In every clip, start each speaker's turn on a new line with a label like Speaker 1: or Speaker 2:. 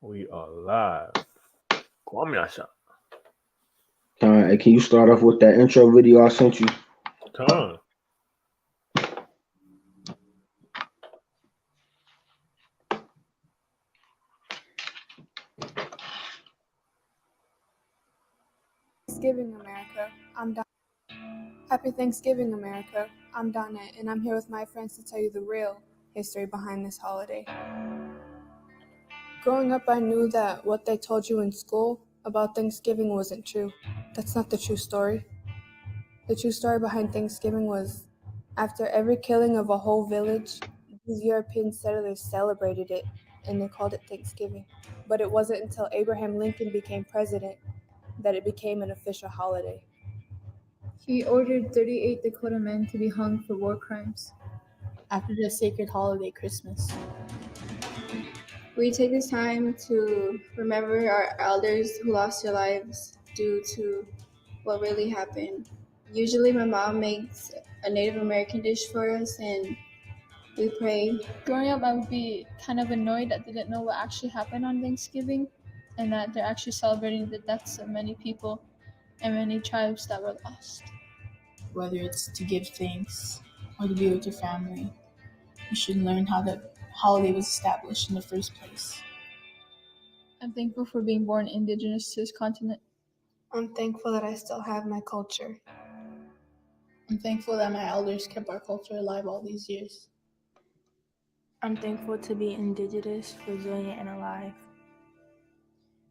Speaker 1: We are live. Kwame
Speaker 2: Hey, can you start off with that intro video I sent you?
Speaker 1: Come.
Speaker 3: Thanksgiving, America. I'm Donna. Happy Thanksgiving, America. I'm Donna, and I'm here with my friends to tell you the real history behind this holiday. Growing up, I knew that what they told you in school about Thanksgiving wasn't true. That's not the true story. The true story behind Thanksgiving was after every killing of a whole village, these European settlers celebrated it, and they called it Thanksgiving. But it wasn't until Abraham Lincoln became president that it became an official holiday.
Speaker 4: He ordered 38 Dakota men to be hung for war crimes.
Speaker 5: After the sacred holiday Christmas,
Speaker 6: we take this time to remember our elders who lost their lives due to what really happened. Usually my mom makes a Native American dish for us and we pray.
Speaker 4: Growing up, I would be kind of annoyed that they didn't know what actually happened on Thanksgiving and that they're actually celebrating the deaths of many people and many tribes that were lost.
Speaker 5: Whether it's to give thanks or to be with your family, you should learn how the holiday was established in the first place.
Speaker 4: I'm thankful for being born indigenous to this continent.
Speaker 3: I'm thankful that I still have my culture.
Speaker 5: I'm thankful that my elders kept our culture alive all these years.
Speaker 7: I'm thankful to be indigenous, resilient, and alive.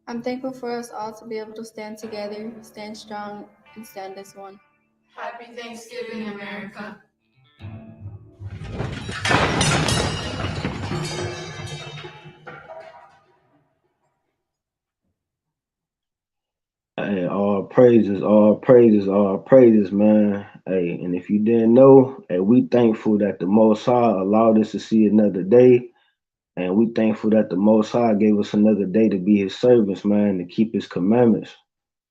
Speaker 6: I'm thankful for us all to be able to stand together, stand strong, and stand as one.
Speaker 8: Happy Thanksgiving, America.
Speaker 2: Hey, all praises, all praises, all praises, man. Hey, and if you didn't know, hey, we thankful that the Most High allowed us to see another day. And we thankful that the Most High gave us another day to be his servants, man, to keep his commandments,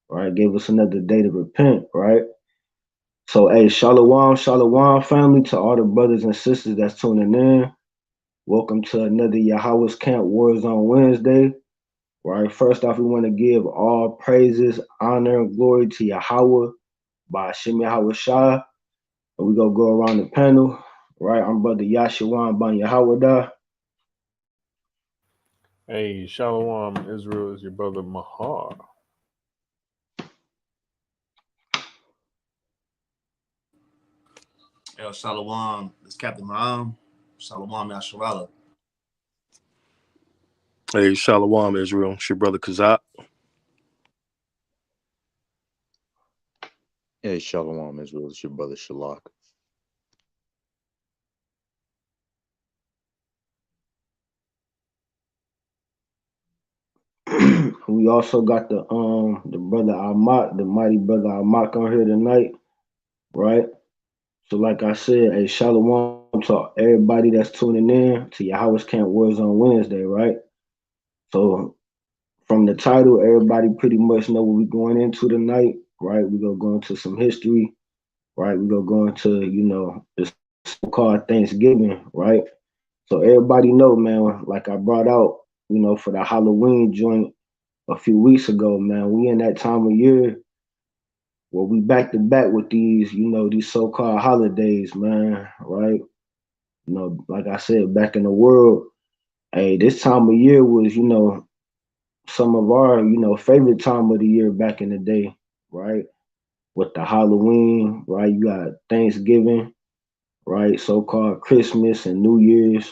Speaker 2: right? Gave us another day to repent, right? So, hey, shalom, shalom, family, to all the brothers and sisters that's tuning in. Welcome to another YAHAWAH'S Camp Wars on Wednesday. Right, first off, we want to give all praises, honor, and glory to Yahawah by Hashem Yahweh Shah. And we're going to go around the panel. Right, I'm Brother Yashawan by Yahweh.
Speaker 1: Hey, Shalom Israel is your brother Mahar.
Speaker 9: Yo, Shalom, it's Captain Ma'am. Shalom, Yasharala.
Speaker 10: Hey, Shalom, Israel. It's your brother Kazak.
Speaker 11: Hey, Shalom, Israel. It's your brother Shalak.
Speaker 2: We also got the brother Amak, the mighty brother Amak on here tonight, right? So like I said, hey, shalom to everybody that's tuning in to Yahweh's Camp Wars on Wednesday, right? So from the title, everybody pretty much know what we're going into tonight, right? We're gonna go into some history, right? We're gonna go into, the so-called Thanksgiving, right? So everybody know, man, like I brought out, for the Halloween joint a few weeks ago, man, we in that time of year where we back to back with these so-called holidays, man, right? Like I said, back in the world, hey, this time of year was, some of our, favorite time of the year back in the day, right? With the Halloween, right? You got Thanksgiving, right? So-called Christmas and New Year's,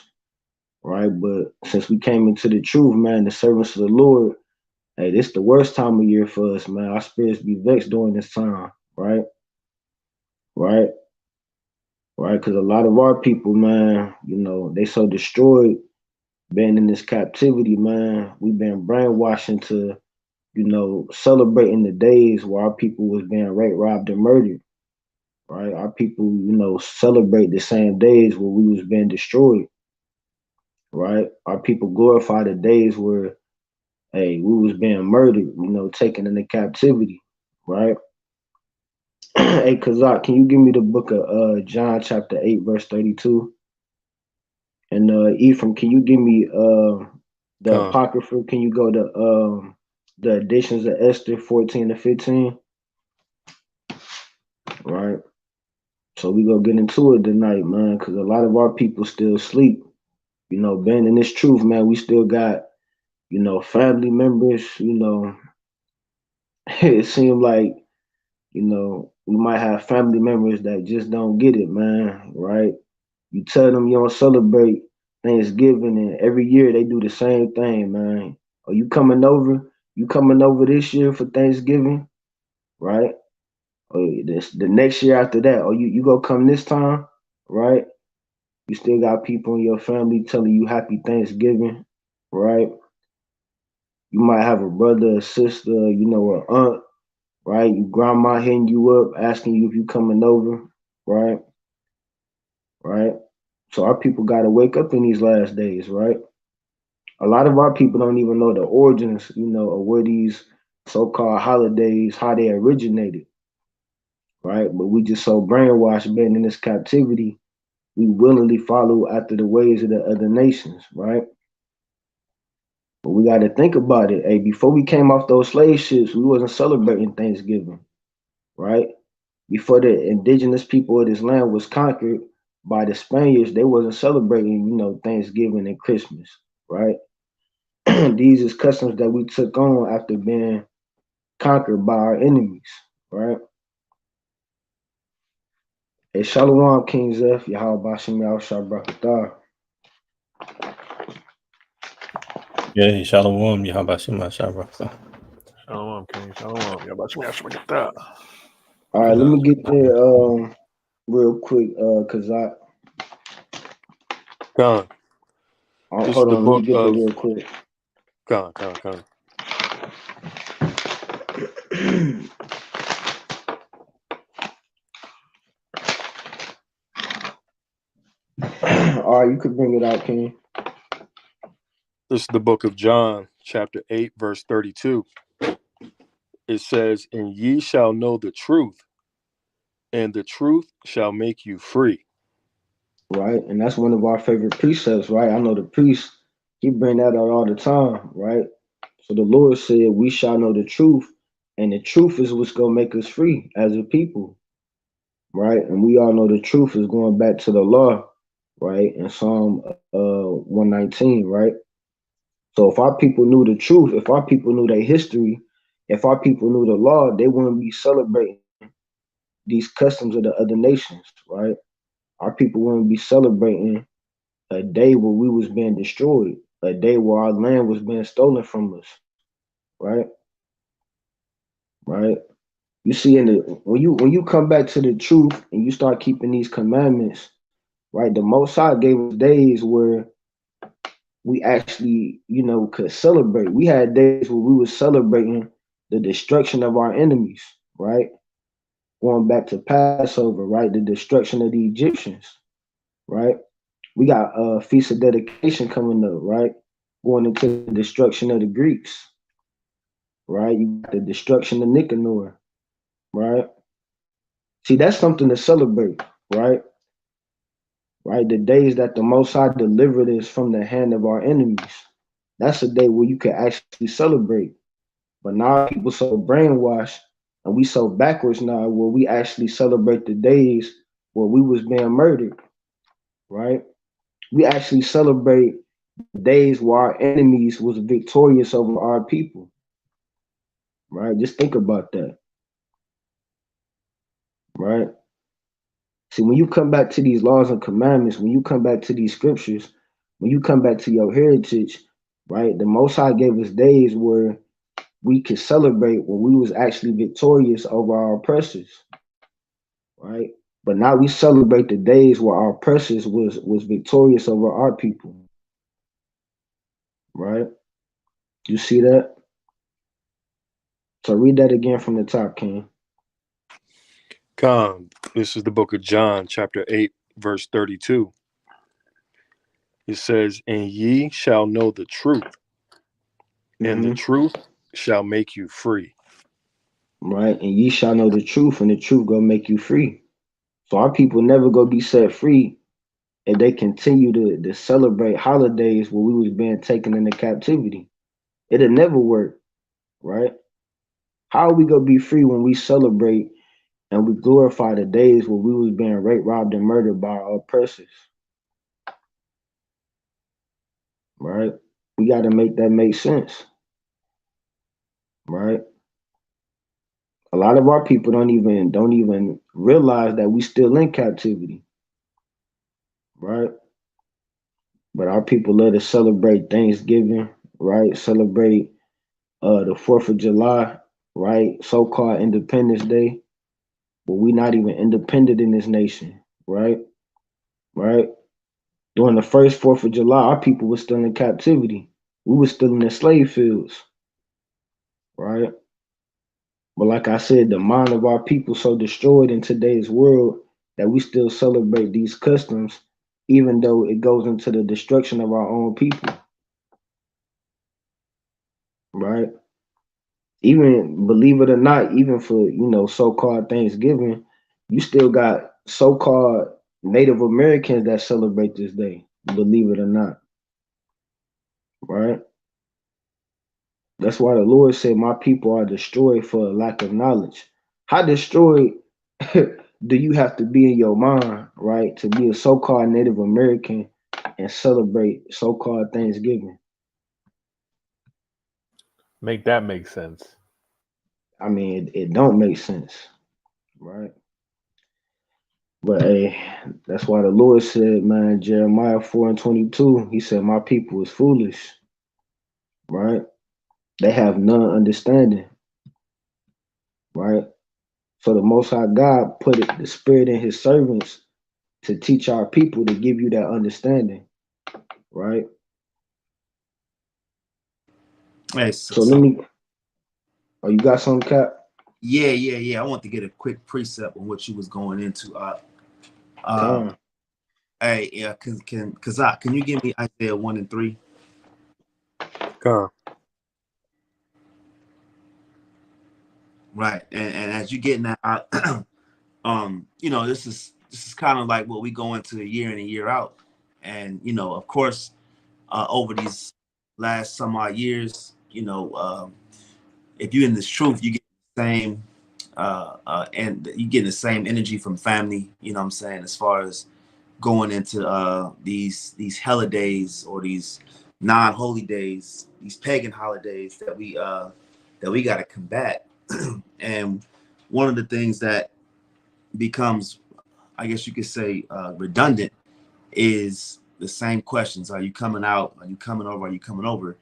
Speaker 2: right? But since we came into the truth, man, the servants of the Lord, hey, this the worst time of year for us, man. Our spirits be vexed during this time, right? Right? Right? Because a lot of our people, man, they so destroyed being in this captivity, man. We've been brainwashed into, celebrating the days where our people was being raped, robbed, and murdered. Right? Our people, celebrate the same days where we was being destroyed. Right? Our people glorify the days where, hey, we was being murdered, taken into captivity. Right? Hey, Kazak, can you give me the book of John chapter 8, verse 32? And Ephraim, can you give me The Apocrypha, can you go to the editions of Esther 14 to 15? Right. So we gonna get into it tonight, man, because a lot of our people still sleep. You know, being in this truth, man, we still got, you know, family members, you know, it seems like, you know, we might have family members that just don't get it, man, right? You tell them you don't celebrate Thanksgiving, and every year they do the same thing, man. Are you coming over? You coming over this year for Thanksgiving, right? Or the next year after that, or you go come this time, right? You still got people in your family telling you happy Thanksgiving, right? You might have a brother, a sister, you know, an aunt, right? Your grandma hitting you up, asking you if you coming over, right? Right? So our people got to wake up in these last days, right? A lot of our people don't even know the origins, you know, of where these so-called holidays, how they originated, right? But we just so brainwashed being in this captivity, we willingly follow after the ways of the other nations, right? But we got to think about it. Hey, before we came off those slave ships, we wasn't celebrating Thanksgiving, right? Before the indigenous people of this land was conquered by the Spaniards, they wasn't celebrating, you know, Thanksgiving and Christmas, right? These is customs that we took on after being conquered by our enemies, right? Hey, Shalom, King Zeph, YAHAWAH'S, Shabrakatah.
Speaker 12: Yeah, Shalom, YAHAWAH'S, Shabrakatah.
Speaker 1: Shalom, King. Shalom. All
Speaker 2: All right, let me get there real quick, cause
Speaker 10: Con.
Speaker 2: hold on, let me get there real quick.
Speaker 10: Con.
Speaker 2: All right, you could bring it out, King.
Speaker 10: This is the book of John, chapter 8, verse 32. It says, "And ye shall know the truth, and the truth shall make you free."
Speaker 2: Right, and that's one of our favorite precepts, right? I know the priest, he bring that out all the time, right? So the Lord said, we shall know the truth, and the truth is what's gonna make us free as a people, right? And we all know the truth is going back to the law, right? In Psalm 119, right? So if our people knew the truth, if our people knew their history, if our people knew the law, they wouldn't be celebrating these customs of the other nations, right? Our people wouldn't be celebrating a day where we was being destroyed, a day where our land was being stolen from us, right? Right? You see, when you come back to the truth and you start keeping these commandments, right? The Most High gave us days where we actually, you know, could celebrate. We had days where we were celebrating the destruction of our enemies, right? Going back to Passover, right? The destruction of the Egyptians, right? We got Feast of Dedication coming up, right? Going into the destruction of the Greeks, right? You got the destruction of Nicanor, right? See, that's something to celebrate, right? Right? The days that the Most High delivered us from the hand of our enemies. That's a day where you can actually celebrate. But now people so brainwashed and we so backwards now where we actually celebrate the days where we was being murdered, right? We actually celebrate days where our enemies was victorious over our people, right? Just think about that, right? See, when you come back to these laws and commandments, when you come back to these scriptures, when you come back to your heritage, right? The Most High gave us days where we could celebrate when we was actually victorious over our oppressors, right? But now we celebrate the days where our oppressors was victorious over our people, right? You see that? So read that again from the top, King.
Speaker 10: Con. This is the book of John, chapter 8, verse 32. It says, "And ye shall know the truth, and the truth shall make you free."
Speaker 2: Right? And ye shall know the truth, and the truth gonna make you free. So our people never gonna be set free and they continue to celebrate holidays where we was being taken into captivity. It'll never work, right? How are we gonna be free when we celebrate and we glorify the days where we was being raped, robbed, and murdered by our oppressors, right? We got to make that make sense, right? A lot of our people don't even realize that we still in captivity, right? But our people love to celebrate Thanksgiving, right? Celebrate the 4th of July, right? So-called Independence Day, but we not even independent in this nation, right? Right? During the first 4th of July, our people were still in captivity. We were still in the slave fields, right? But like I said, the mind of our people so destroyed in today's world that we still celebrate these customs, even though it goes into the destruction of our own people, right? Even believe it or not, even for so-called Thanksgiving, you still got so-called Native Americans that celebrate this day, believe it or not, right? That's why the Lord said, "My people are destroyed for a lack of knowledge." How destroyed do you have to be in your mind, right, to be a so-called Native American and celebrate so-called Thanksgiving?
Speaker 1: Make that make sense.
Speaker 2: I mean, it don't make sense, right? But hey, that's why the Lord said, man, Jeremiah 4:22, he said, "My people is foolish," right? They have none understanding, right? So the Most High God put the Spirit in His servants to teach our people, to give you that understanding, right?
Speaker 9: Hey,
Speaker 2: So let me. Oh, you got some, Cap?
Speaker 9: yeah. I want to get a quick precept on what you was going into. Hey, yeah, can you give me Isaiah 1 and 3?
Speaker 10: Come.
Speaker 9: Right, and as you getting that out, this is kind of like what we go into year in and year out, and of course, over these last some odd years, if you're in this truth, you get the same, and you get the same energy from family. You know what I'm saying? As far as going into these holidays or these non-holy days, these pagan holidays that we got to combat. And one of the things that becomes, I guess you could say, redundant is the same questions. Are you coming out? Are you coming over? Are you coming over?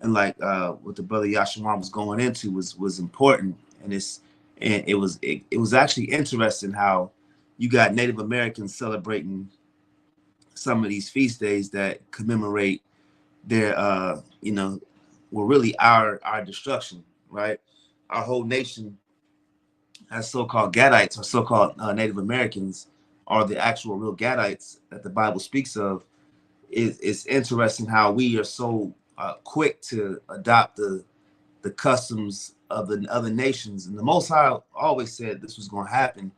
Speaker 9: And like what the brother Yahawah was going into was important. And it was actually interesting how you got Native Americans celebrating some of these feast days that commemorate their well, really our destruction, right? Our whole nation as so-called Gadites or so-called Native Americans are the actual real Gadites that the Bible speaks of. It's interesting how we are so quick to adopt the customs of the other nations. And the Most High always said this was going to happen.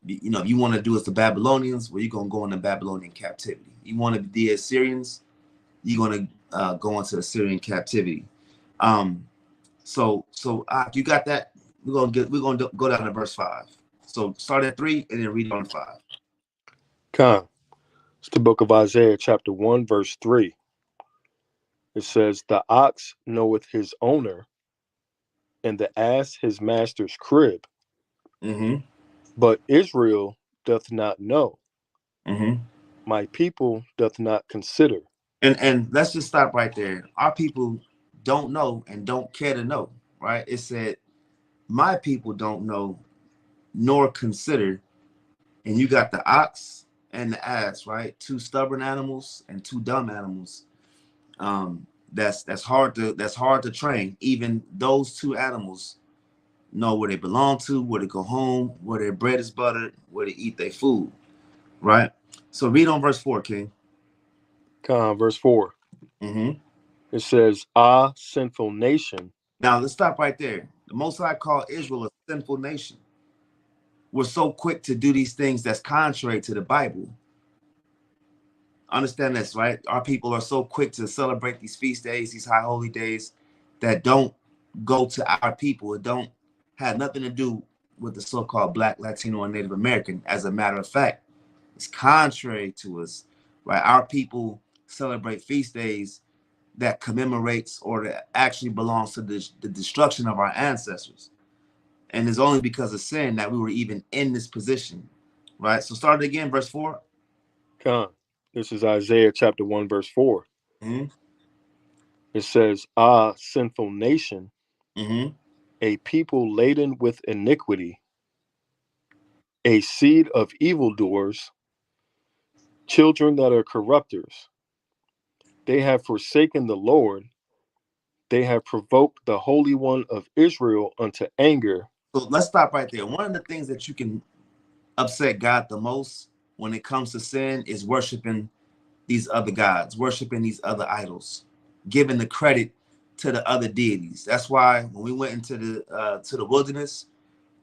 Speaker 9: If you want to do as the Babylonians, well, you're going to go into Babylonian captivity. You want to be the Assyrians, you're going to go into Assyrian captivity. So you got that. We're gonna go down to verse 5. So start at 3 and then read on 5.
Speaker 10: Come. It's the book of Isaiah, chapter 1, verse 3. It says, "The ox knoweth his owner, and the ass his master's crib.
Speaker 9: Mm-hmm.
Speaker 10: But Israel doth not know.
Speaker 9: Mm-hmm.
Speaker 10: My people doth not consider."
Speaker 9: And let's just stop right there. Our people don't know and don't care to know, right? It said, my people don't know nor consider. And you got the ox and the ass, right? Two stubborn animals and two dumb animals. That's hard to train. Even those two animals know where they belong to, where to go home, where their bread is buttered, where to eat their food, right? So read on verse 4, King.
Speaker 10: Come, verse 4.
Speaker 9: Mm-hmm.
Speaker 10: It says, "Ah, sinful nation."
Speaker 9: Now let's stop right there. The Most High called Israel a sinful nation. We're so quick to do these things that's contrary to the Bible. Understand this, right? Our people are so quick to celebrate these feast days, these high holy days, that don't go to our people. It don't have nothing to do with the so-called Black, Latino, and Native American. As a matter of fact, it's contrary to us, right? Our people celebrate feast days that commemorates or that actually belongs to the destruction of our ancestors. And it's only because of sin that we were even in this position, right? So start it again, verse 4.
Speaker 10: Con. This is Isaiah chapter 1, verse 4.
Speaker 9: Mm-hmm.
Speaker 10: It says, "Ah, sinful nation,
Speaker 9: Mm-hmm.
Speaker 10: a people laden with iniquity, a seed of evildoers, children that are corrupters. They have forsaken the Lord. They have provoked the Holy One of Israel unto anger."
Speaker 9: So let's stop right there. One of the things that you can upset God the most when it comes to sin is worshiping these other gods, worshiping these other idols, giving the credit to the other deities. That's why when we went into the wilderness,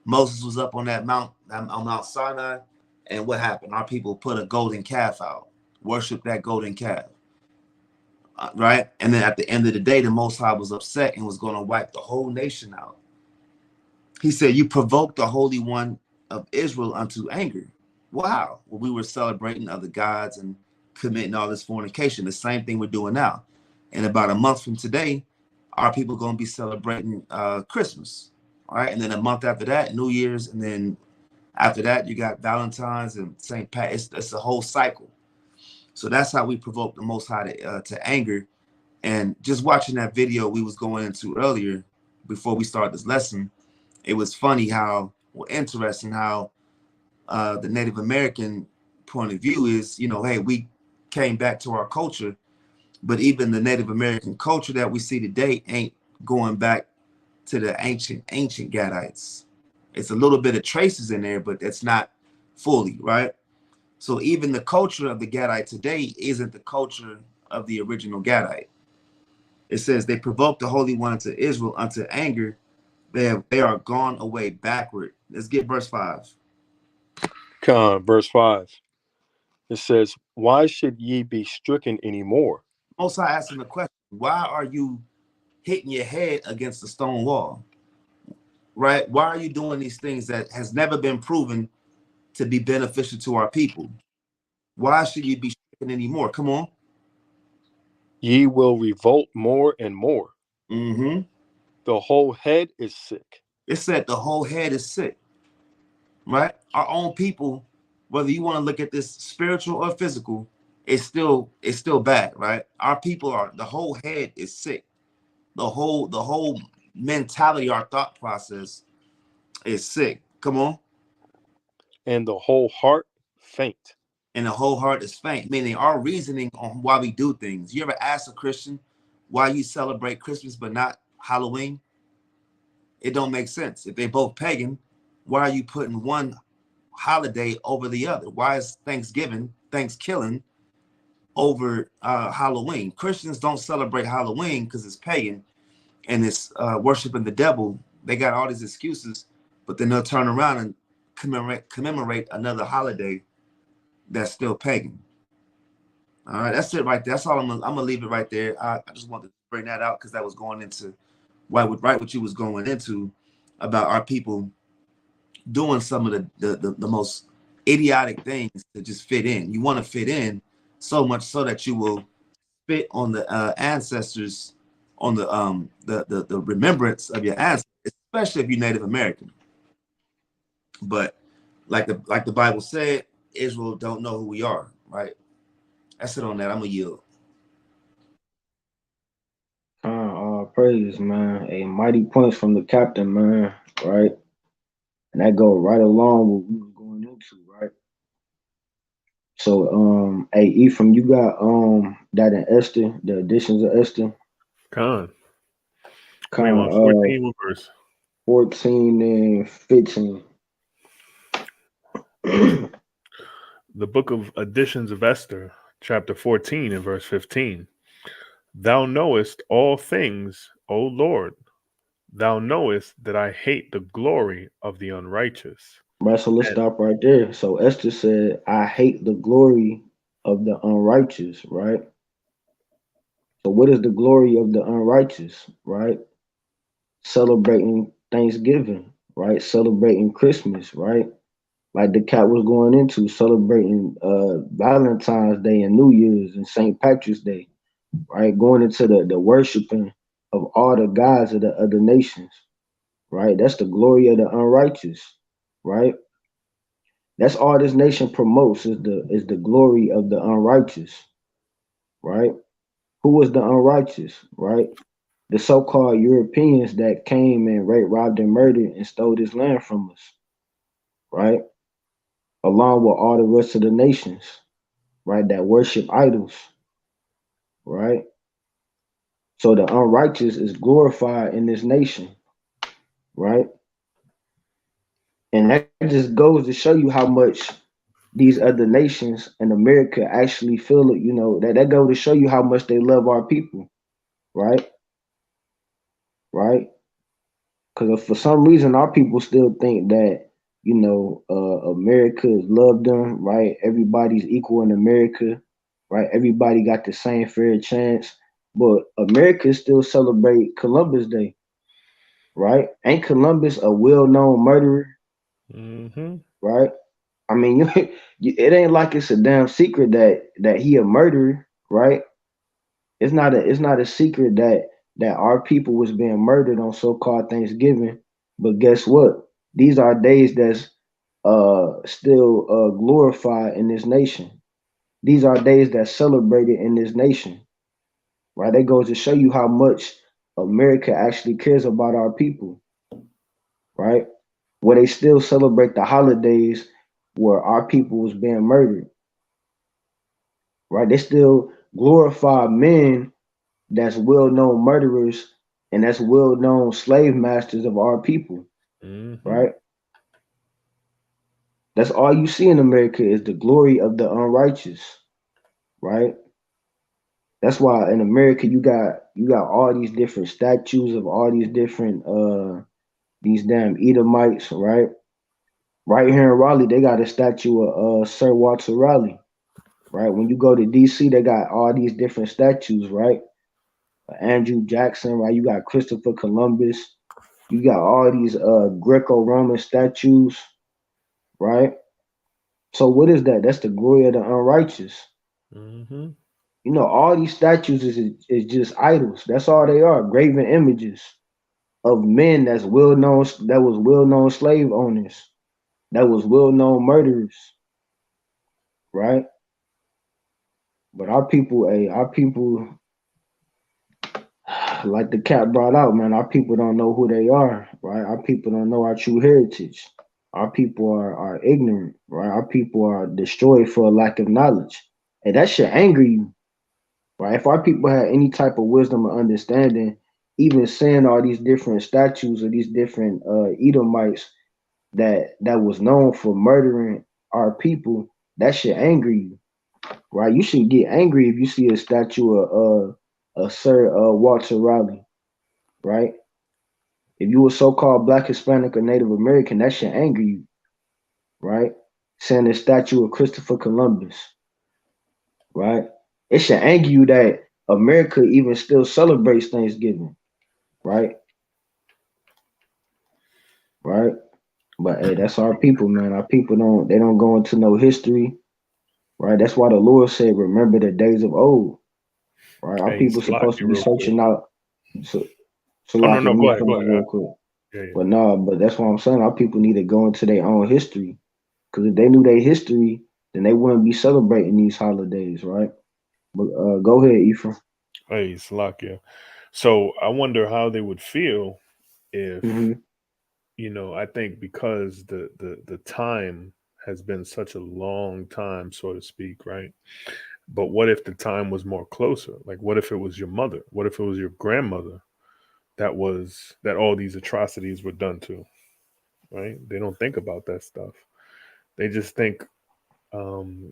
Speaker 9: Moses was up on that on Mount Sinai, and what happened? Our people put a golden calf out, worship that golden calf, right? And then at the end of the day, the Most High was upset and was going to wipe the whole nation out. He said, "You provoked the Holy One of Israel unto anger." Wow. Well, we were celebrating other gods and committing all this fornication. The same thing we're doing now. And about a month from today, our people are going to be celebrating Christmas. All right. And then a month after that, New Year's. And then after that, you got Valentine's and St. Pat. It's a whole cycle. So that's how we provoke the Most High to anger. And just watching that video we was going into earlier before we started this lesson, it was funny interesting how the Native American point of view is, hey, we came back to our culture, but even the Native American culture that we see today ain't going back to the ancient Gadites. It's a little bit of traces in there, but it's not fully, right? So even the culture of the Gadite today isn't the culture of the original Gadite. It says they provoked the Holy One to Israel unto anger. They are gone away backward. Let's get verse 5.
Speaker 10: Con. Verse 5. It says, "Why should ye be stricken anymore?"
Speaker 9: Most High asking the question, why are you hitting your head against the stone wall? Right? Why are you doing these things that has never been proven to be beneficial to our people? Why should you be stricken anymore? Come on.
Speaker 10: "Ye will revolt more and more.
Speaker 9: Mm-hmm.
Speaker 10: The whole head is sick."
Speaker 9: It said the whole head is sick. Right? Our own people, whether you want to look at this spiritual or physical, it's still bad, right? Our people the whole head is sick. The whole mentality, our thought process is sick. Come on.
Speaker 10: "And the whole heart faint."
Speaker 9: And the whole heart is faint, meaning our reasoning on why we do things. You ever ask a Christian why you celebrate Christmas but not Halloween? It don't make sense. If they're both pagan, why are you putting one holiday over the other? Why is Thanksgiving over Halloween? Christians don't celebrate Halloween because it's pagan and it's worshiping the devil. They got all these excuses, but then they'll turn around and commemorate another holiday that's still pagan. All right, that's it right there. That's all I'm gonna leave it right there. I just wanted to bring that out because that was going into what you was going into about our people doing some of the most idiotic things to just fit in. You want to fit in so much so that you will fit on the ancestors, on the remembrance of your ancestors, especially if you're Native American. But like the Bible said, Israel don't know who we are, right? That's it on that. I'm gonna yield.
Speaker 2: Praise, man. A mighty points from the captain, man. Right, and that go right along with what we was going into, right? So, hey, Ephraim, you got that in Esther, the editions of Esther.
Speaker 1: Con. 14 verse.
Speaker 2: 14 and 15.
Speaker 1: The book of editions of Esther, chapter 14 and verse 15. Thou knowest all things, O Lord. Thou knowest that I hate the glory of the unrighteous.
Speaker 2: Right, so let's stop right there. So Esther said, I hate the glory of the unrighteous, right? So what is the glory of the unrighteous, right? Celebrating Thanksgiving, right? Celebrating Christmas, right? Like the cat was going into celebrating Valentine's Day and New Year's and St. Patrick's Day, right? Going into the worshiping of all the gods of the other nations, right? That's the glory of the unrighteous, right? That's all this nation promotes is the glory of the unrighteous, right? Who was the unrighteous, right? The so-called Europeans that came and raped, robbed, and murdered and stole this land from us, right? Along with all the rest of the nations, right? That worship idols, right? So the unrighteous is glorified in this nation, right? And that just goes to show you how much these other nations and America actually feel it, that goes to show you how much they love our people, right? Right? Because for some reason our people still think that, America has loved them, right? Everybody's equal in America, right? Everybody got the same fair chance. But America still celebrate Columbus Day, right? Ain't Columbus a well-known murderer,
Speaker 1: Mm-hmm.
Speaker 2: right? I mean, it ain't like it's a damn secret that he a murderer, right? It's not a secret that our people was being murdered on so-called Thanksgiving. But guess what? These are days that's still glorified in this nation. These are days that's celebrated in this nation, right? That goes to show you how much America actually cares about our people, right? Where they still celebrate the holidays where our people was being murdered, right? They still glorify men that's well-known murderers and that's well-known slave masters of our people,
Speaker 1: Mm-hmm.
Speaker 2: right? That's all you see in America is the glory of the unrighteous, right? That's why in America you got all these different statues of all these different these damn Edomites, right? Right here in Raleigh, they got a statue of Sir Walter Raleigh, right? When you go to DC, they got all these different statues, right? Andrew Jackson, right? You got Christopher Columbus. You got all these Greco-Roman statues, right? So what is that? That's the glory of the unrighteous.
Speaker 1: Mm-hmm.
Speaker 2: All these statues is just idols. That's all they are, graven images of men that was well-known slave owners, that was well-known murderers, right? But our people, like the cat brought out, man, our people don't know who they are, right? Our people don't know our true heritage. Our people are ignorant, right? Our people are destroyed for a lack of knowledge. And that should anger you, right? If our people had any type of wisdom or understanding, even seeing all these different statues of these different Edomites that was known for murdering our people, that should anger you, right? You should get angry if you see a statue of Sir Walter Raleigh, right? If you were so-called Black, Hispanic, or Native American, that should anger you, right? Seeing a statue of Christopher Columbus, right? It should anger you that America even still celebrates Thanksgiving, right? Right? But hey, that's our people, man. Our people don't go into no history, right? That's why the Lord said, "Remember the days of old." Right? Our
Speaker 1: Hey,
Speaker 2: people supposed
Speaker 1: Salaki,
Speaker 2: to be
Speaker 1: real quick.
Speaker 2: searching out. So
Speaker 1: Oh no,
Speaker 2: like,
Speaker 1: no,
Speaker 2: let
Speaker 1: go
Speaker 2: me
Speaker 1: ahead, go
Speaker 2: finish
Speaker 1: ahead.
Speaker 2: real quick.
Speaker 1: Yeah.
Speaker 2: But no, but that's what I'm saying. Our people need to go into their own history, because if they knew their history, then they wouldn't be celebrating these holidays, right? But go ahead, Ephraim.
Speaker 1: Hey, Salakia. So I wonder how they would feel if,
Speaker 2: Mm-hmm.
Speaker 1: I think because the time has been such a long time, so to speak, right? But what if the time was more closer? Like, what if it was your mother? What if it was your grandmother that all these atrocities were done to, right? They don't think about that stuff. They just think um,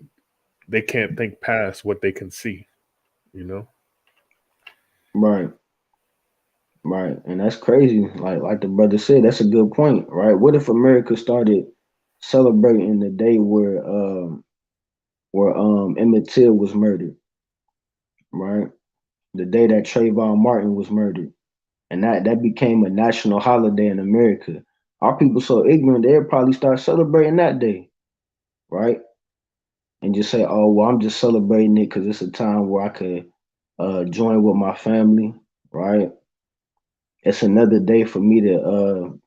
Speaker 1: they can't think past what they can see, you know?
Speaker 2: Right. Right. And that's crazy. Like the brother said, that's a good point, right? What if America started celebrating the day where where Emmett Till was murdered, right? The day that Trayvon Martin was murdered, and that became a national holiday in America. Our people so ignorant they'll probably start celebrating that day, right? And just say, "Oh, well, I'm just celebrating it because it's a time where I could join with my family, right? It's another day for me to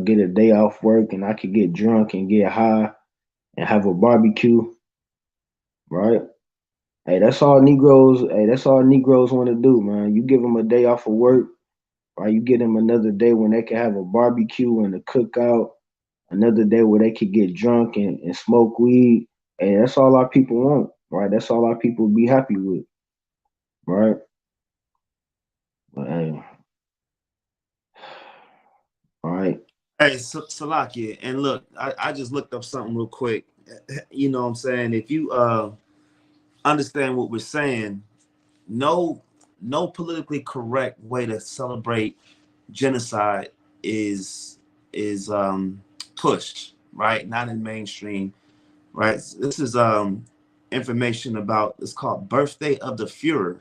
Speaker 2: get a day off work, and I could get drunk and get high and have a barbecue, right? Hey, that's all Negroes. Hey, that's all Negroes want to do, man. You give them a day off of work, right? You give them another day when they can have a barbecue and a cookout, another day where they could get drunk and smoke weed. Hey, that's all our people want, right? That's all our people be happy with, right? But hey, all right.
Speaker 9: Hey, Salakia, and look, I just looked up something real quick. You know what I'm saying? If you understand what we're saying, no politically correct way to celebrate genocide is pushed, right? Not in mainstream, right? This is information about, it's called Birthday of the Fuhrer.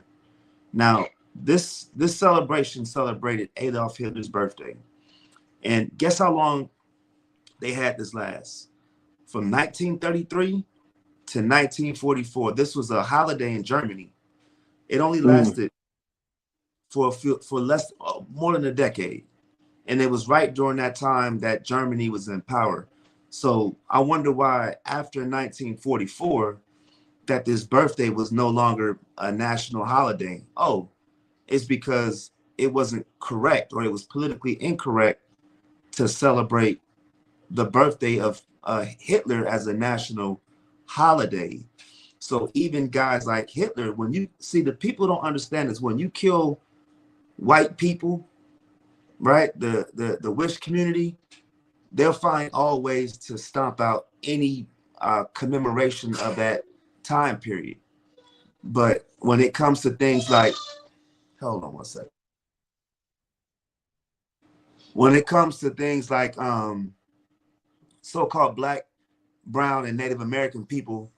Speaker 9: Now, this celebration celebrated Adolf Hitler's birthday. And guess how long they had this last? From 1933 to 1944. This was a holiday in Germany. It only lasted for more than a decade. And it was right during that time that Germany was in power. So I wonder why after 1944 that this birthday was no longer a national holiday. Oh, it's because it wasn't correct, or it was politically incorrect to celebrate the birthday of Hitler as a national holiday. So even guys like Hitler, when you see, the people don't understand this, when you kill white people, right, the wish community, they'll find all ways to stomp out any commemoration of that time period. But when it comes to things like, hold on one second. When it comes to things like so-called Black, brown, and Native American people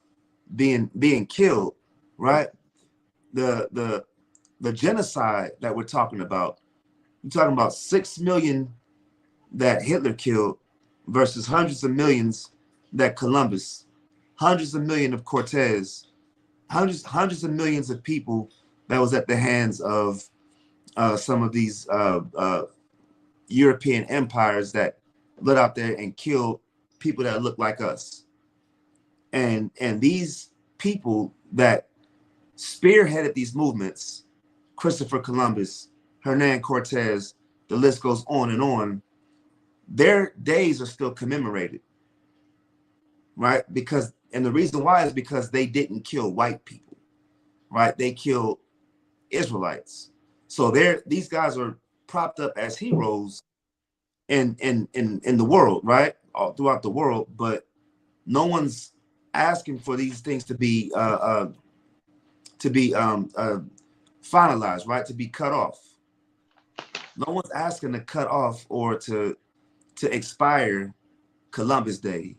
Speaker 9: being killed, right? The genocide that we're talking about, we're talking about 6 million that Hitler killed versus hundreds of millions that Columbus, hundreds of millions of Cortez, hundreds of millions of people that was at the hands of some of these European empires that lit out there and killed people that look like us. And these people that spearheaded these movements, Christopher Columbus, Hernan Cortez, the list goes on and on, their days are still commemorated, right? Because, and the reason why is because they didn't kill white people, right? They killed Israelites. So these guys are propped up as heroes in the world, right? All throughout the world, but no one's asking for these things to be finalized, right? To be cut off. No one's asking to cut off or to expire Columbus Day.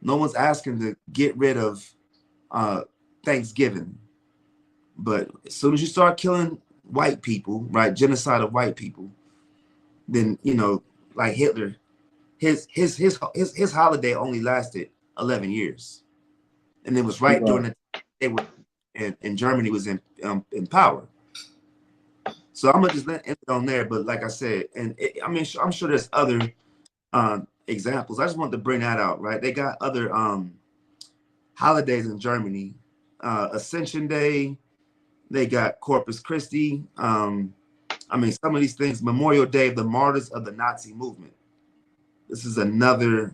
Speaker 9: No one's asking to get rid of Thanksgiving. But as soon as you start killing white people, right, genocide of white people, then, you know, like Hitler, his holiday only lasted 11 years, and it was right during the they were and Germany was in power. So I'm gonna just end it on there. But like I said, and I mean, I'm sure there's other examples. I just wanted to bring that out, right? They got other holidays in Germany, Ascension Day. They got Corpus Christi. I mean, some of these things, Memorial Day of the Martyrs of the Nazi Movement. This is another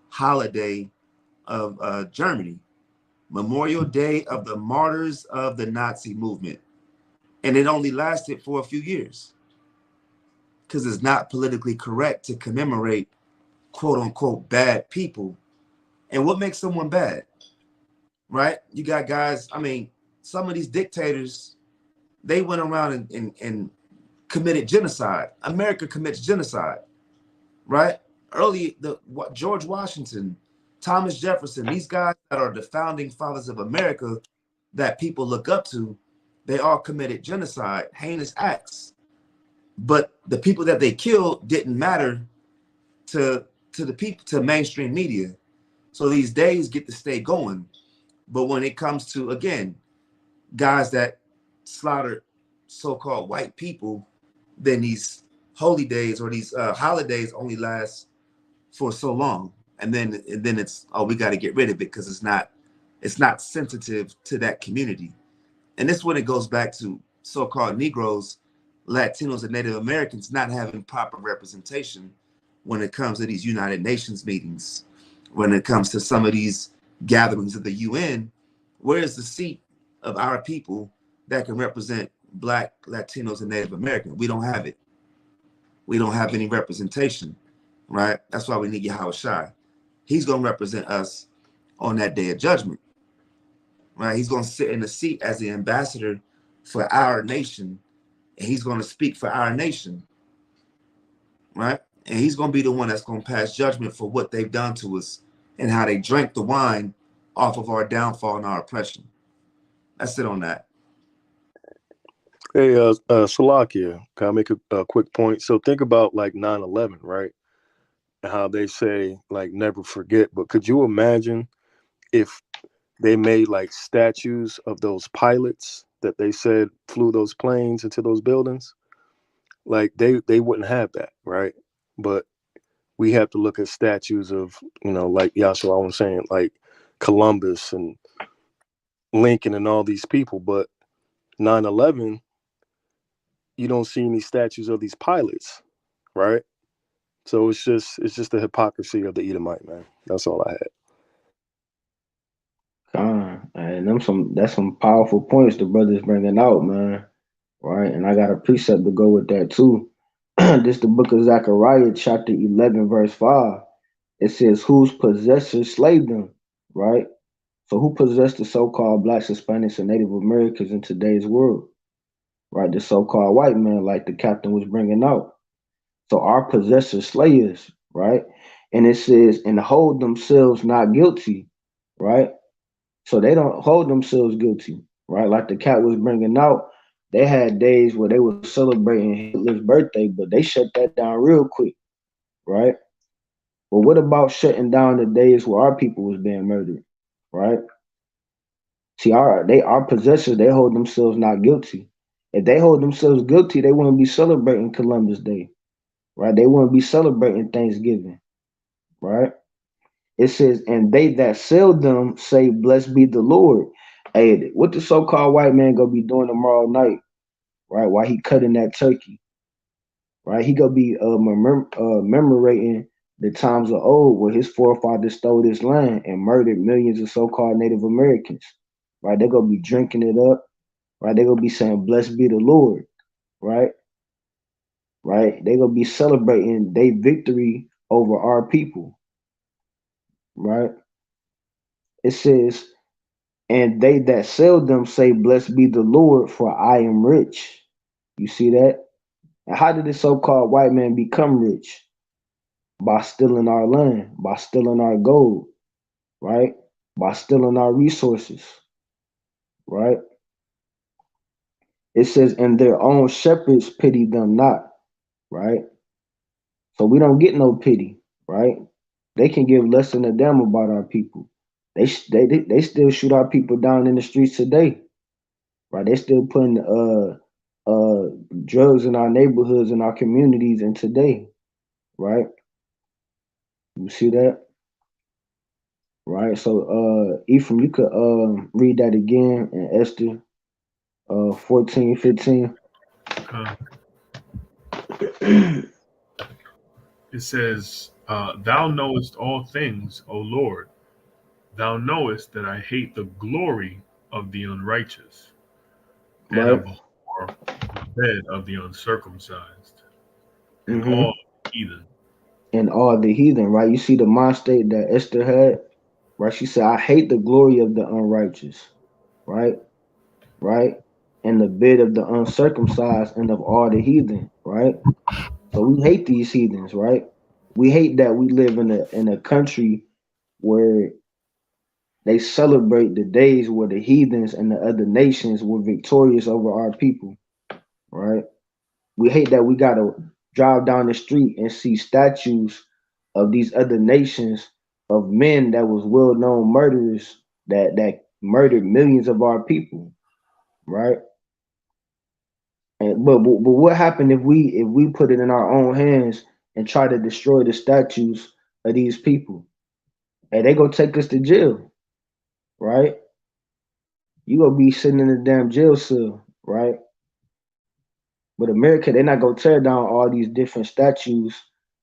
Speaker 9: holiday of Germany. Memorial Day of the Martyrs of the Nazi Movement. And it only lasted for a few years because it's not politically correct to commemorate quote unquote bad people. And what makes someone bad, right? You got guys, I mean, some of these dictators, they went around and committed genocide. America commits genocide, right? Early, George Washington, Thomas Jefferson, these guys that are the founding fathers of America that people look up to, they all committed genocide, heinous acts. But the people that they killed didn't matter to the people, to mainstream media. So these days get to stay going. But when it comes to, again, guys that slaughtered so-called white people, then these holy days or these holidays only last for so long. And then it's, oh, we got to get rid of it because it's not sensitive to that community. And this when it goes back to so-called Negroes, Latinos, and Native Americans not having proper representation when it comes to these United Nations meetings, when it comes to some of these gatherings of the UN. Where is the seat of our people that can represent Black, Latinos, and Native Americans? We don't have it. We don't have any representation, right? That's why we need YAHAWAH'S. He's going to represent us on that day of judgment, right? He's going to sit in the seat as the ambassador for our nation, and he's going to speak for our nation, right? And he's going to be the one that's going to pass judgment for what they've done to us and how they drank the wine off of our downfall and our oppression. That's it on that.
Speaker 10: Hey, Salakia, can I make a quick point? So think about like 9/11, right? And how they say like never forget. But could you imagine if they made like statues of those pilots that they said flew those planes into those buildings? Like they wouldn't have that, right? But we have to look at statues of, like Yahshua was saying, like Columbus and Lincoln and all these people. But 9/11, you don't see any statues of these pilots, right? So it's just the hypocrisy of the Edomite, man. That's all I had.
Speaker 2: And that's some powerful points the brother's bringing out, man. Right, and I got a precept to go with that too. This the book of Zechariah, chapter 11, verse 5. It says, "Whose possessors slay them?" Right. So who possessed the so-called Blacks, Hispanics, and Native Americans in today's world? Right, the so-called white man, like the captain was bringing out. So our possessors slay us, right? And it says, "and hold themselves not guilty," right? So they don't hold themselves guilty, right? Like the cat was bringing out, they had days where they were celebrating Hitler's birthday, but they shut that down real quick, right? But what about shutting down the days where our people was being murdered, right? See, our possessors, they hold themselves not guilty. If they hold themselves guilty, they wouldn't be celebrating Columbus Day, right? They wouldn't be celebrating Thanksgiving, right? It says, "and they that sell them say, blessed be the Lord." Hey, what the so-called white man gonna be doing tomorrow night, right? While he cutting that turkey, right? He gonna be commemorating the times of old where his forefathers stole this land and murdered millions of so-called Native Americans, right? They're gonna be drinking it up, right? They're gonna be saying, blessed be the Lord, right? Right? They're gonna be celebrating their victory over our people, right? It says, "and they that sell them say, blessed be the Lord, for I am rich." You see that? And how did this so-called white man become rich? By stealing our land, by stealing our gold, right? By stealing our resources, right? It says, "and their own shepherds pity them not," right? So we don't get no pity, right? They can give less than a damn about our people. They still shoot our people down in the streets today, right? They still putting drugs in our neighborhoods and our communities and today, right? You see that? Right. So Ephraim, you could read that again in Esther 14:15.
Speaker 1: It says, "Thou knowest all things, O Lord. Thou knowest that I hate the glory of the unrighteous, and
Speaker 2: Right.
Speaker 1: abhor the bed of the uncircumcised, and
Speaker 2: Mm-hmm.
Speaker 1: all heathen."
Speaker 2: And all the heathen, right? You see the mind state that Esther had, right? She said, "I hate the glory of the unrighteous," right? Right? And the bed of the uncircumcised and of all the heathen, right? So we hate these heathens, right? We hate that we live in a country where they celebrate the days where the heathens and the other nations were victorious over our people, right? We hate that we gotta drive down the street and see statues of these other nations of men that was well-known murderers that murdered millions of our people, right? And but what happened if we put it in our own hands and try to destroy the statues of these people? And they gonna take us to jail, right? You gonna be sitting in a damn jail cell, right? But America, they're not gonna tear down all these different statues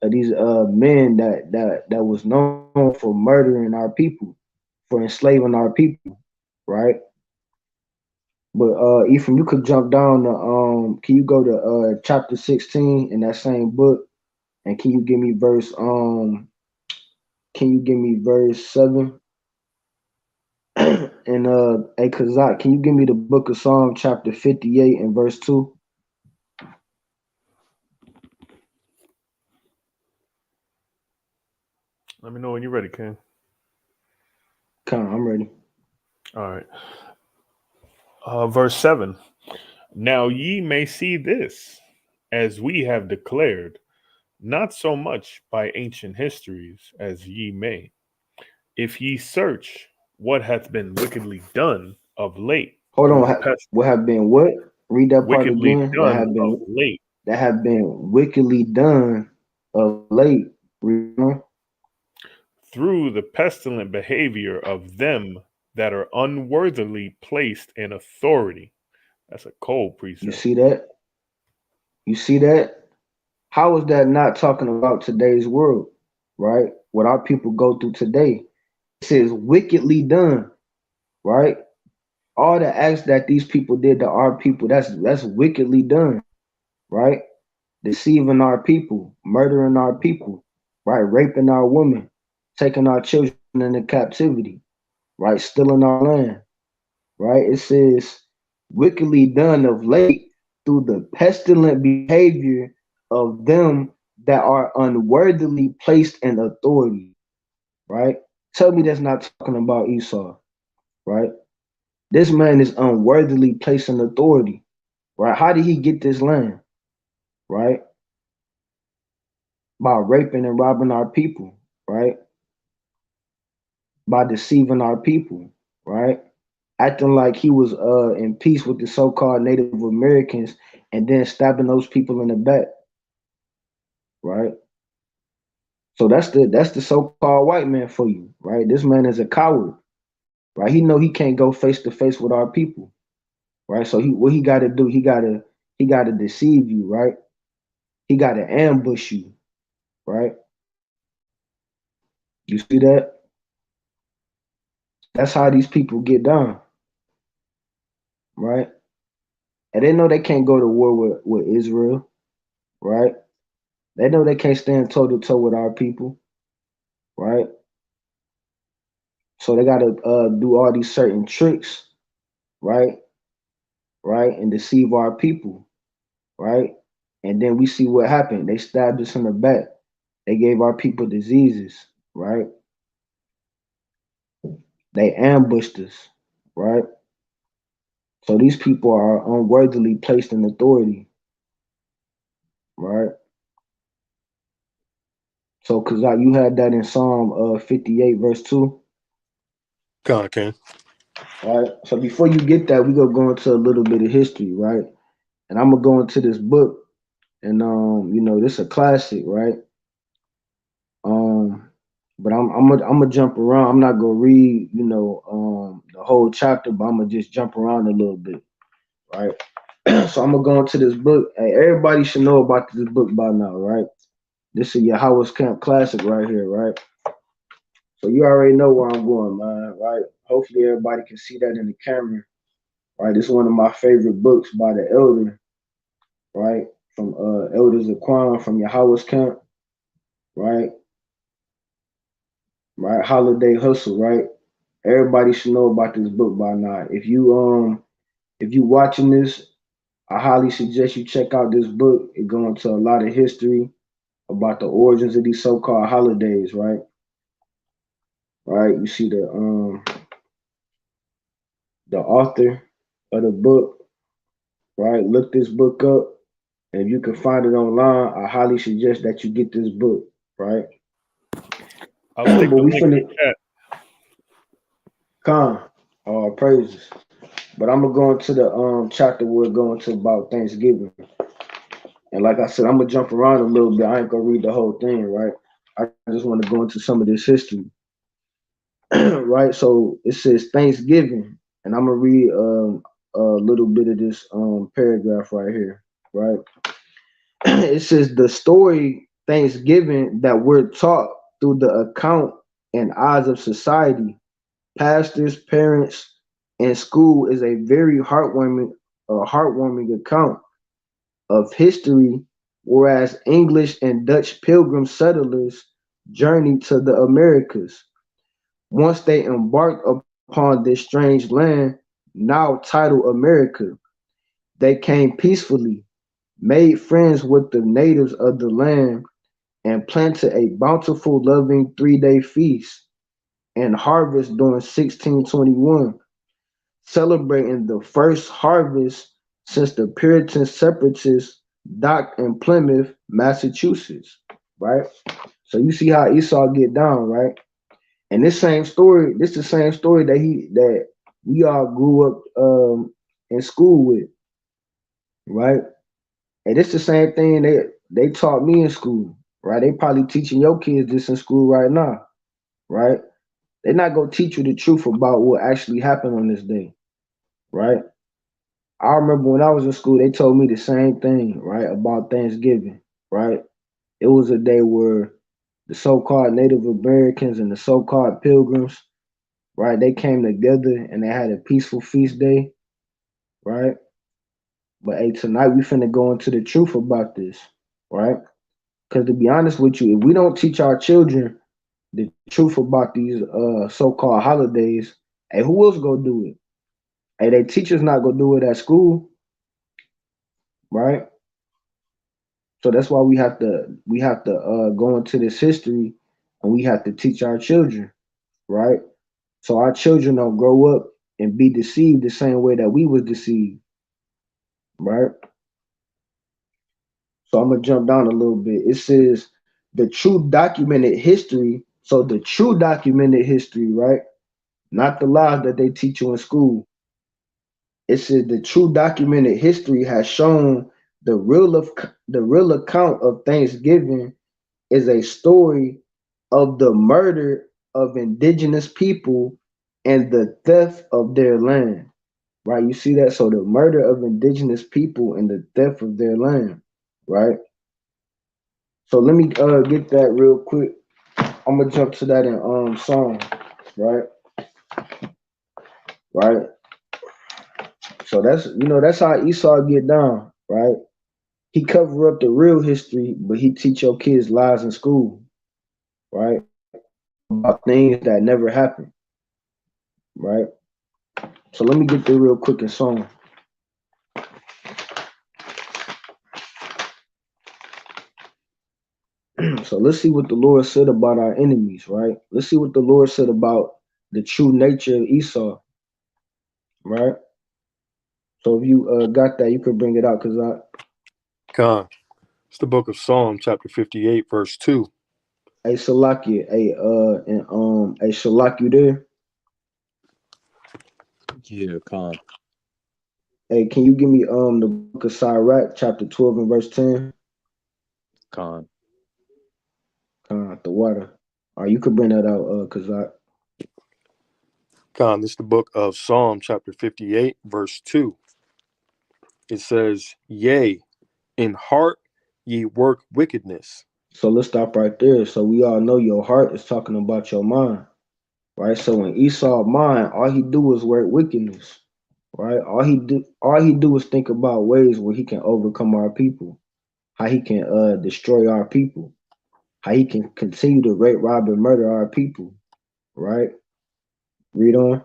Speaker 2: of these men that was known for murdering our people, for enslaving our people, right? But Ephraim, you could jump down to can you go to chapter 16 in that same book, and can you give me verse 7? And hey Kazak, can you give me the book of Psalm chapter 58 and verse 2?
Speaker 1: Let me know when you're ready, King.
Speaker 2: Come on, I'm ready.
Speaker 1: All right. Verse 7. Now ye may see this, as we have declared, not so much by ancient histories as ye may, if ye search what hath been wickedly done of late.
Speaker 2: Hold
Speaker 1: through
Speaker 2: on,
Speaker 1: the pest
Speaker 2: what have been what? Read that part
Speaker 1: wickedly
Speaker 2: again.
Speaker 1: done of late.
Speaker 2: That have been wickedly done of late. Read on.
Speaker 1: Through the pestilent behavior of them that are unworthily placed in authority. That's a cold precept.
Speaker 2: You see that? You see that? How is that not talking about today's world, right? What our people go through today. It says wickedly done, right? All the acts that these people did to our people, that's wickedly done, right? Deceiving our people, murdering our people, right? Raping our women, taking our children into captivity, right? Stealing our land, right? It says wickedly done of late through the pestilent behavior of them that are unworthily placed in authority, right? Tell me that's not talking about Esau, right? This man is unworthily placed in authority, right? How did he get this land, right? By raping and robbing our people, right? By deceiving our people, right? Acting like he was in peace with the so-called Native Americans and then stabbing those people in the back, right? So that's the so-called white man for you, right? This man is a coward, right? He know he can't go face to face with our people, right? So what he got to do? He got to deceive you, right? He got to ambush you, right? You see that? That's how these people get done, right? And they know they can't go to war with Israel, right? They know they can't stand toe to toe with our people, right? So they got to do all these certain tricks, right? Right? And deceive our people, right? And then we see what happened. They stabbed us in the back. They gave our people diseases, right? They ambushed us, right? So these people are unworthily placed in authority, right? So, cause you had that in Psalm 58, verse 2.
Speaker 10: God, King.
Speaker 2: All right. So before you get that, we gonna go into a little bit of history, right? And I'm gonna go into this book, and this is a classic, right? But I'm gonna jump around. I'm not gonna read, the whole chapter, but I'm gonna just jump around a little bit, right? So I'm gonna go into this book. Hey, everybody should know about this book by now, right? This is YAHAWAH'S Camp Classic right here, right? So you already know where I'm going, man, right? Hopefully everybody can see that in the camera, right? This is one of my favorite books by the elder, right? From Elder Zaquan from YAHAWAH'S Camp, right? Right, Holiday Hustle, right? Everybody should know about this book by now. If you watching this, I highly suggest you check out this book. It go into a lot of history about the origins of these so-called holidays, right? right? You see the author of the book, right? Look this book up. And if you can find it online, I highly suggest that you get this book, right?
Speaker 1: I'll stick
Speaker 2: But
Speaker 1: the
Speaker 2: we
Speaker 1: link in
Speaker 2: finna
Speaker 1: the chat.
Speaker 2: con all praises. But I'm gonna go into the chapter we're going to about Thanksgiving. And like I said, I'm gonna jump around a little bit. I ain't gonna read the whole thing, right? I just want to go into some of this history. Right? So it says Thanksgiving, and I'm gonna read a little bit of this paragraph right here, right? It says the story Thanksgiving that we're taught through the account and eyes of society, pastors, parents, and school is a very heartwarming account of history, whereas English and Dutch pilgrim settlers journeyed to the Americas. Once they embarked upon this strange land, now titled America, they came peacefully, made friends with the natives of the land, and planted a bountiful, loving 3-day feast and harvest during 1621, celebrating the first harvest since the Puritan separatists docked in Plymouth, Massachusetts. Right? So you see how Esau get down, right? And this the same story that we all grew up in school with, right? And it's the same thing they taught me in school, right? They probably teaching your kids this in school right now, right? They're not gonna teach you the truth about what actually happened on this day, right? I remember when I was in school, they told me the same thing, right, about Thanksgiving, right? It was a day where the so-called Native Americans and the so-called Pilgrims, right, they came together and they had a peaceful feast day, right? But hey, tonight we finna go into the truth about this, right? Because to be honest with you, if we don't teach our children the truth about these so-called holidays, hey, who else gonna do it? Hey, they teachers not gonna do it at school, right? So that's why we have to go into this history and we have to teach our children, right? So our children don't grow up and be deceived the same way that we was deceived, right? So I'm gonna jump down a little bit. It says the true documented history. So the true documented history, right? Not the lies that they teach you in school. It says the true documented history has shown the real account of Thanksgiving is a story of the murder of indigenous people and the theft of their land. Right? You see that? So the murder of indigenous people and the theft of their land. Right? So let me get that real quick. I'm gonna jump to that in Psalm, right? Right. So that's how Esau get down, right? He cover up the real history, but he teach your kids lies in school, right? About things that never happened, right? So let me get there real quick in Psalm. So let's see what the Lord said about our enemies, right? Let's see what the Lord said about the true nature of Esau, right? So if you got that, you could bring it out, cause
Speaker 10: Con. It's the book of Psalm, chapter 58, verse 2.
Speaker 2: Hey Salaki, hey Shalak, you there?
Speaker 11: Yeah, con.
Speaker 2: Hey, can you give me the book of Sirach, chapter 12 and verse 10?
Speaker 11: Con.
Speaker 2: The water. All right, you could bring that out, cause
Speaker 10: Con, this is the book of Psalm, chapter 58, verse 2. It says, Yea, in heart ye work wickedness.
Speaker 2: so let's stop right there. So we all know your heart is talking about your mind, right? So when Esau mind, all he do is work wickedness, right? All he do is think about ways where he can overcome our people, how he can destroy our people, how he can continue to rape, rob, and murder our people, right? Read on.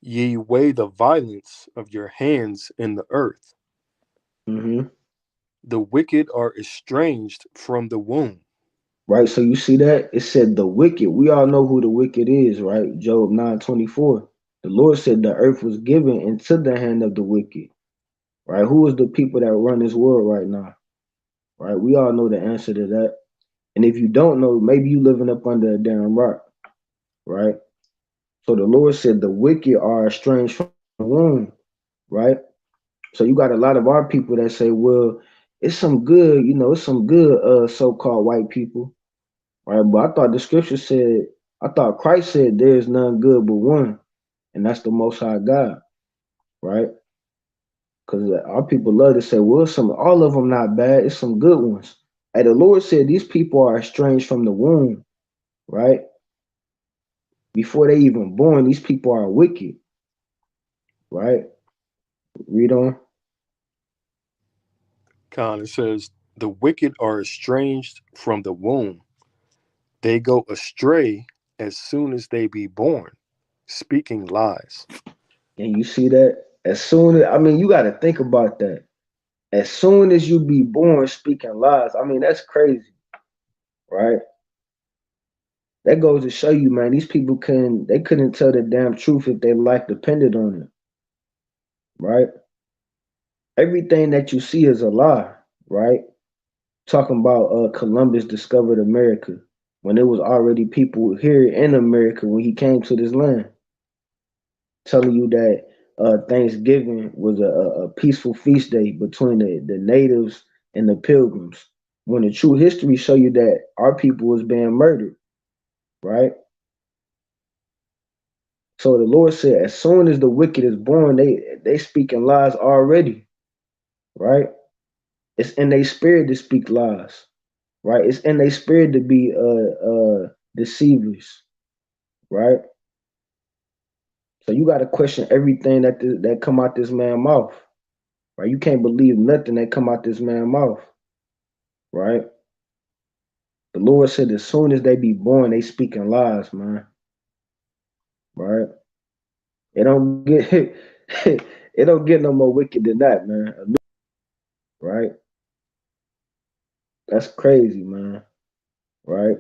Speaker 10: Ye weigh the violence of your hands in the earth.
Speaker 2: Mm-hmm.
Speaker 10: The wicked are estranged from the womb.
Speaker 2: right? So you see that? It said the wicked. We all know who the wicked is, right? Job 9:24. The Lord said the earth was given into the hand of the wicked, right? Who is the people that run this world right now, right? We all know the answer to that. And if you don't know, maybe you living up under a damn rock, right? So the Lord said the wicked are estranged from the womb, right? So you got a lot of our people that say, well, it's some good, it's some good so-called white people, right? But I thought the scripture said, I thought Christ said there is none good but one, and that's the Most High God, right? Because our people love to say, well, all of them not bad, it's some good ones. And the Lord said these people are estranged from the womb, right? Before they even born, these people are wicked, right? Read on.
Speaker 10: Con, it says, the wicked are estranged from the womb. They go astray as soon as they be born, speaking lies.
Speaker 2: And you see that? You got to think about that. As soon as you be born speaking lies, that's crazy, right? That goes to show you, man, these people couldn't tell the damn truth if their life depended on it, right? Everything that you see is a lie, right? Talking about Columbus discovered America when there was already people here in America when he came to this land. Telling you that Thanksgiving was a peaceful feast day between the natives and the pilgrims. When the true history show you that our people was being murdered, right? So the Lord said, as soon as the wicked is born, they speaking lies already, right? It's in their spirit to speak lies, right? It's in their spirit to be deceivers, right? So you got to question everything that come out this man's mouth, right? You can't believe nothing that come out this man's mouth, right? The Lord said as soon as they be born, they speaking lies, man, right? It don't get it don't get no more wicked than that, man, right? That's crazy, man, right?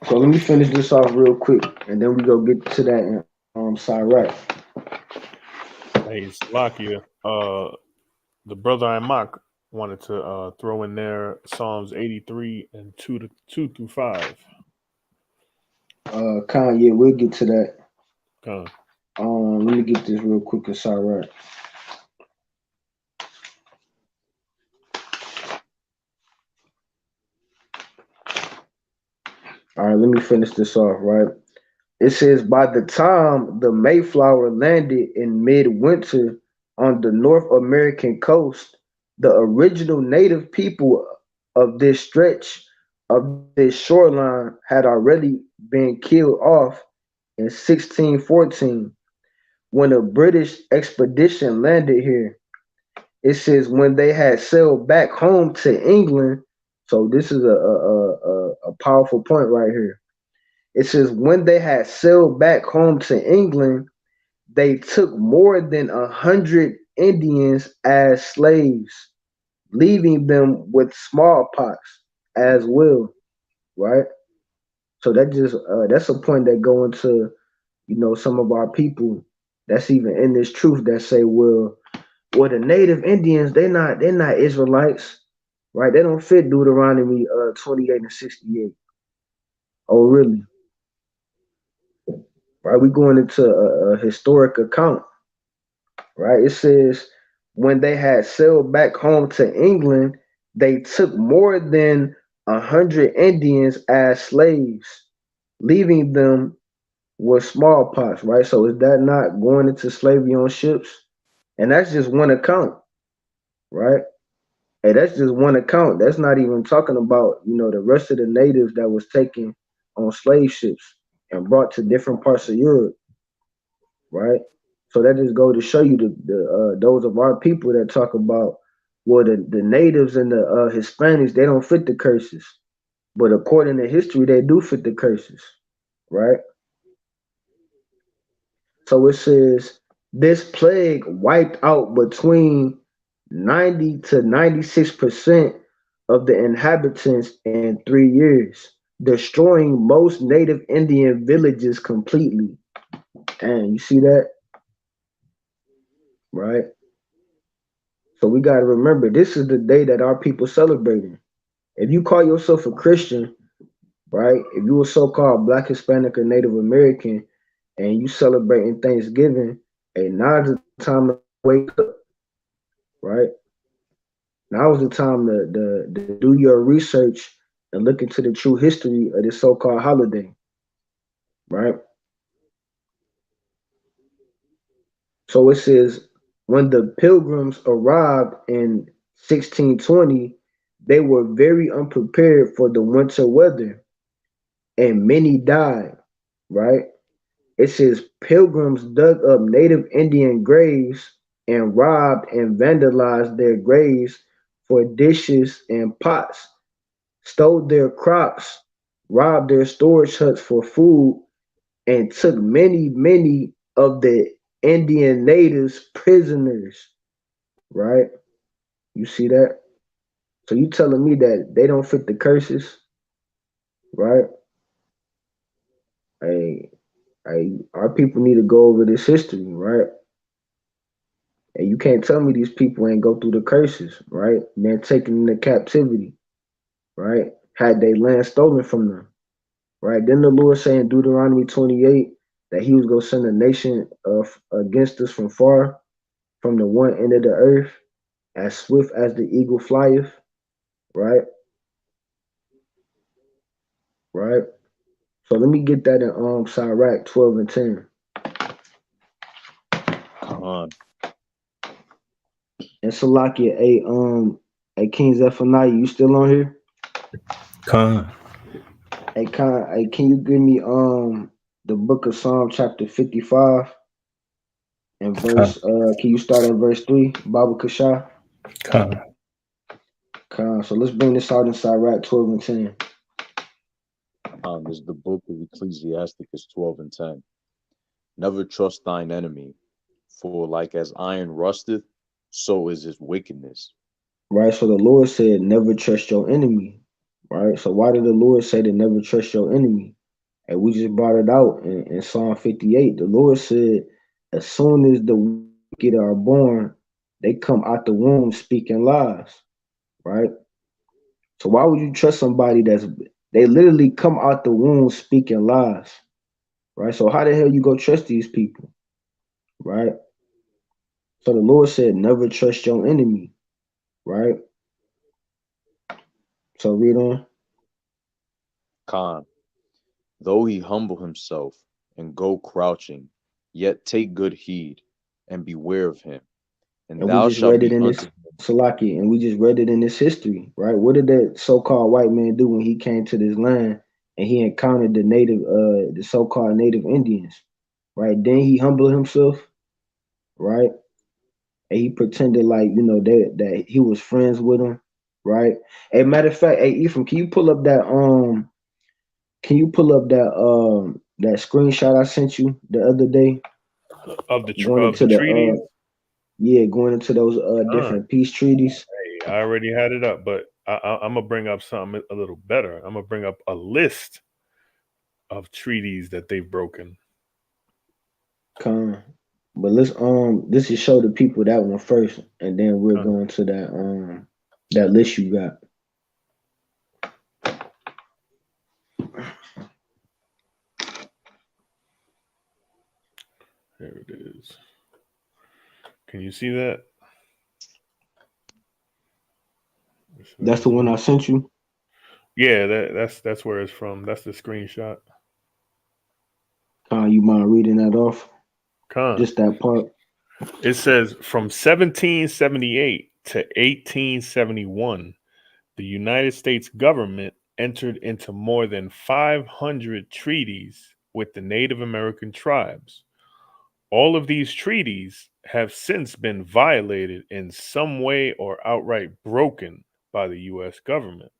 Speaker 2: So let me finish this off real quick, and then we go get to that in Sirach.
Speaker 1: Hey, Salakia, the brother Amak wanted to throw in there Psalms 83 and 2 through 5.
Speaker 2: Kanye, we'll get to that.
Speaker 1: Come.
Speaker 2: Let me get this real quick in Sirach. All right, let me finish this off, right? It says, by the time the Mayflower landed in midwinter on the North American coast, the original native people of this stretch of this shoreline had already been killed off in 1614 when a British expedition landed here. It says when they had sailed back home to England. So this is a powerful point right here. It says when they had sailed back home to England, they took more than 100 Indians as slaves, leaving them with smallpox as well, right? So that's a point that go into some of our people that's even in this truth that say, well, the native Indians they're not Israelites, right? They don't fit Deuteronomy 28 and 68. Oh, really? Right? We going into a historic account, right? It says when they had sailed back home to England, they took more than 100 Indians as slaves, leaving them with smallpox, right? So is that not going into slavery on ships? And that's just one account, right? Hey, that's just one account. That's not even talking about, the rest of the natives that was taken on slave ships and brought to different parts of Europe, right? So that just go to show you the those of our people that talk about, well, the natives and the Hispanics, they don't fit the curses. But according to history, they do fit the curses, right? So it says this plague wiped out between 90 to 96% of the inhabitants in 3 years, destroying most native Indian villages completely. And you see that, right? So we got to remember, this is the day that our people celebrating. If you call yourself a Christian, right? If you a so-called Black, Hispanic, or Native American, and you celebrating Thanksgiving, hey, now's the time to wake up, right? Now is the time to do your research and look into the true history of this so-called holiday, right? So it says, when the pilgrims arrived in 1620, they were very unprepared for the winter weather, and many died, right? It says pilgrims dug up native Indian graves and robbed and vandalized their graves for dishes and pots, stole their crops, robbed their storage huts for food, and took many of the Indian natives prisoners, right? You see that? So you telling me that they don't fit the curses, right? Hey, our people need to go over this history, right? And you can't tell me these people ain't go through the curses, right? Been taken into captivity, right? Had their land stolen from them, right? Then the Lord say in Deuteronomy 28 that he was going to send a nation against us from far, from the one end of the earth, as swift as the eagle flieth, right? Right? So let me get that in Sirach 12 and 10.
Speaker 11: Con.
Speaker 2: And Salakia, a King Zephaniah, you still on here?
Speaker 12: Con.
Speaker 2: Hey, can you give me the book of Psalm chapter 55 and
Speaker 12: Con.
Speaker 2: verse can you start at verse 3, Baba Kasha?
Speaker 12: Con.
Speaker 2: So let's bring this out in Sirach 12 and 10.
Speaker 11: This is the book of Ecclesiasticus 12 and 10. Never trust thine enemy, for like as iron rusteth, so is his wickedness.
Speaker 2: Right, so the Lord said never trust your enemy. Right, so why did the Lord say to never trust your enemy? And we just brought it out in Psalm 58. The Lord said, as soon as the wicked are born, they come out the womb speaking lies, right? So why would you trust somebody they literally come out the womb speaking lies, right? So how the hell you go trust these people, right? So the Lord said, never trust your enemy, right? So read on.
Speaker 11: Con. Though he humble himself and go crouching, yet take good heed and beware of him, and
Speaker 2: And we
Speaker 11: thou
Speaker 2: just
Speaker 11: shalt
Speaker 2: read it
Speaker 11: be
Speaker 2: in
Speaker 11: unto
Speaker 2: this
Speaker 11: him.
Speaker 2: Salaki, and we just read it in this history, right? What did that so-called white man do when he came to this land and he encountered the so-called native Indians, right? Then he humbled himself, right? And he pretended like that he was friends with them, right? Hey, matter of fact, hey Ephraim, can you pull up that screenshot I sent you the other day
Speaker 1: Of the
Speaker 2: going into
Speaker 1: treaties.
Speaker 2: going into those different peace treaties?
Speaker 1: Hey, I already had it up, but I'm gonna bring up something a little better. I'm gonna bring up a list of treaties that they've broken.
Speaker 2: But let's just show the people that one first, and then we'll go into that list you got.
Speaker 1: There it is. Can you see that?
Speaker 2: That's the one I sent you.
Speaker 1: Yeah, that's where it's from. That's the screenshot.
Speaker 2: You mind reading that off?
Speaker 1: Con.
Speaker 2: Just that part.
Speaker 1: It says from 1778 to 1871, the United States government entered into more than 500 treaties with the Native American tribes. All of these treaties have since been violated in some way or outright broken by the U.S. government,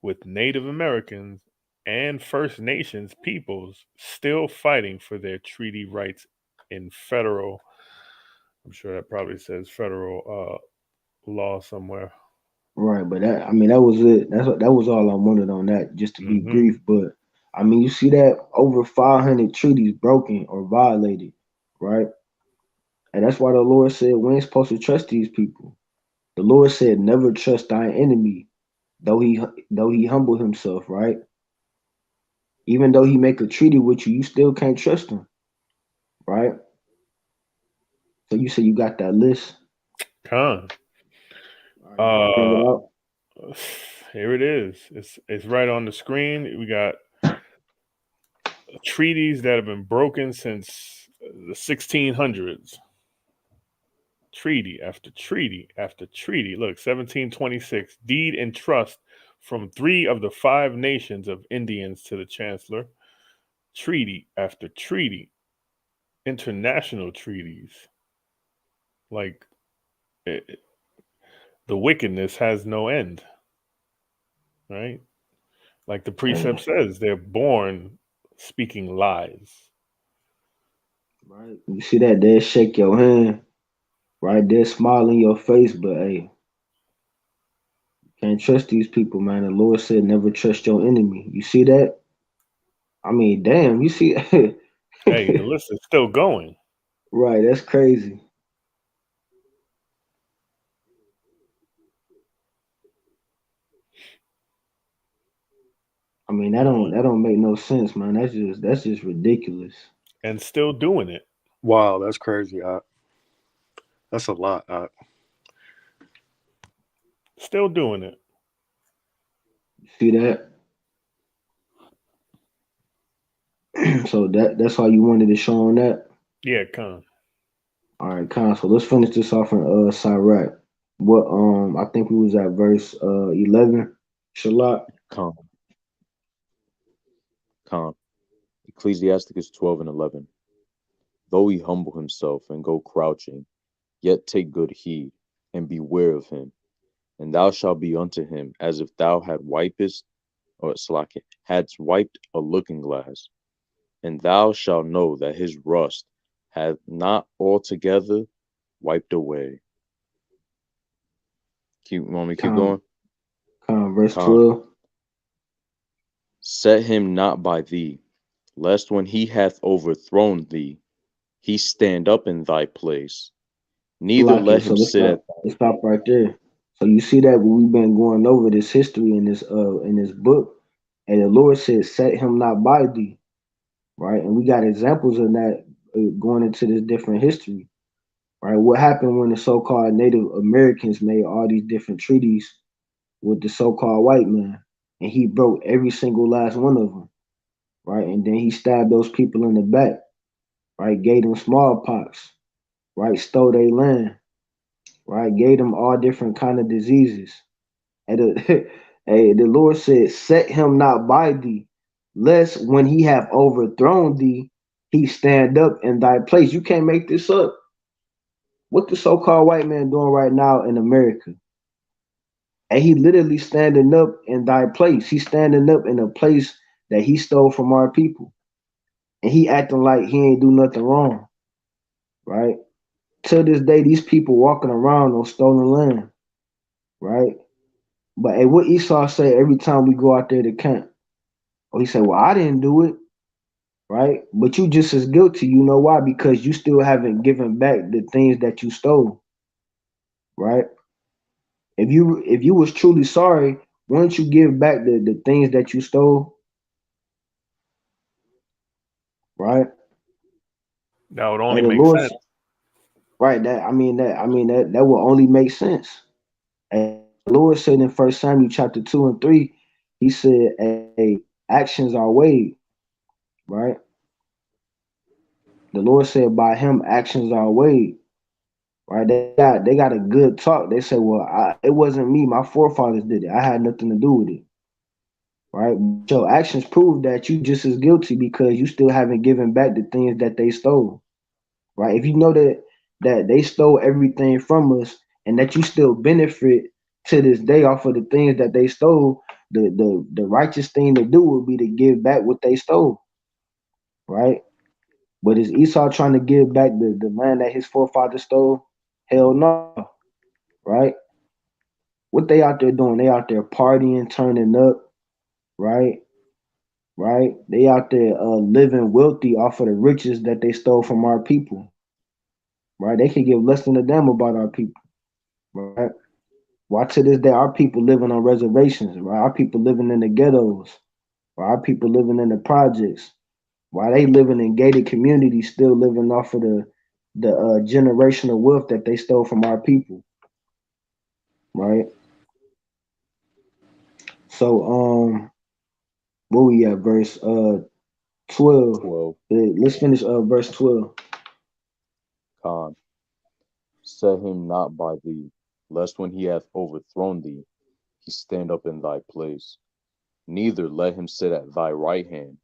Speaker 1: with Native Americans and First Nations peoples still fighting for their treaty rights in I'm sure that probably says federal law somewhere.
Speaker 2: Right, but that was it. That was all I wanted on that, just to be
Speaker 1: Hmm.
Speaker 2: brief. But you see that over 500 treaties broken or violated, right? And that's why the Lord said we ain't supposed to trust these people. The Lord said, "Never trust thine enemy, though he humble himself." Right? Even though he make a treaty with you, you still can't trust him. Right? So you say you got that list.
Speaker 1: Con.
Speaker 2: All right, you can bring it
Speaker 1: Uh,
Speaker 2: out.
Speaker 1: here it is. It's right on the screen. We got treaties that have been broken since the 1600s. Treaty after treaty after treaty. Look, 1726, deed and trust from 3 of the 5 nations of Indians to the Chancellor. Treaty after treaty, international treaties. Like it, the wickedness has no end, right? Like the precept says, they're born speaking lies.
Speaker 2: Right? You see that? They shake your hand. Right? They smile in your face, but hey, can't trust these people, man. The Lord said, "Never trust your enemy." You see that? Damn. You see?
Speaker 1: Hey, the list is still going.
Speaker 2: Right? That's crazy.
Speaker 1: Hmm.
Speaker 2: That don't make no sense, man. That's just ridiculous.
Speaker 1: And still doing it.
Speaker 10: Wow, that's crazy. That's a lot.
Speaker 1: Still doing it.
Speaker 2: You see that? So that's all you wanted to show on that.
Speaker 1: Yeah, con.
Speaker 2: All right, Con. So let's finish this off in Sirach. What I think we was at verse 11. Shalak.
Speaker 11: Con, con. Ecclesiasticus 12 and 11. Though he humble himself and go crouching, yet take good heed, and beware of him. And thou shalt be unto him as if thou hadst wiped a looking glass. And thou shalt know that his rust hath not altogether wiped away. Want me to keep
Speaker 2: Con.
Speaker 11: going?
Speaker 2: Con. Verse
Speaker 11: Con.
Speaker 2: 12.
Speaker 11: Set him not by thee, lest when he hath overthrown thee, he stand up in thy place. Neither
Speaker 2: Salakia.
Speaker 11: let
Speaker 2: So
Speaker 11: him
Speaker 2: let's
Speaker 11: sit
Speaker 2: stop.
Speaker 11: at thy.
Speaker 2: Let's stop right there. So you see that we've been going over this history in this book, and the Lord said, "Set him not by thee." Right, and we got examples of that going into this different history. Right, what happened when the so-called Native Americans made all these different treaties with the so-called white man, and he broke every single last one of them. Right, and then he stabbed those people in the back. Right, gave them smallpox. Right, stole their land. Right, gave them all different kind of diseases. And hey, the Lord said, "Set him not by thee, lest when he have overthrown thee, he stand up in thy place." You can't make this up. What the so-called white man doing right now in America? And he literally standing up in thy place. He's standing up in a place that he stole from our people. And he acting like he ain't do nothing wrong. Right? To this day, these people walking around on stolen land. Right? But hey, what Esau say every time we go out there to camp? Oh, he said, "Well, I didn't do it." Right? But you just as guilty. You know why? Because you still haven't given back the things that you stole. Right? If you was truly sorry, wouldn't you give back the things that you stole? Right?
Speaker 1: That would only
Speaker 2: And the
Speaker 1: make
Speaker 2: Lord,
Speaker 1: sense.
Speaker 2: right? That will only make sense. And the Lord said in First Samuel chapter 2 and 3, He said, "Hey, actions are weighed." Right? The Lord said, "By Him, actions are weighed." Right? They got a good talk. They said, "Well, it wasn't me. My forefathers did it. I had nothing to do with it." Right? So actions prove that you just as guilty because you still haven't given back the things that they stole. Right? If you know that they stole everything from us and that you still benefit to this day off of the things that they stole, the righteous thing to do would be to give back what they stole. Right? But is Esau trying to give back the land that his forefathers stole? Hell no. Right? What they out there doing? They out there partying, turning up, right? Right? They out there living wealthy off of the riches that they stole from our people, right? They can give less than a damn about our people, right? Why to this day our people living on reservations, right? Our people living in the ghettos, right? Our people living in the projects, why they living in gated communities, still living off of the generational wealth that they stole from our people, right? So where we at? Verse 12.
Speaker 11: 12.
Speaker 2: Let's finish verse 12.
Speaker 11: Con. Set him not by thee, lest when he hath overthrown thee, he stand up in thy place. Neither let him sit at thy right hand,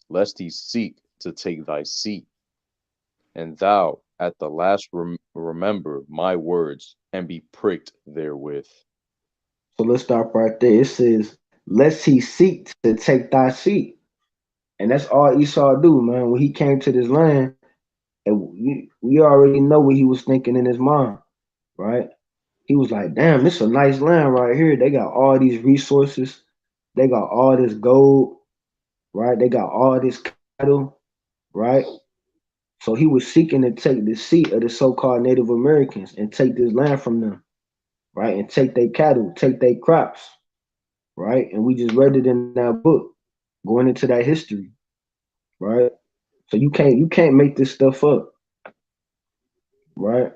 Speaker 11: lest he seek to take thy seat. And thou at the last remember my words, and be pricked therewith.
Speaker 2: So let's stop right there. It says, lest he seek to take thy seat. And that's all Esau do, man. When he came to this land, and we already know what he was thinking in his mind, right? He was like, damn, this is a nice land right here. They got all these resources. They got all this gold, right? They got all this cattle, right? So he was seeking to take the seat of the so-called Native Americans and take this land from them, right? And take their cattle, take their crops, right? And we just read it in that book, going into that history, right? So you can't make this stuff up, right?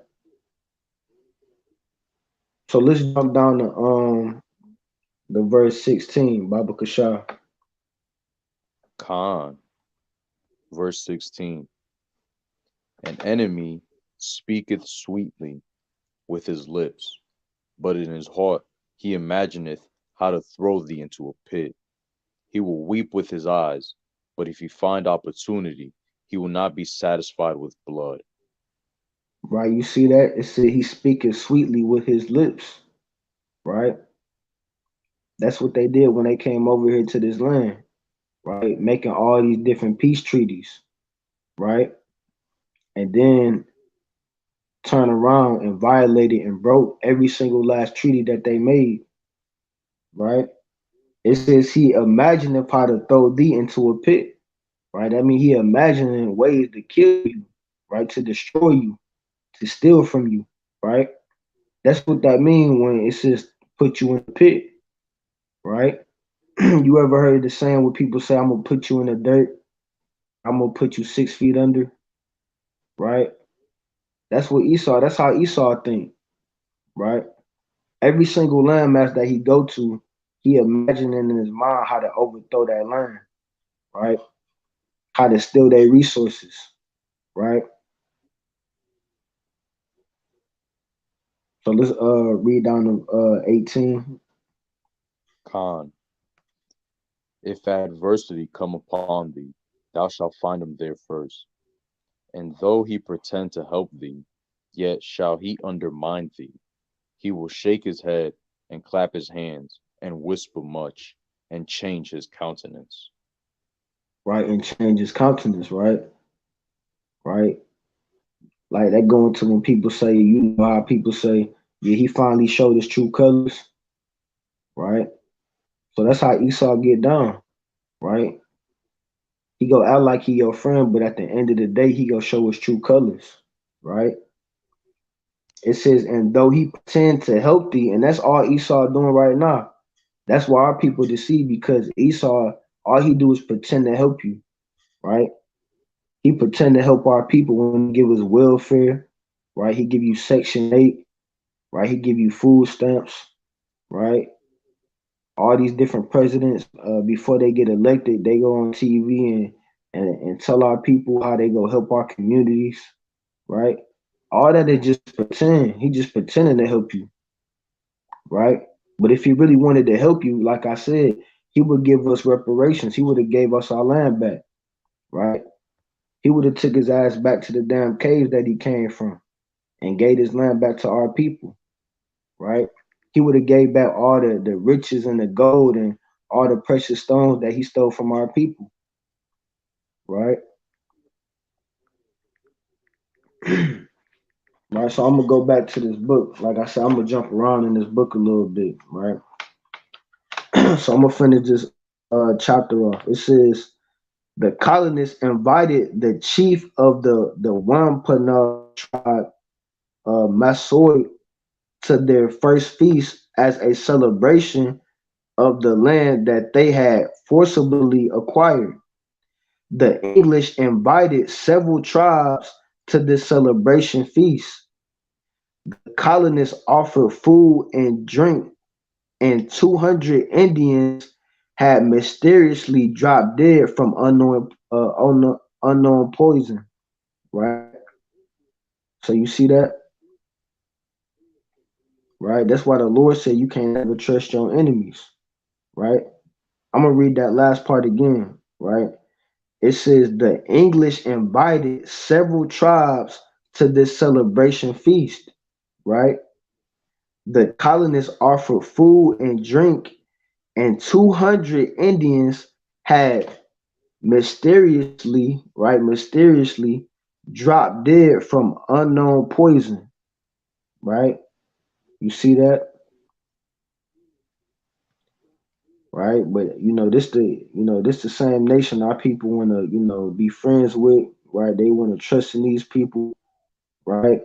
Speaker 2: So let's jump down to the verse 16, Baba Kashar.
Speaker 11: Khan, verse 16. An enemy speaketh sweetly with his lips, but in his heart he imagineth how to throw thee into a pit. He will weep with his eyes, but if he find opportunity, he will not be satisfied with blood.
Speaker 2: Right, you see that? It said he speaketh sweetly with his lips, right? That's what they did when they came over here to this land, right? Making all these different peace treaties, right? And then turn around and violated and broke every single last treaty that they made, right? It says he imagined how to throw thee into a pit, right? I mean, he imagining ways to kill you, right? To destroy you, to steal from you, right? That's what that means when it says put you in the pit, right? You ever heard the saying where people say, I'm gonna put you in the dirt, I'm gonna put you 6 feet under, right? That's how Esau think, right? Every single landmass that he go to, he imagining in his mind how to overthrow that land, right? How to steal their resources, right? So let's read down to 18.
Speaker 11: Khan, if adversity come upon thee, thou shalt find him there first. And though he pretend to help thee, yet shall he undermine thee. He will shake his head and clap his hands and whisper much and change his countenance.
Speaker 2: Right, and change his countenance, right? Right? Like that going to when people say, you know how people say, yeah, he finally showed his true colors, right? So that's how Esau get down, right? He go act like he your friend, but at the end of the day, he go show his true colors, right? It says, and though he pretend to help thee, and that's all Esau doing right now. That's why our people deceive, because Esau, all he do is pretend to help you, right? He pretend to help our people when he give us welfare, right? He give you Section 8, right? He give you food stamps, right? All these different presidents, before they get elected, they go on TV and tell our people how they go help our communities, right? All that is just pretend. He just pretending to help you, right? But if he really wanted to help you, like I said, he would give us reparations. He would have gave us our land back, right? He would have took his ass back to the damn caves that he came from and gave his land back to our people, right? He would have gave back all the riches and the gold and all the precious stones that he stole from our people, right? Right, so I'm gonna go back to this book. Like I said, I'm gonna jump around in this book a little bit, right? So I'm gonna finish this chapter off. It says the colonists invited the chief of the Wampanoag tribe, Masoi, to their first feast as a celebration of the land that they had forcibly acquired. The English invited several tribes to this celebration feast. The colonists offered food and drink, and 200 Indians had mysteriously dropped dead from unknown poison. Right. So you see that, right? That's why the Lord said you can't ever trust your enemies. Right. I'm gonna read that last part again. Right. It says the English invited several tribes to this celebration feast. Right. The colonists offered food and drink, and 200 Indians had mysteriously dropped dead from unknown poison. Right? You see that? Right? But this the same nation our people want to, be friends with, right? They want to trust in these people, right?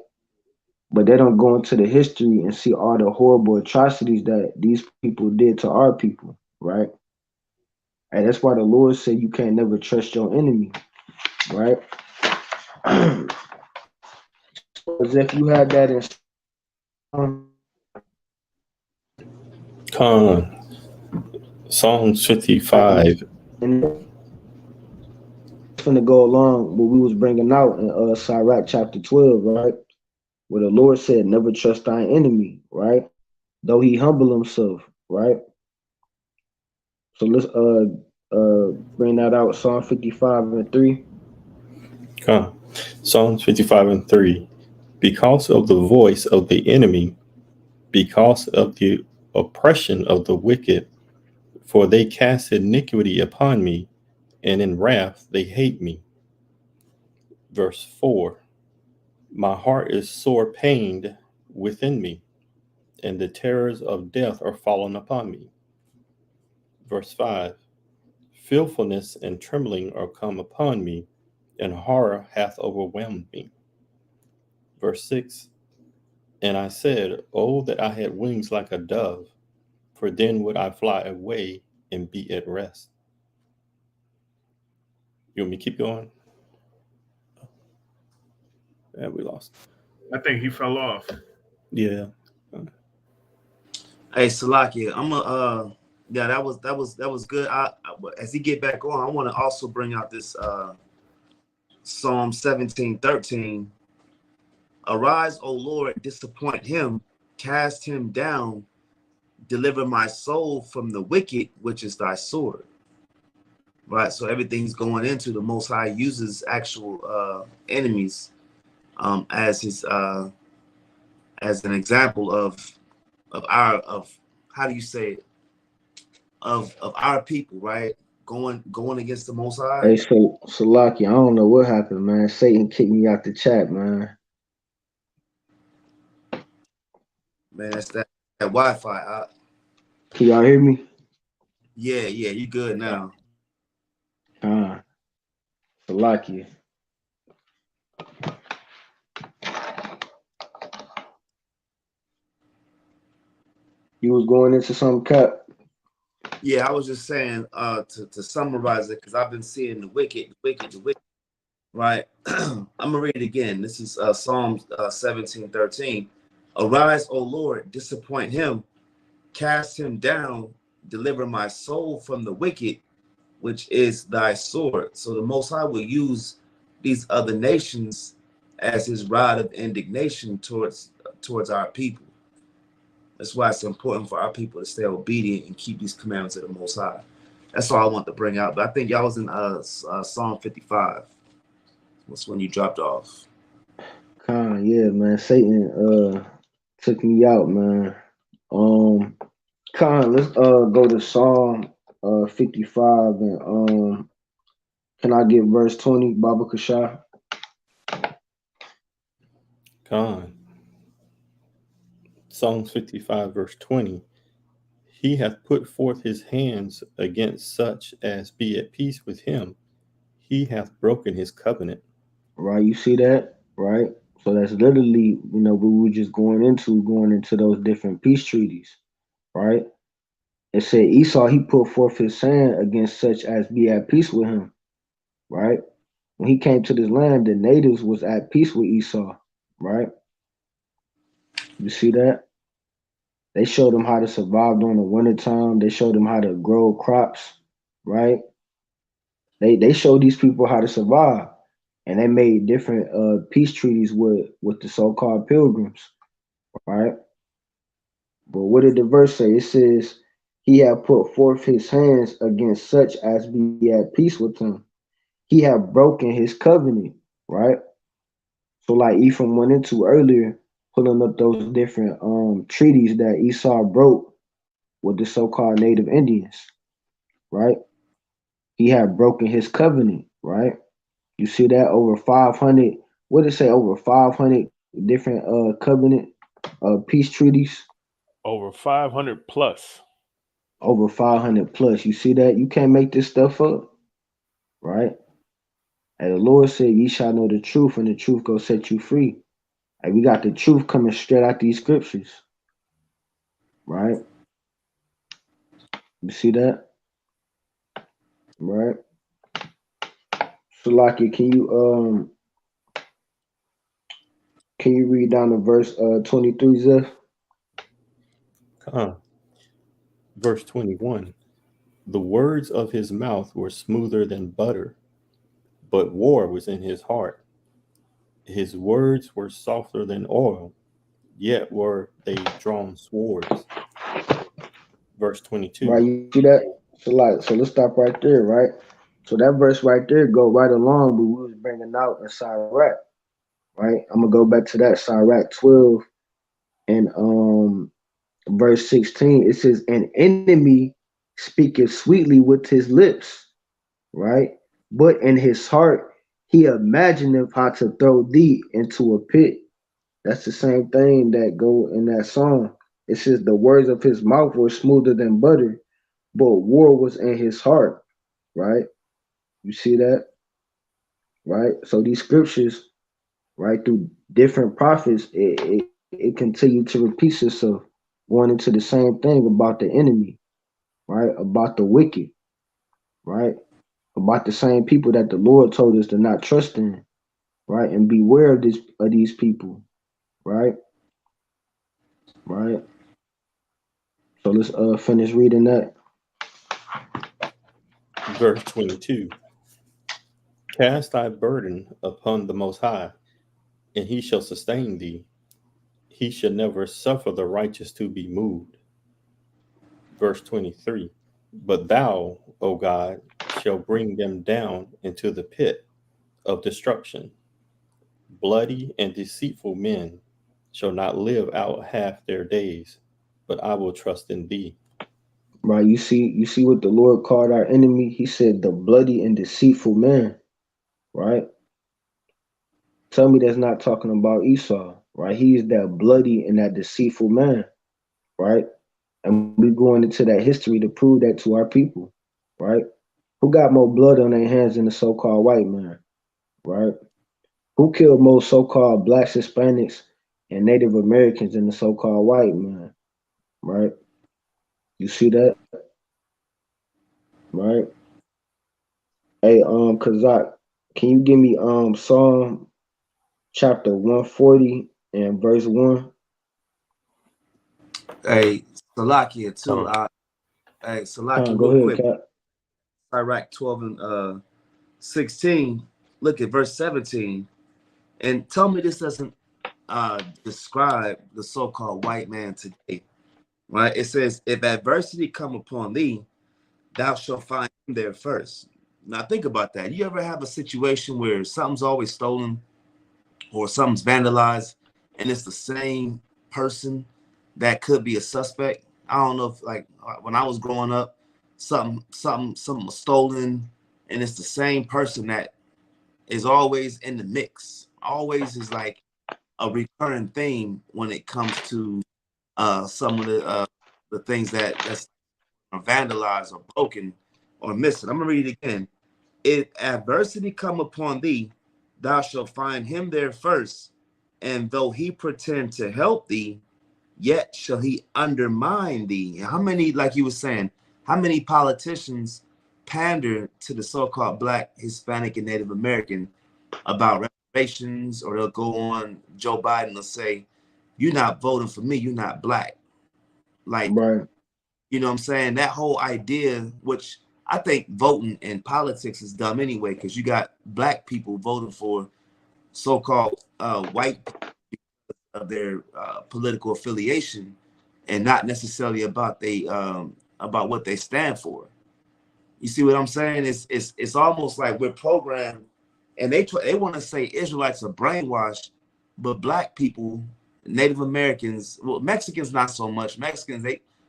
Speaker 2: But they don't go into the history and see all the horrible atrocities that these people did to our people, right? And that's why the Lord said you can't never trust your enemy, right? As if you had that in
Speaker 12: Psalms 55.
Speaker 2: and it's gonna go along what we was bringing out in Sirach chapter 12, right? Where the Lord said, never trust thine enemy, right? Though he humble himself, right? So let's bring that out, Psalm 55 and 3.
Speaker 12: Psalms 55 and 3. Because of the voice of the enemy, because of the oppression of the wicked, for they cast iniquity upon me, and in wrath they hate me. Verse 4. My heart is sore pained within me, and the terrors of death are fallen upon me. Verse 5. Fearfulness and trembling are come upon me, and horror hath overwhelmed me. Verse 6. And I said, oh, that I had wings like a dove, for then would I fly away and be at rest. You want me to keep going? Yeah, we lost.
Speaker 1: I think he fell off.
Speaker 12: Yeah.
Speaker 9: Hey, Salakia, yeah, that was good. As he get back on, I want to also bring out this Psalm 17:13. Arise, O Lord, disappoint him, cast him down, deliver my soul from the wicked, which is thy sword. Right, so everything's going into the Most High uses actual enemies as his as an example of how do you say it, of our people, right? Going against the Most High.
Speaker 2: Hey, so Salaki, I don't know what happened, man. Satan kicked me out the chat, man.
Speaker 9: Man, that's that Wi-Fi.
Speaker 2: Can y'all hear me?
Speaker 9: Yeah, you good now.
Speaker 2: Salaki. You was going into some cut.
Speaker 9: Yeah, I was just saying to summarize it, because I've been seeing the wicked, right? I'm gonna read it again. This is Psalms 17:13. Arise, O Lord, disappoint him, cast him down, deliver my soul from the wicked, which is thy sword. So the Most High will use these other nations as his rod of indignation towards our people. That's why it's important for our people to stay obedient and keep these commandments of the Most High. That's all I want to bring out. But I think y'all was in Psalm 55. That's when you dropped off.
Speaker 2: Yeah, man. Satan took me out, man. Let's go to Psalm 55 and can I get verse 20, Baba Kashah?
Speaker 12: Psalms 55, verse 20. He hath put forth his hands against such as be at peace with him. He hath broken his covenant.
Speaker 2: Right, you see that? Right? So that's literally, we were just going into those different peace treaties, right? It said Esau, he put forth his hand against such as be at peace with him, right? When he came to this land, the natives was at peace with Esau, right? You see that? They showed him how to survive during the wintertime. They showed him how to grow crops, right? They showed these people how to survive. And they made different peace treaties with the so-called pilgrims, right? But what did the verse say? It says, he had put forth his hands against such as be at peace with him. He had broken his covenant, right? So like Ephraim went into earlier, pulling up those different treaties that Esau broke with the so-called native Indians, right? He had broken his covenant, right? You see that over 500, what did it say, over 500 different covenant peace treaties?
Speaker 1: Over 500 plus.
Speaker 2: Over 500 plus. You see that? You can't make this stuff up, right? And the Lord said, ye shall know the truth, and the truth go set you free. And we got the truth coming straight out these scriptures, right? You see that? Right? Salaki, can you read down to verse 23, Zeph?
Speaker 12: Verse 21. The words of his mouth were smoother than butter, but war was in his heart. His words were softer than oil, yet were they drawn swords. Verse 22.
Speaker 2: Right, you see that? So let's stop right there, right? So that verse right there go right along with what we was bringing out in Sirach, right? I'm gonna go back to that Sirach 12 and verse 16. It says, an enemy speaketh sweetly with his lips, right? But in his heart he imagineth how to throw thee into a pit. That's the same thing that go in that song. It says the words of his mouth were smoother than butter, but war was in his heart, right? You see that, right? So these scriptures, right, through different prophets, it continued to repeat itself, going into the same thing about the enemy, right? About the wicked, right? About the same people that the Lord told us to not trust in, right? And beware of these people, right? Right. So let's finish reading that.
Speaker 12: Verse 22. Cast thy burden upon the Most High, and he shall sustain thee. He shall never suffer the righteous to be moved. Verse 23. But thou, O God, shall bring them down into the pit of destruction. Bloody and deceitful men shall not live out half their days, but I will trust in thee.
Speaker 2: Right. You see what the Lord called our enemy? He said the bloody and deceitful man, right? Tell me that's not talking about Esau, right? He is that bloody and that deceitful man, right? And we're going into that history to prove that to our people, right? Who got more blood on their hands than the so-called white man, right? Who killed more so-called blacks, Hispanics, and Native Americans than the so-called white man, right? You see that, right? Hey, Kazak, can you give me Psalm chapter 140 and verse 1?
Speaker 9: Hey, Salakia too. Hey, Salakia,
Speaker 2: Go
Speaker 9: real
Speaker 2: ahead,
Speaker 9: quick.
Speaker 2: Cap.
Speaker 9: Iraq 12 and 16. Look at verse 17. And tell me this doesn't describe the so-called white man today. Right? It says, if adversity come upon thee, thou shalt find him there first. Now think about that. You ever have a situation where something's always stolen or something's vandalized and it's the same person that could be a suspect? I don't know if, like, when I was growing up, something was stolen and it's the same person that is always in the mix. Always is like a recurring thing when it comes to some of the things that's vandalized or broken or missing. I'm gonna read it again. If adversity come upon thee, thou shalt find him there first, and though he pretend to help thee, yet shall he undermine thee. How many, like you were saying, how many politicians pander to the so-called Black, Hispanic, and Native American about reparations, or they'll go on Joe Biden will say, you're not voting for me, you're not Black. Like,
Speaker 2: Right.
Speaker 9: you know what I'm saying? That whole idea, which I think voting in politics is dumb anyway, because you got Black people voting for so-called white of their political affiliation, and not necessarily about what they stand for. You see what I'm saying? It's almost like we're programmed, and they want to say Israelites are brainwashed, but Black people, Native Americans, well, Mexicans not so much. Mexicans,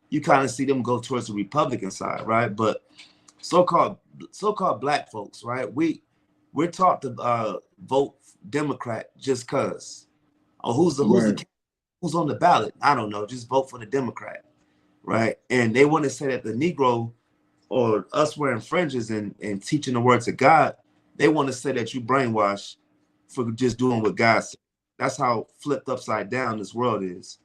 Speaker 9: you kind of see them go towards the Republican side, right? But so-called Black folks, right? We're taught to vote Democrat just cause. Or who's on the ballot? I don't know. Just vote for the Democrat, right? And they want to say that the Negro or us wearing fringes and teaching the words of God, they want to say that you brainwashed for just doing what God said. That's how flipped upside down this world is.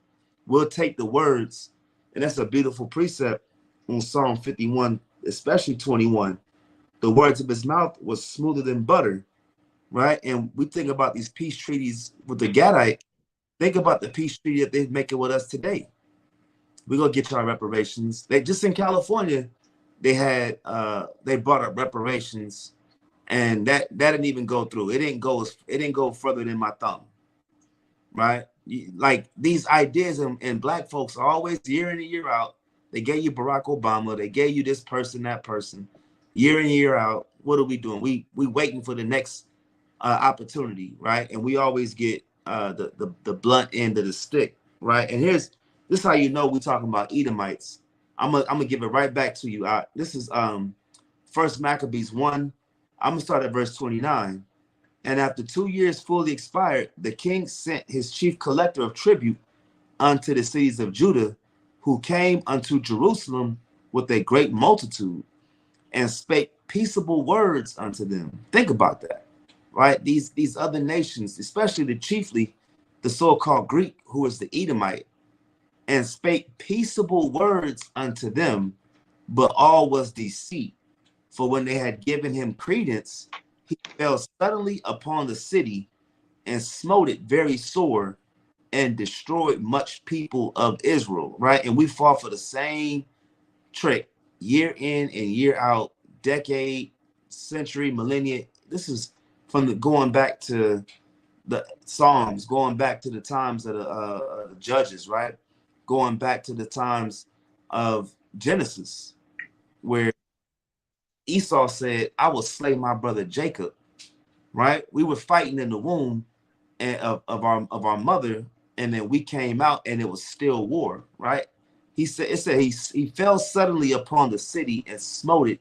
Speaker 9: We'll take the words, and that's a beautiful precept on Psalm 51, especially 21. The words of his mouth was smoother than butter, right? And we think about these peace treaties with the Gadite. Think about the peace treaty that they're making with us today. We're gonna get y'all reparations. They just in California, they had they brought up reparations, and that didn't even go through. It didn't go further than my thumb, right? Like these ideas and Black folks are always year in and year out. They gave you Barack Obama, they gave you this person, that person, year in year out. What are we doing? We waiting for the next opportunity, right? And we always get the blunt end of the stick, right? And this is how you know we're talking about Edomites. I'm gonna give it right back to you. This is First Maccabees 1. I'm gonna start at verse 29. And after 2 years fully expired, the king sent his chief collector of tribute unto the cities of Judah, who came unto Jerusalem with a great multitude, and spake peaceable words unto them. Think about that, right? These other nations, especially the so-called Greek, who is the Edomite, and spake peaceable words unto them, but all was deceit. For when they had given him credence, he fell suddenly upon the city and smote it very sore and destroyed much people of Israel, right? And we fall for the same trick year in and year out, decade, century, millennia. This is from going back to the Psalms, going back to the times of the Judges, right? Going back to the times of Genesis, where Esau said, I will slay my brother Jacob, right? We were fighting in the womb of our mother, and then we came out and it was still war, right? It said he fell suddenly upon the city and smote it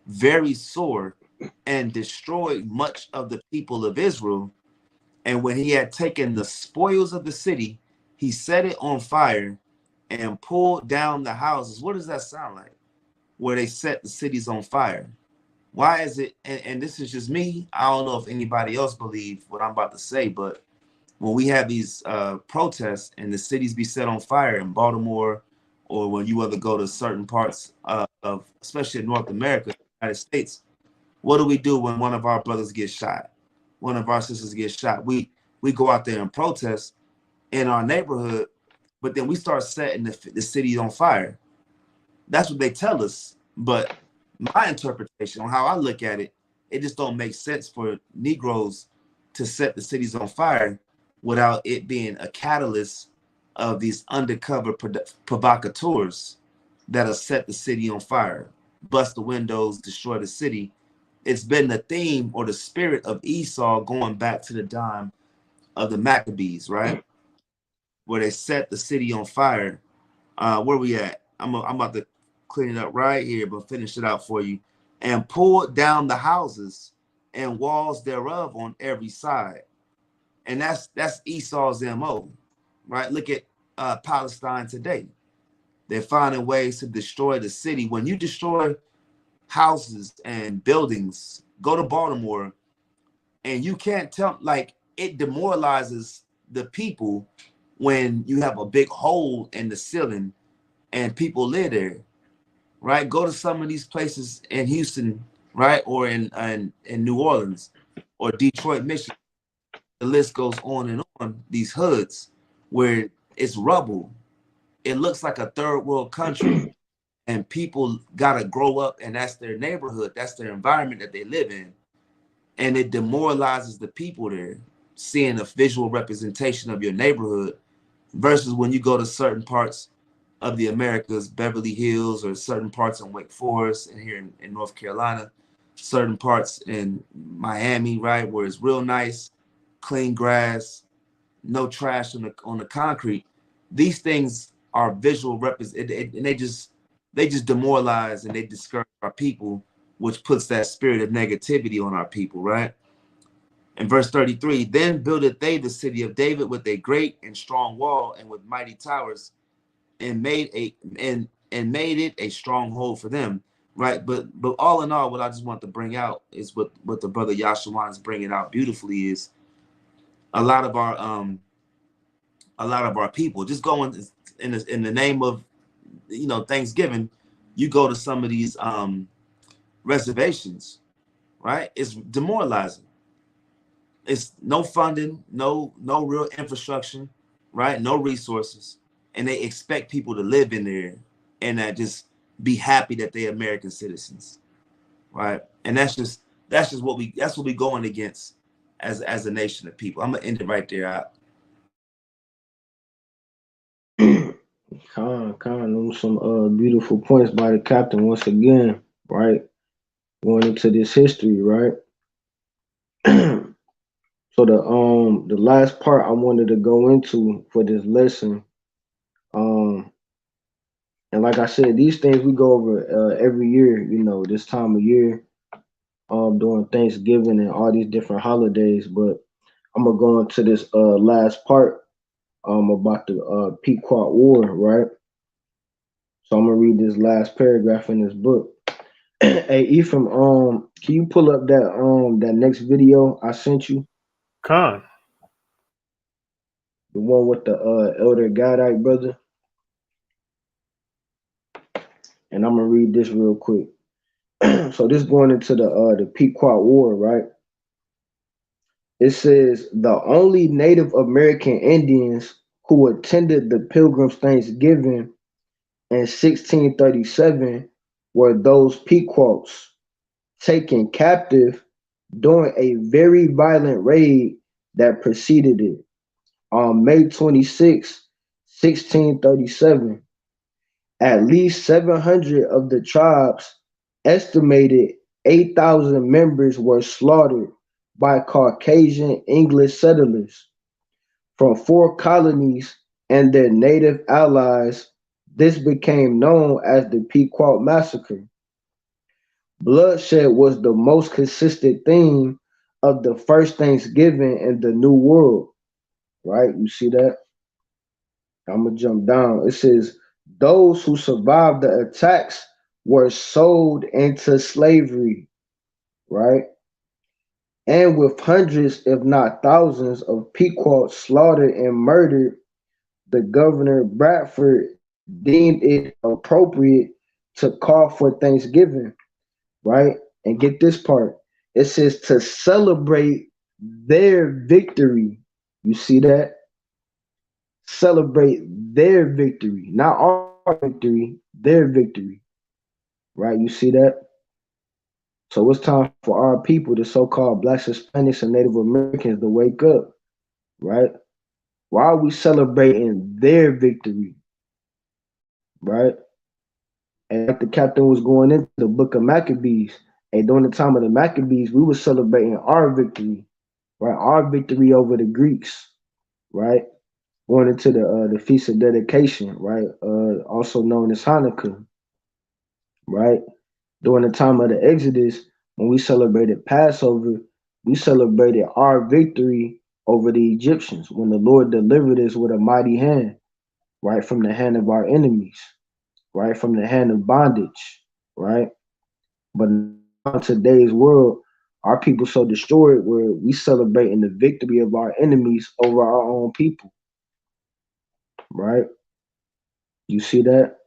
Speaker 9: very sore and destroyed much of the people of Israel. And when he had taken the spoils of the city, he set it on fire and pulled down the houses. What does that sound like? Where they set the cities on fire. Why is it, and this is just me, I don't know if anybody else believes what I'm about to say, but when we have these protests and the cities be set on fire in Baltimore, or when you ever go to certain parts of, especially in North America, United States, what do we do when one of our brothers gets shot? One of our sisters gets shot? We go out there and protest in our neighborhood, but then we start setting the city on fire. That's what they tell us. But my interpretation on how I look at it, it just don't make sense for Negroes to set the cities on fire without it being a catalyst of these undercover provocateurs that'll set the city on fire, bust the windows, destroy the city. It's been the theme or the spirit of Esau going back to the time of the Maccabees, right? Where they set the city on fire. Where we at? I'm about to clean it up right here, but finish it out for you. And pulled down the houses and walls thereof on every side. And that's Esau's MO, right? Look at Palestine today. They're finding ways to destroy the city. When you destroy houses and buildings, go to Baltimore, and you can't tell, like, it demoralizes the people when you have a big hole in the ceiling and people live there, right? Go to some of these places in Houston, right, or in New Orleans or Detroit, Michigan. The list goes on and on. These hoods where it's rubble. It looks like a third world country, and people gotta grow up, and that's their neighborhood, that's their environment that they live in, and it demoralizes the people there, seeing a visual representation of your neighborhood, versus when you go to certain parts of the Americas, Beverly Hills, or certain parts in Wake Forest, and here in North Carolina, certain parts in Miami, right, where it's real nice, clean grass, no trash on the concrete. These things are visual and they just demoralize and they discourage our people, which puts that spirit of negativity on our people, right? In verse 33, then builded they the city of David with a great and strong wall and with mighty towers, and made it a stronghold for them, right? But all in all, what I just want to bring out is what the brother YAHAWAH is bringing out beautifully is a lot of our people just going in the name of, you know, Thanksgiving. You go to some of these reservations, right? It's demoralizing. It's no funding, no real infrastructure, right? No resources, and they expect people to live in there and just be happy that they're American citizens, right? And that's what we going against as a nation of people. I'm gonna end it right there.
Speaker 2: Some beautiful points by the captain once again, right? Going into this history, right? So the last part I wanted to go into for this lesson, and like I said, these things we go over every year, you know, this time of year, during Thanksgiving and all these different holidays. But I'm gonna go into this last part about the Pequot War, right? So I'm gonna read this last paragraph in this book. Hey Ephraim, can you pull up that next video I sent you?
Speaker 1: Khan.
Speaker 2: The one with the Elder Gadite brother. And I'm gonna read this real quick. So this going into the Pequot War, right? It says the only Native American Indians who attended the Pilgrims' Thanksgiving in 1637 were those Pequots taken captive during a very violent raid that preceded it. On May 26, 1637, at least 700 of the tribe's estimated 8,000 members were slaughtered by Caucasian English settlers from 4 colonies and their native allies. This became known as the Pequot Massacre. Bloodshed was the most consistent theme of the first Thanksgiving in the New World, right? You see that? I'm going to jump down. It says, those who survived the attacks were sold into slavery, right? And with hundreds, if not thousands, of Pequots slaughtered and murdered, the Governor Bradford deemed it appropriate to call for Thanksgiving, right? And get this part. It says to celebrate their victory. You see that? Celebrate their victory, not our victory, their victory, right? You see that? So it's time for our people, the so-called Blacks, Hispanics, and Native Americans, to wake up, right? Why are we celebrating their victory, right? And like the captain was going into the book of Maccabees, and during the time of the Maccabees, we were celebrating our victory, right? Our victory over the Greeks, right? Going into the Feast of Dedication, right? Also known as Hanukkah, right? During the time of the Exodus, when we celebrated Passover, we celebrated our victory over the Egyptians when the Lord delivered us with a mighty hand, right? From the hand of our enemies, right? From the hand of bondage, right? But in today's world, our people so destroyed where we celebrating the victory of our enemies over our own people, right? You see that?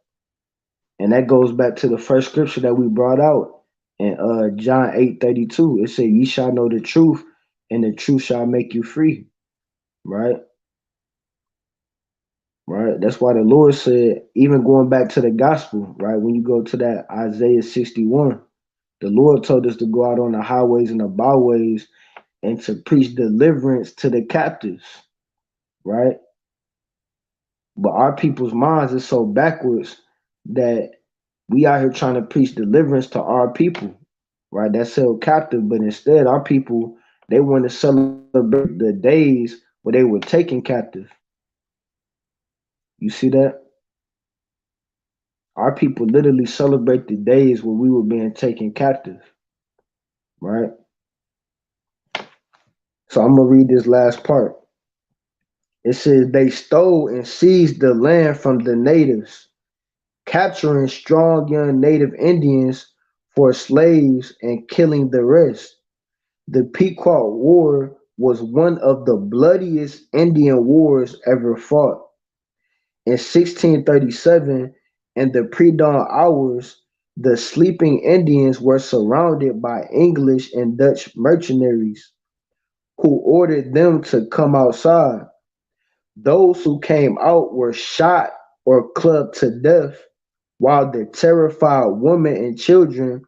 Speaker 2: And that goes back to the first scripture that we brought out in John 8:32. It said, "Ye shall know the truth, and the truth shall make you free." Right? Right. That's why the Lord said, even going back to the gospel, right? When you go to that Isaiah 61, the Lord told us to go out on the highways and the byways and to preach deliverance to the captives, right? But our people's minds is so backwards that we out here trying to preach deliverance to our people, right? That's held captive, but instead our people, they want to celebrate the days where they were taken captive. You see that? Our people literally celebrate the days where we were being taken captive, right? So I'm gonna read this last part. It says, "They stole and seized the land from the natives, capturing strong young native Indians for slaves and killing the rest. The Pequot War was one of the bloodiest Indian wars ever fought. In 1637, in the pre-dawn hours, the sleeping Indians were surrounded by English and Dutch mercenaries who ordered them to come outside. Those who came out were shot or clubbed to death, while the terrified women and children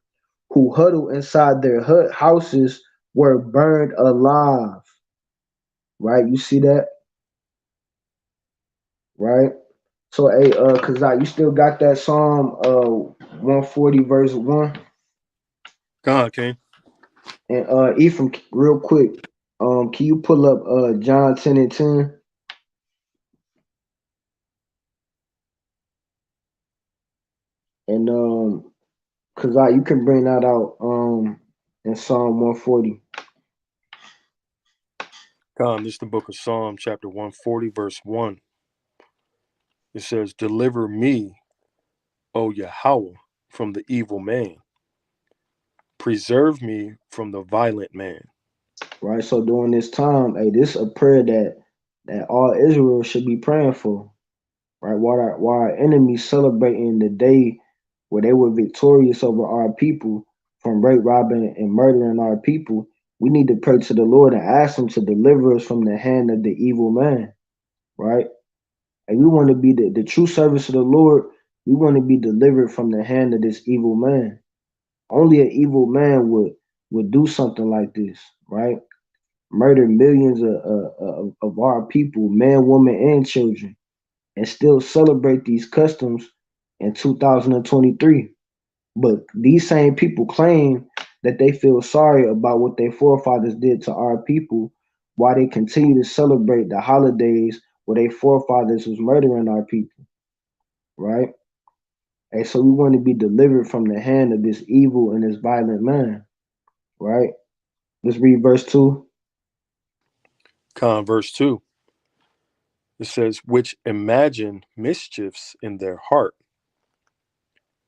Speaker 2: who huddled inside their houses were burned alive." Right? You see that? Right? So, hey, Kazak, you still got that Psalm 140 verse 1?
Speaker 10: God, King.
Speaker 2: And Ephraim, real quick, can you pull up John 10 and 10? And Kazak, you can bring that out in Psalm 140.
Speaker 10: God, this is the book of Psalm, chapter 140, verse 1. It says, "Deliver me, O Yahawah, from the evil man. Preserve me from the violent man."
Speaker 2: Right. So during this time, hey, this is a prayer that all Israel should be praying for. Right. While our enemies celebrating the day where they were victorious over our people from rape, robbing, and murdering our people, we need to pray to the Lord and ask Him to deliver us from the hand of the evil man. Right. And we want to be the true service of the Lord. We want to be delivered from the hand of this evil man. Only an evil man would do something like this, right? Murder millions of our people, men, women, and children, and still celebrate these customs in 2023. But these same people claim that they feel sorry about what their forefathers did to our people, while they continue to celebrate the holidays where their forefathers was murdering our people, right? And so we want to be delivered from the hand of this evil and this violent man, right? Let's read verse 2.
Speaker 10: Verse 2. It says, "Which imagine mischiefs in their heart.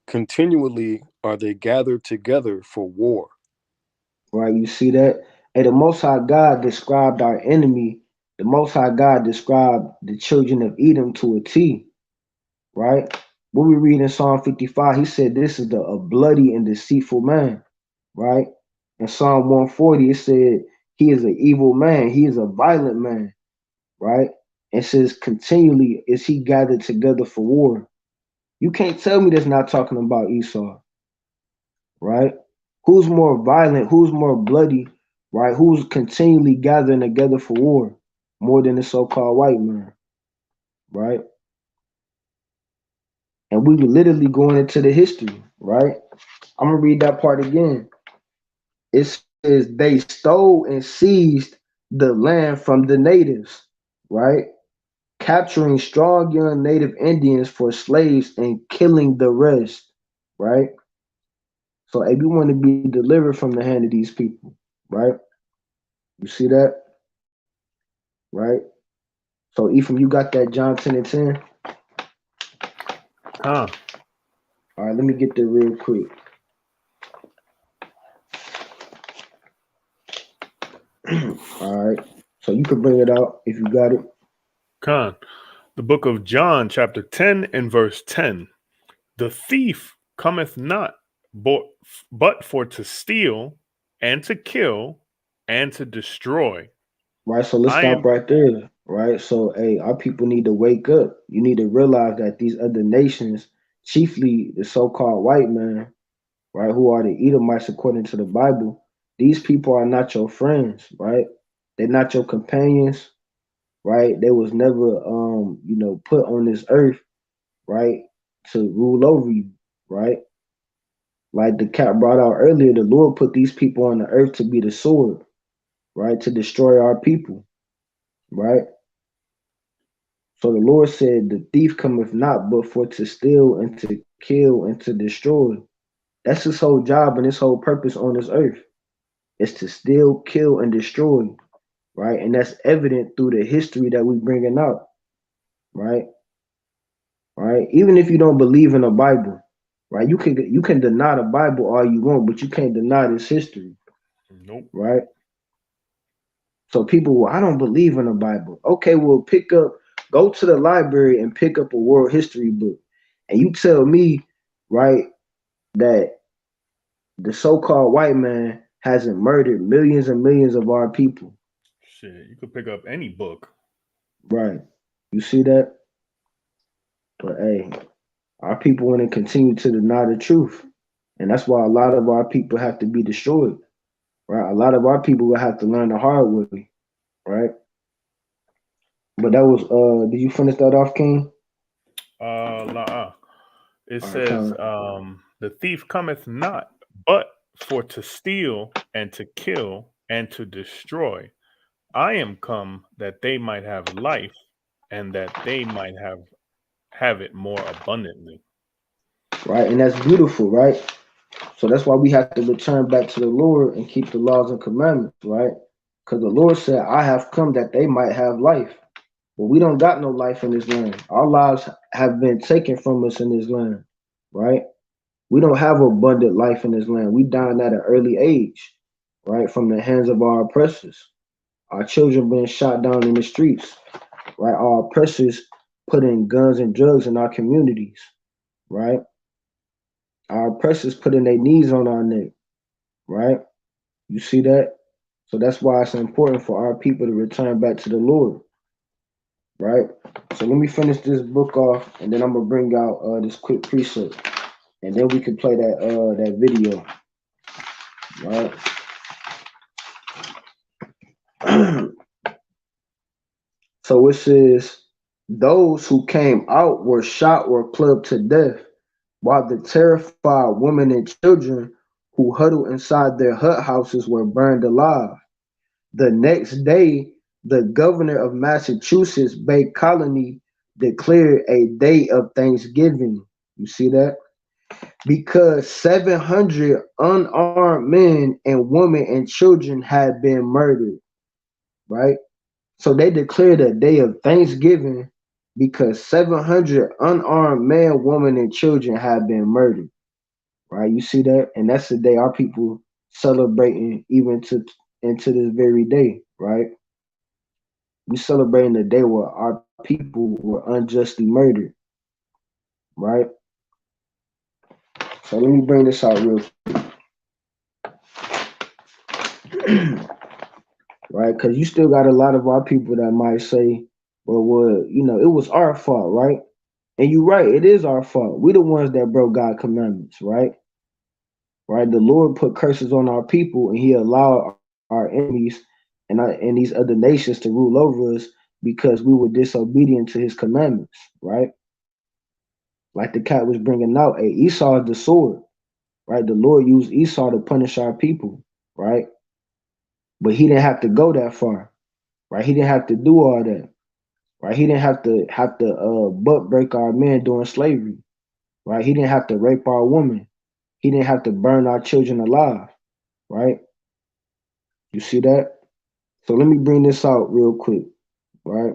Speaker 10: Continually are they gathered together for war."
Speaker 2: Right, you see that? And the Most High God described our enemy. The Most High God described the children of Edom to a T, right? When we read in Psalm 55, he said this is a bloody and deceitful man, right? In Psalm 140, it said he is an evil man. He is a violent man, right? It says continually is he gathered together for war. You can't tell me that's not talking about Esau, right? Who's more violent? Who's more bloody? Right? Who's continually gathering together for war more than the so-called white man? Right? And we were literally going into the history, right? I'm gonna read that part again. It says they stole and seized the land from the natives, right? Capturing strong young native Indians for slaves and killing the rest, right? So if you want to be delivered from the hand of these people, right? You see that? Right? So Ephraim, you got that John 10 and 10?
Speaker 1: Huh.
Speaker 2: All right, let me get there real quick. All right, so you can bring it out if you got it.
Speaker 1: Con. The book of John, chapter 10 and verse 10. The thief cometh not but for to steal and to kill and to destroy.
Speaker 2: Right, so let's
Speaker 1: I
Speaker 2: stop
Speaker 1: am
Speaker 2: right there. Right, so hey, our people need to wake up. You need to realize that these other nations, chiefly the so-called white man, right, who are the Edomites according to the Bible, these people are not your friends, right? They're not your companions, right? They was never put on this earth, right, to rule over you, right? Like the cat brought out earlier, the Lord put these people on the earth to be the sword, right? To destroy our people, right? So the Lord said, the thief cometh not but for to steal and to kill and to destroy. That's his whole job and his whole purpose on this earth is to steal, kill, and destroy, right? And that's evident through the history that we bringing out, right? Right? Even if you don't believe in the Bible, right? You can deny the Bible all you want, but you can't deny this history,
Speaker 1: nope.
Speaker 2: right? So people, well, I don't believe in the Bible. Okay, well, go to the library and pick up a world history book, and you tell me, right, that the so-called white man hasn't murdered millions and millions of our people.
Speaker 1: Shit, you could pick up any book.
Speaker 2: Right. You see that? But hey, our people want to continue to deny the truth. And that's why a lot of our people have to be destroyed. Right? A lot of our people will have to learn the hard way. Right? But that was did you finish that off, King?
Speaker 1: It
Speaker 2: All right,
Speaker 1: says, the thief cometh not but for to steal and to kill and to destroy. I am come that they might have life and that they might have it more abundantly.
Speaker 2: Right, and that's beautiful, right? So that's why we have to return back to the Lord and keep the laws and commandments, right? Because the Lord said, I have come that they might have life. But we don't got no life in this land. Our lives have been taken from us in this land, right? We don't have abundant life in this land. We dying at an early age, right? From the hands of our oppressors. Our children being shot down in the streets, right? Our oppressors putting guns and drugs in our communities, right? Our oppressors putting their knees on our neck, right? You see that? So that's why it's important for our people to return back to the Lord, right? So let me finish this book off, and then I'm gonna bring out this quick precept, and then we can play that video, right? So it says, those who came out were shot or clubbed to death, while the terrified women and children who huddled inside their hut houses were burned alive. The next day, the governor of Massachusetts Bay Colony declared a day of Thanksgiving. You see that? Because 700 unarmed men and women and children had been murdered, right? So they declared a day of Thanksgiving because 700 unarmed men, women, and children had been murdered, right? You see that? And that's the day our people celebrating even into this very day, right? We celebrating the day where our people were unjustly murdered, right? So let me bring this out real quick. Right? Because you still got a lot of our people that might say, well, it was our fault, right? And you're right, it is our fault. We the ones that broke God's commandments, right? Right? The Lord put curses on our people, and He allowed our enemies and these other nations to rule over us because we were disobedient to His commandments, right? Like the cat was bringing out, hey, Esau is the sword, right? The Lord used Esau to punish our people, right? But He didn't have to go that far, right? He didn't have to do all that, right? He didn't have to butt break our men during slavery, right? He didn't have to rape our women. He didn't have to burn our children alive, right? You see that? So let me bring this out real quick, right?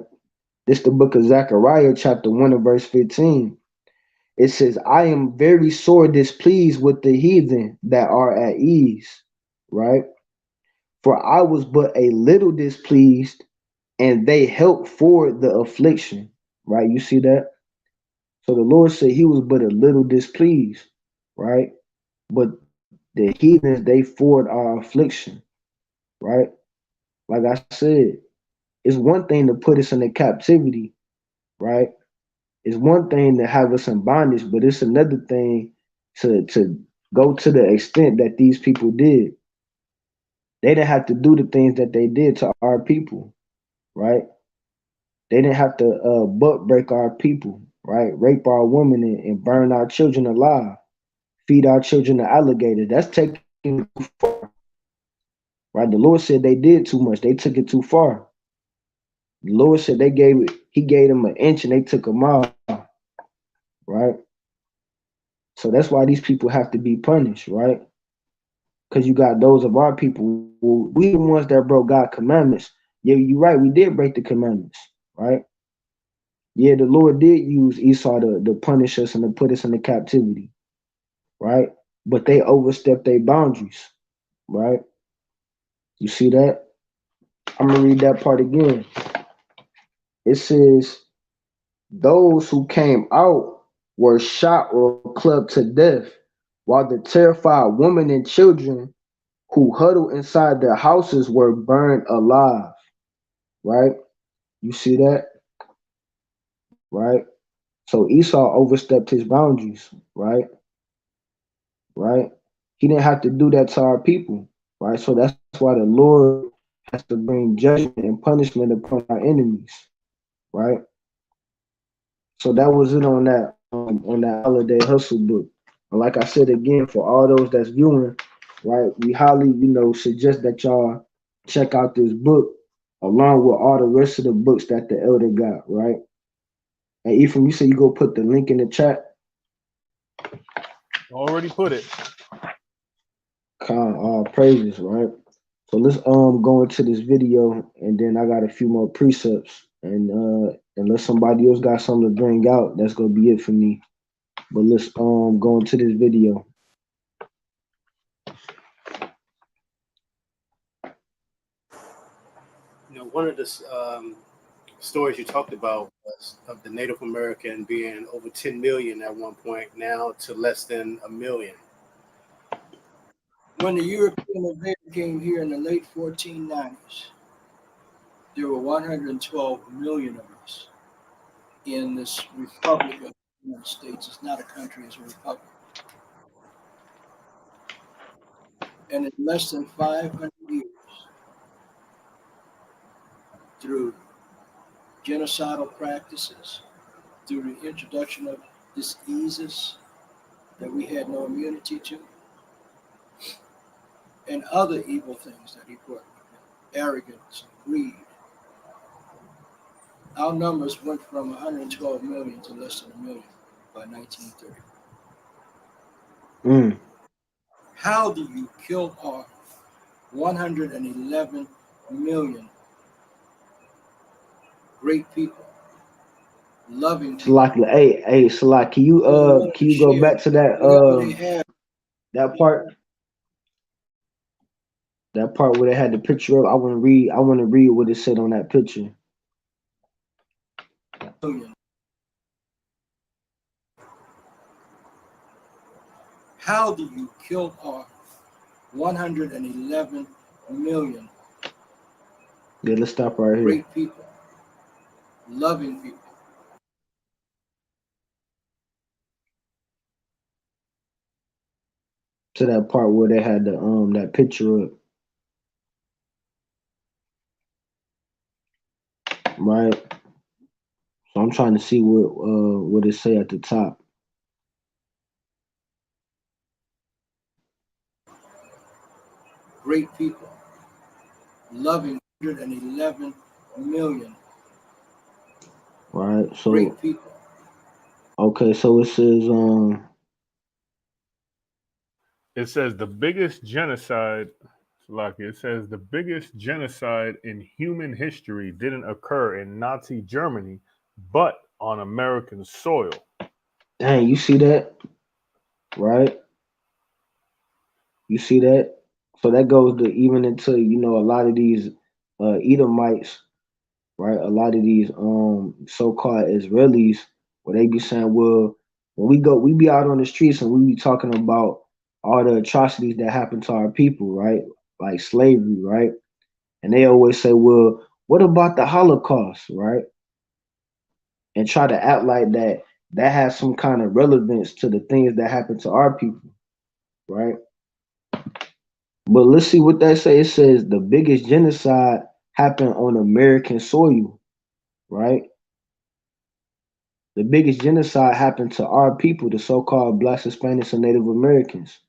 Speaker 2: This the book of Zechariah, chapter 1 and verse 15. It says, I am very sore displeased with the heathen that are at ease, right? For I was but a little displeased, and they helped for the affliction, right? You see that? So the Lord said he was but a little displeased, right? But the heathens, they forward our affliction, right? Like I said, it's one thing to put us into captivity, right? It's one thing to have us in bondage, but it's another thing to go to the extent that these people did. They didn't have to do the things that they did to our people, right? They didn't have to butt break our people, right? Rape our women and burn our children alive, feed our children to alligators. That's taking it too far, right? The Lord said they did too much. They took it too far. The Lord said he gave them an inch and they took a mile, right? So that's why these people have to be punished, right? Because you got those of our people, we the ones that broke God's commandments. Yeah, you're right. We did break the commandments, right? Yeah, the Lord did use Esau to punish us and to put us into captivity, right? But they overstepped their boundaries, right? You see that? I'm going to read that part again. It says, those who came out were shot or clubbed to death, while the terrified women and children who huddled inside their houses were burned alive, right? You see that? Right? So Esau overstepped his boundaries, right? Right? He didn't have to do that to our people, right? So that's why the Lord has to bring judgment and punishment upon our enemies, right? So that was it on that holiday hustle book. And like I said again, for all those that's viewing, right, we highly, suggest that y'all check out this book along with all the rest of the books that the elder got, right? And Ephraim, you said you go put the link in the chat.
Speaker 1: Already put it.
Speaker 2: All praises, right? So let's go into this video, and then I got a few more precepts, and unless somebody else got something to bring out, that's gonna be it for me. But let's go into this video.
Speaker 13: One of the stories you talked about was of the Native American being over 10 million at one point, now to less than 1 million.
Speaker 14: When the European invader came here in the late 1490s, there were 112 million of us in this Republic of the United States. It's not a country, it's a republic. And in less than 500 years, through genocidal practices, through the introduction of diseases that we had no immunity to, and other evil things that he brought, arrogance, greed, our numbers went from 112 million to less than 1 million by 1930. How do you kill off 111 million great people, loving people?
Speaker 2: Hey, Salak, can you go back to that that part? That part where they had the picture up. I want to read what it said on that picture.
Speaker 14: How do you kill off 111 million?
Speaker 2: Yeah, let's stop right here.
Speaker 14: Great people, loving people.
Speaker 2: To that part where they had the that picture up. Right. So I'm trying to see what it say at the top.
Speaker 14: Great people, loving 111 million.
Speaker 2: Right. So
Speaker 14: great people.
Speaker 2: Okay, so it says
Speaker 1: it says the biggest genocide. It says the biggest genocide in human history didn't occur in Nazi Germany, but on American soil.
Speaker 2: Dang, you see that, right? You see that? So that goes to even into, a lot of these Edomites, right? A lot of these so-called Israelis, where they be saying, well, when we be out on the streets and we be talking about all the atrocities that happen to our people, right? Like slavery, right? And they always say, well, what about the Holocaust, right? And try to act like that has some kind of relevance to the things that happen to our people, right? But let's see what that says. It says the biggest genocide happened on American soil, right? The biggest genocide happened to our people, the so-called Blacks, Hispanics, and Native Americans,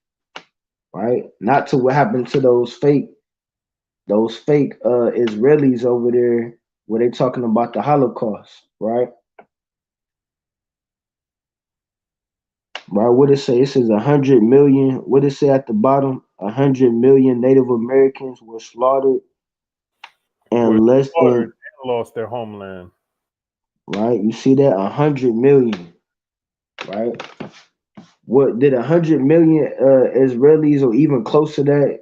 Speaker 2: right? Not to what happened to those fake Israelis over there where they talking about the Holocaust, right? Right, what it say? It says 100 million. What it say at the bottom? 100 million Native Americans were slaughtered,
Speaker 1: Were
Speaker 2: and less
Speaker 1: slaughtered
Speaker 2: than
Speaker 1: and lost their homeland.
Speaker 2: right. You see that 100 million, right? What did 100 million Israelis, or even close to that?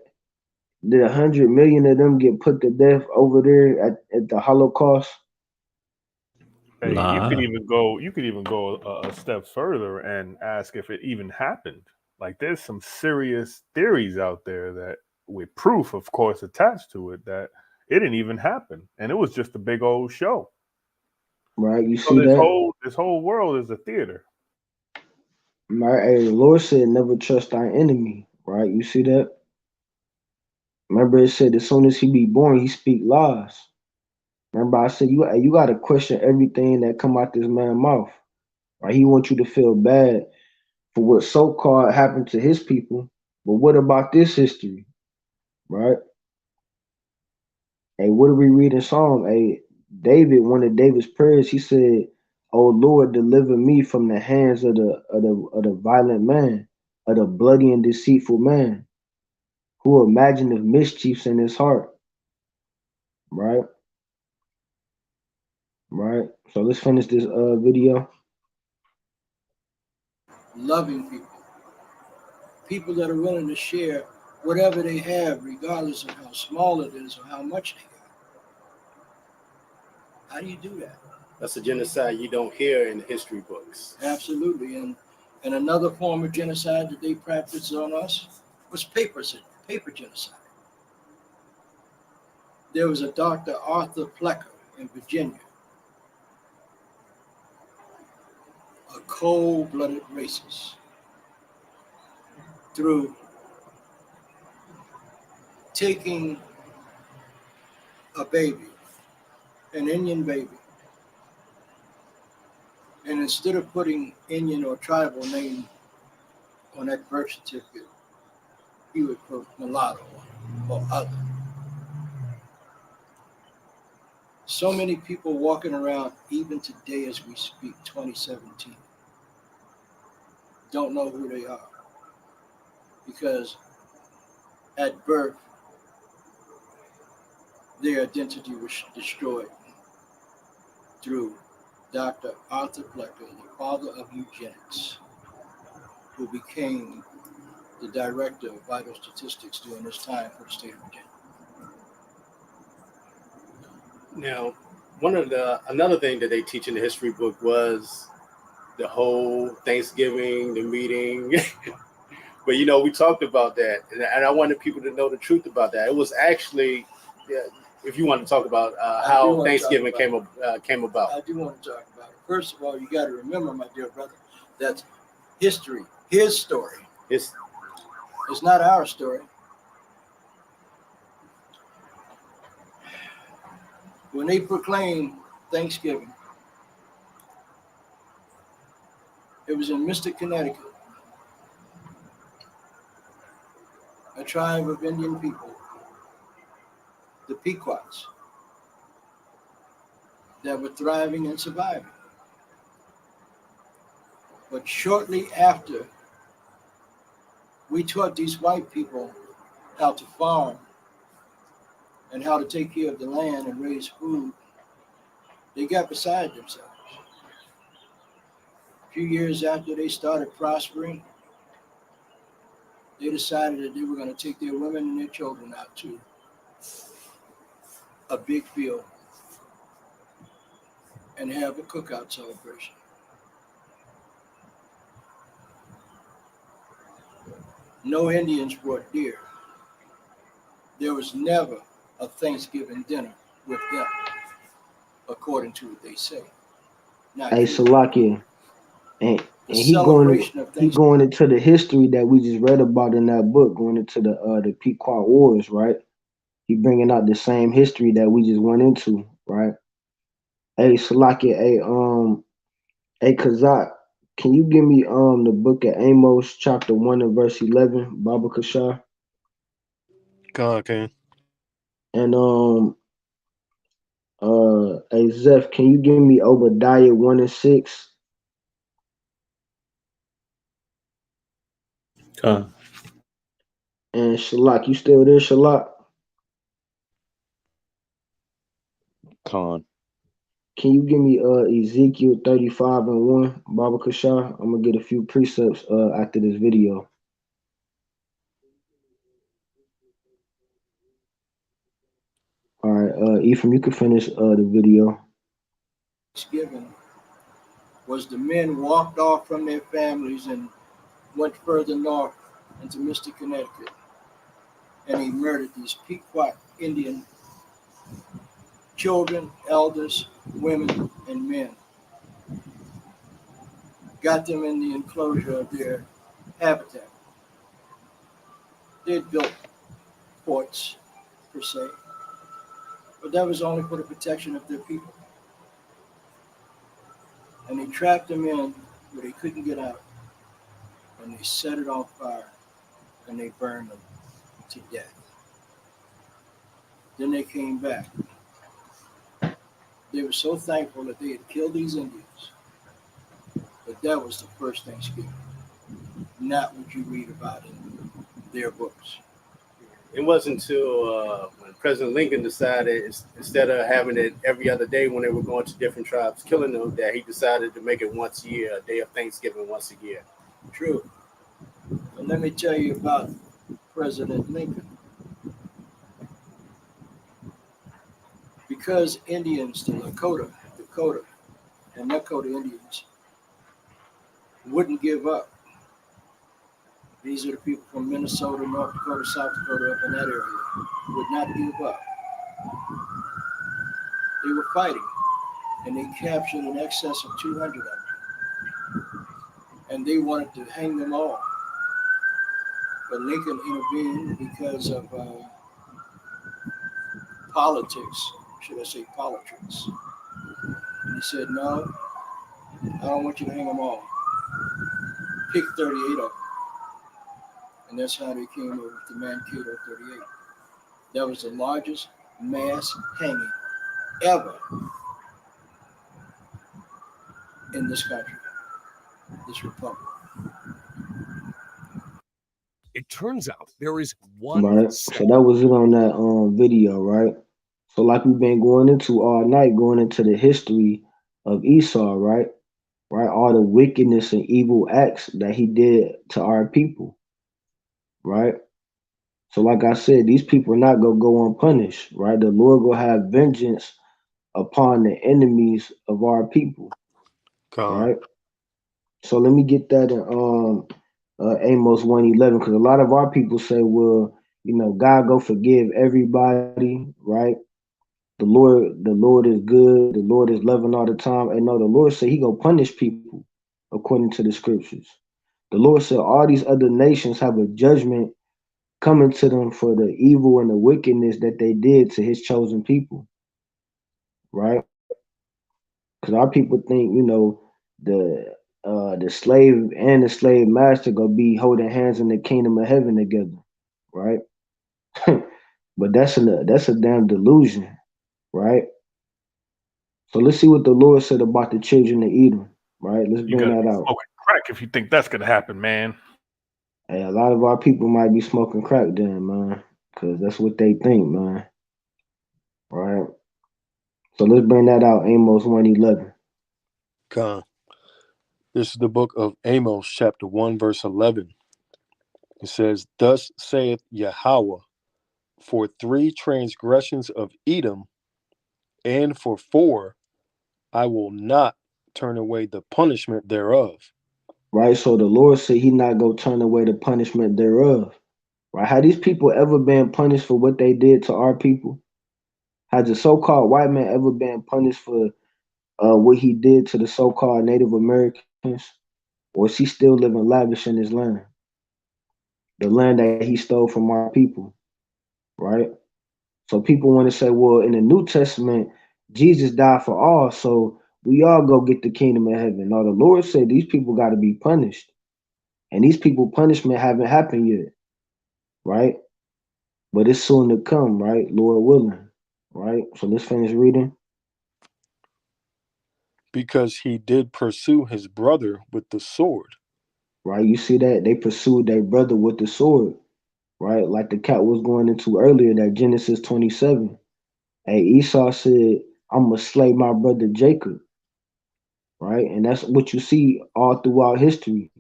Speaker 2: Did 100 million of them get put to death over there at the Holocaust?
Speaker 1: Hey, you could
Speaker 12: Nah.
Speaker 1: even go. You could even go a step further and ask if it even happened. Like, there's some serious theories out there that, with proof, of course, attached to it, that it didn't even happen, and it was just a big old show.
Speaker 2: Right, you
Speaker 1: So
Speaker 2: see
Speaker 1: this
Speaker 2: that?
Speaker 1: whole world is a theater.
Speaker 2: Right, hey, the Lord said, "Never trust thy enemy." Right, you see that? Remember, it said as soon as he be born, he speak lies. Remember, I said you got to question everything that come out this man's mouth. Right? He wants you to feel bad for what so called happened to his people, but what about this history? Right? Hey, what do we read in Psalm? Hey, David, one of David's prayers, he said, "Oh Lord, deliver me from the hands of the violent man, of the bloody and deceitful man, who imagineth mischiefs in his heart." Right? Right. So let's finish this video.
Speaker 14: Loving people, people that are willing to share whatever they have, regardless of how small it is or how much they got. How do you do that?
Speaker 13: That's a genocide you don't hear in the history books.
Speaker 14: Absolutely. And another form of genocide that they practiced on us was paper genocide. There was a Dr. Arthur Plecker in Virginia, a cold-blooded racist, through taking a baby, an Indian baby, and instead of putting Indian or tribal name on that birth certificate, he would put mulatto or other. So many people walking around, even today as we speak, 2017, don't know who they are because at birth, their identity was destroyed through Dr. Arthur Plecker, the father of eugenics, who became the director of vital statistics during this time for the state of Virginia.
Speaker 13: Now, another thing that they teach in the history book was the whole Thanksgiving, the meeting. But we talked about that, and I wanted people to know the truth about that. It was actually, if you want to talk about how Thanksgiving came about.
Speaker 14: I do want to talk about it. First of all, you got to remember, my dear brother, that's history, his story. It's not our story. When they proclaimed Thanksgiving, it was in Mystic, Connecticut. A tribe of Indian people, the Pequots, that were thriving and surviving. But shortly after, we taught these white people how to farm and how to take care of the land and raise food. They got beside themselves. A few years after they started prospering, they decided that they were going to take their women and their children out to a big field and have a cookout celebration. No Indians brought deer. There was never a Thanksgiving dinner with them, according to what they say. Not
Speaker 2: Hey,
Speaker 14: here.
Speaker 2: Salakia, and
Speaker 14: The
Speaker 2: he
Speaker 14: celebration of Thanksgiving.
Speaker 2: going into the history that we just read about in that book, going into the Pequot Wars, right? He bringing out the same history that we just went into, right? Hey, Salakia, hey, Kazak, can you give me the book of Amos, chapter 1 and verse 11, Baba Kashar?
Speaker 10: Okay.
Speaker 2: And hey Zeph, can you give me Obadiah 1 and 6?
Speaker 12: Con.
Speaker 2: And Shalak, you still there, Shalak?
Speaker 11: Con.
Speaker 2: Can you give me Ezekiel 35 and 1, Baba Kashar? I'm gonna get a few precepts after this video. All right, Ephraim, you can finish the video.
Speaker 14: Thanksgiving was the men walked off from their families and went further north into Mystic, Connecticut, and he murdered these Pequot Indian children, elders, women, and men. Got them in the enclosure of their habitat. They had built forts, per se, but that was only for the protection of their people. And they trapped them in where they couldn't get out, and they set it on fire, and they burned them to death. Then they came back. They were so thankful that they had killed these Indians, but that was the first Thanksgiving, not what you read about in their books.
Speaker 13: It wasn't until when President Lincoln decided, instead of having it every other day when they were going to different tribes, killing them, that he decided to make it once a year, a day of Thanksgiving once a year.
Speaker 14: True. But let me tell you about President Lincoln. Because Indians, the Dakota, and Nakota Indians wouldn't give up. These are the people from Minnesota, North Dakota, South Dakota, up in that area, would not give up. They were fighting, and they captured in excess of 200 of them. And they wanted to hang them all. But Lincoln intervened because of politics, should I say politics. And he said, no, I don't want you to hang them all. Pick 38 of them. And that's how they came up with the Mankato 38. That was the largest mass hanging ever in this country, this republic.
Speaker 15: It turns out there is one.
Speaker 2: Right. So that was it on that video, right? So like we've been going into all night, going into the history of Esau, right? Right, all the wickedness and evil acts that he did to our people, right? So like I said, these people are not gonna go unpunished, right? The Lord will have vengeance upon the enemies of our people, right? So let me get that in Amos 1:11, because a lot of our people say, well, you know, God go forgive everybody, right? The Lord is good, the Lord is loving all the time. And no, the Lord said he gonna punish people according to the scriptures. The Lord said all these other nations have a judgment coming to them for the evil and the wickedness that they did to his chosen people, right? Because our people think, you know, the slave and the slave master gonna be holding hands in the kingdom of heaven together, right? But that's a damn delusion, right? So let's see what the Lord said about the children of Edom, right? Let's
Speaker 1: You
Speaker 2: bring
Speaker 1: gotta
Speaker 2: that
Speaker 1: be
Speaker 2: out.
Speaker 1: smoking crack if you think that's gonna happen, man.
Speaker 2: Hey, a lot of our people might be smoking crack then, man, because that's what they think, man. Right? So let's bring that out, Amos 1:11.
Speaker 10: Con. This is the book of Amos, chapter 1, verse 11. It says, "Thus saith Yahweh, for 3 transgressions of Edom, and for 4, I will not turn away the punishment thereof."
Speaker 2: Right? So the Lord said he not gonna turn away the punishment thereof. Right? Have these people ever been punished for what they did to our people? Has the so-called white man ever been punished for what he did to the so-called Native Americans? Or is he still living lavish in his land? The land that he stole from our people, right? So people want to say, well, in the New Testament, Jesus died for all, so we all go get the kingdom of heaven. No, the Lord said these people got to be punished. And these people punishment haven't happened yet, right? But it's soon to come, right? Lord willing, right? So let's finish reading.
Speaker 10: Because he did pursue his brother with the sword.
Speaker 2: Right? You see that? They pursued their brother with the sword, right? Like the cat was going into earlier, that Genesis 27. Hey, Esau said, I'm going to slay my brother Jacob, right? And that's what you see all throughout history.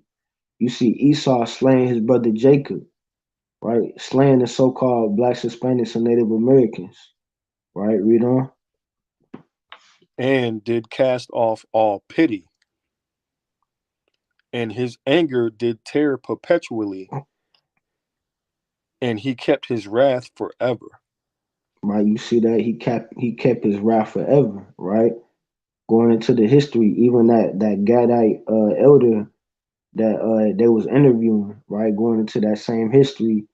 Speaker 2: You see Esau slaying his brother Jacob, right? Slaying the so-called blacks, Hispanics, and Native Americans, right? Read on.
Speaker 10: And did cast off all pity, and his anger did tear perpetually, and he kept his wrath forever.
Speaker 2: Right, you see that he kept his wrath forever, right? Going into the history, even that Gadite elder that they was interviewing, right? Going into that same history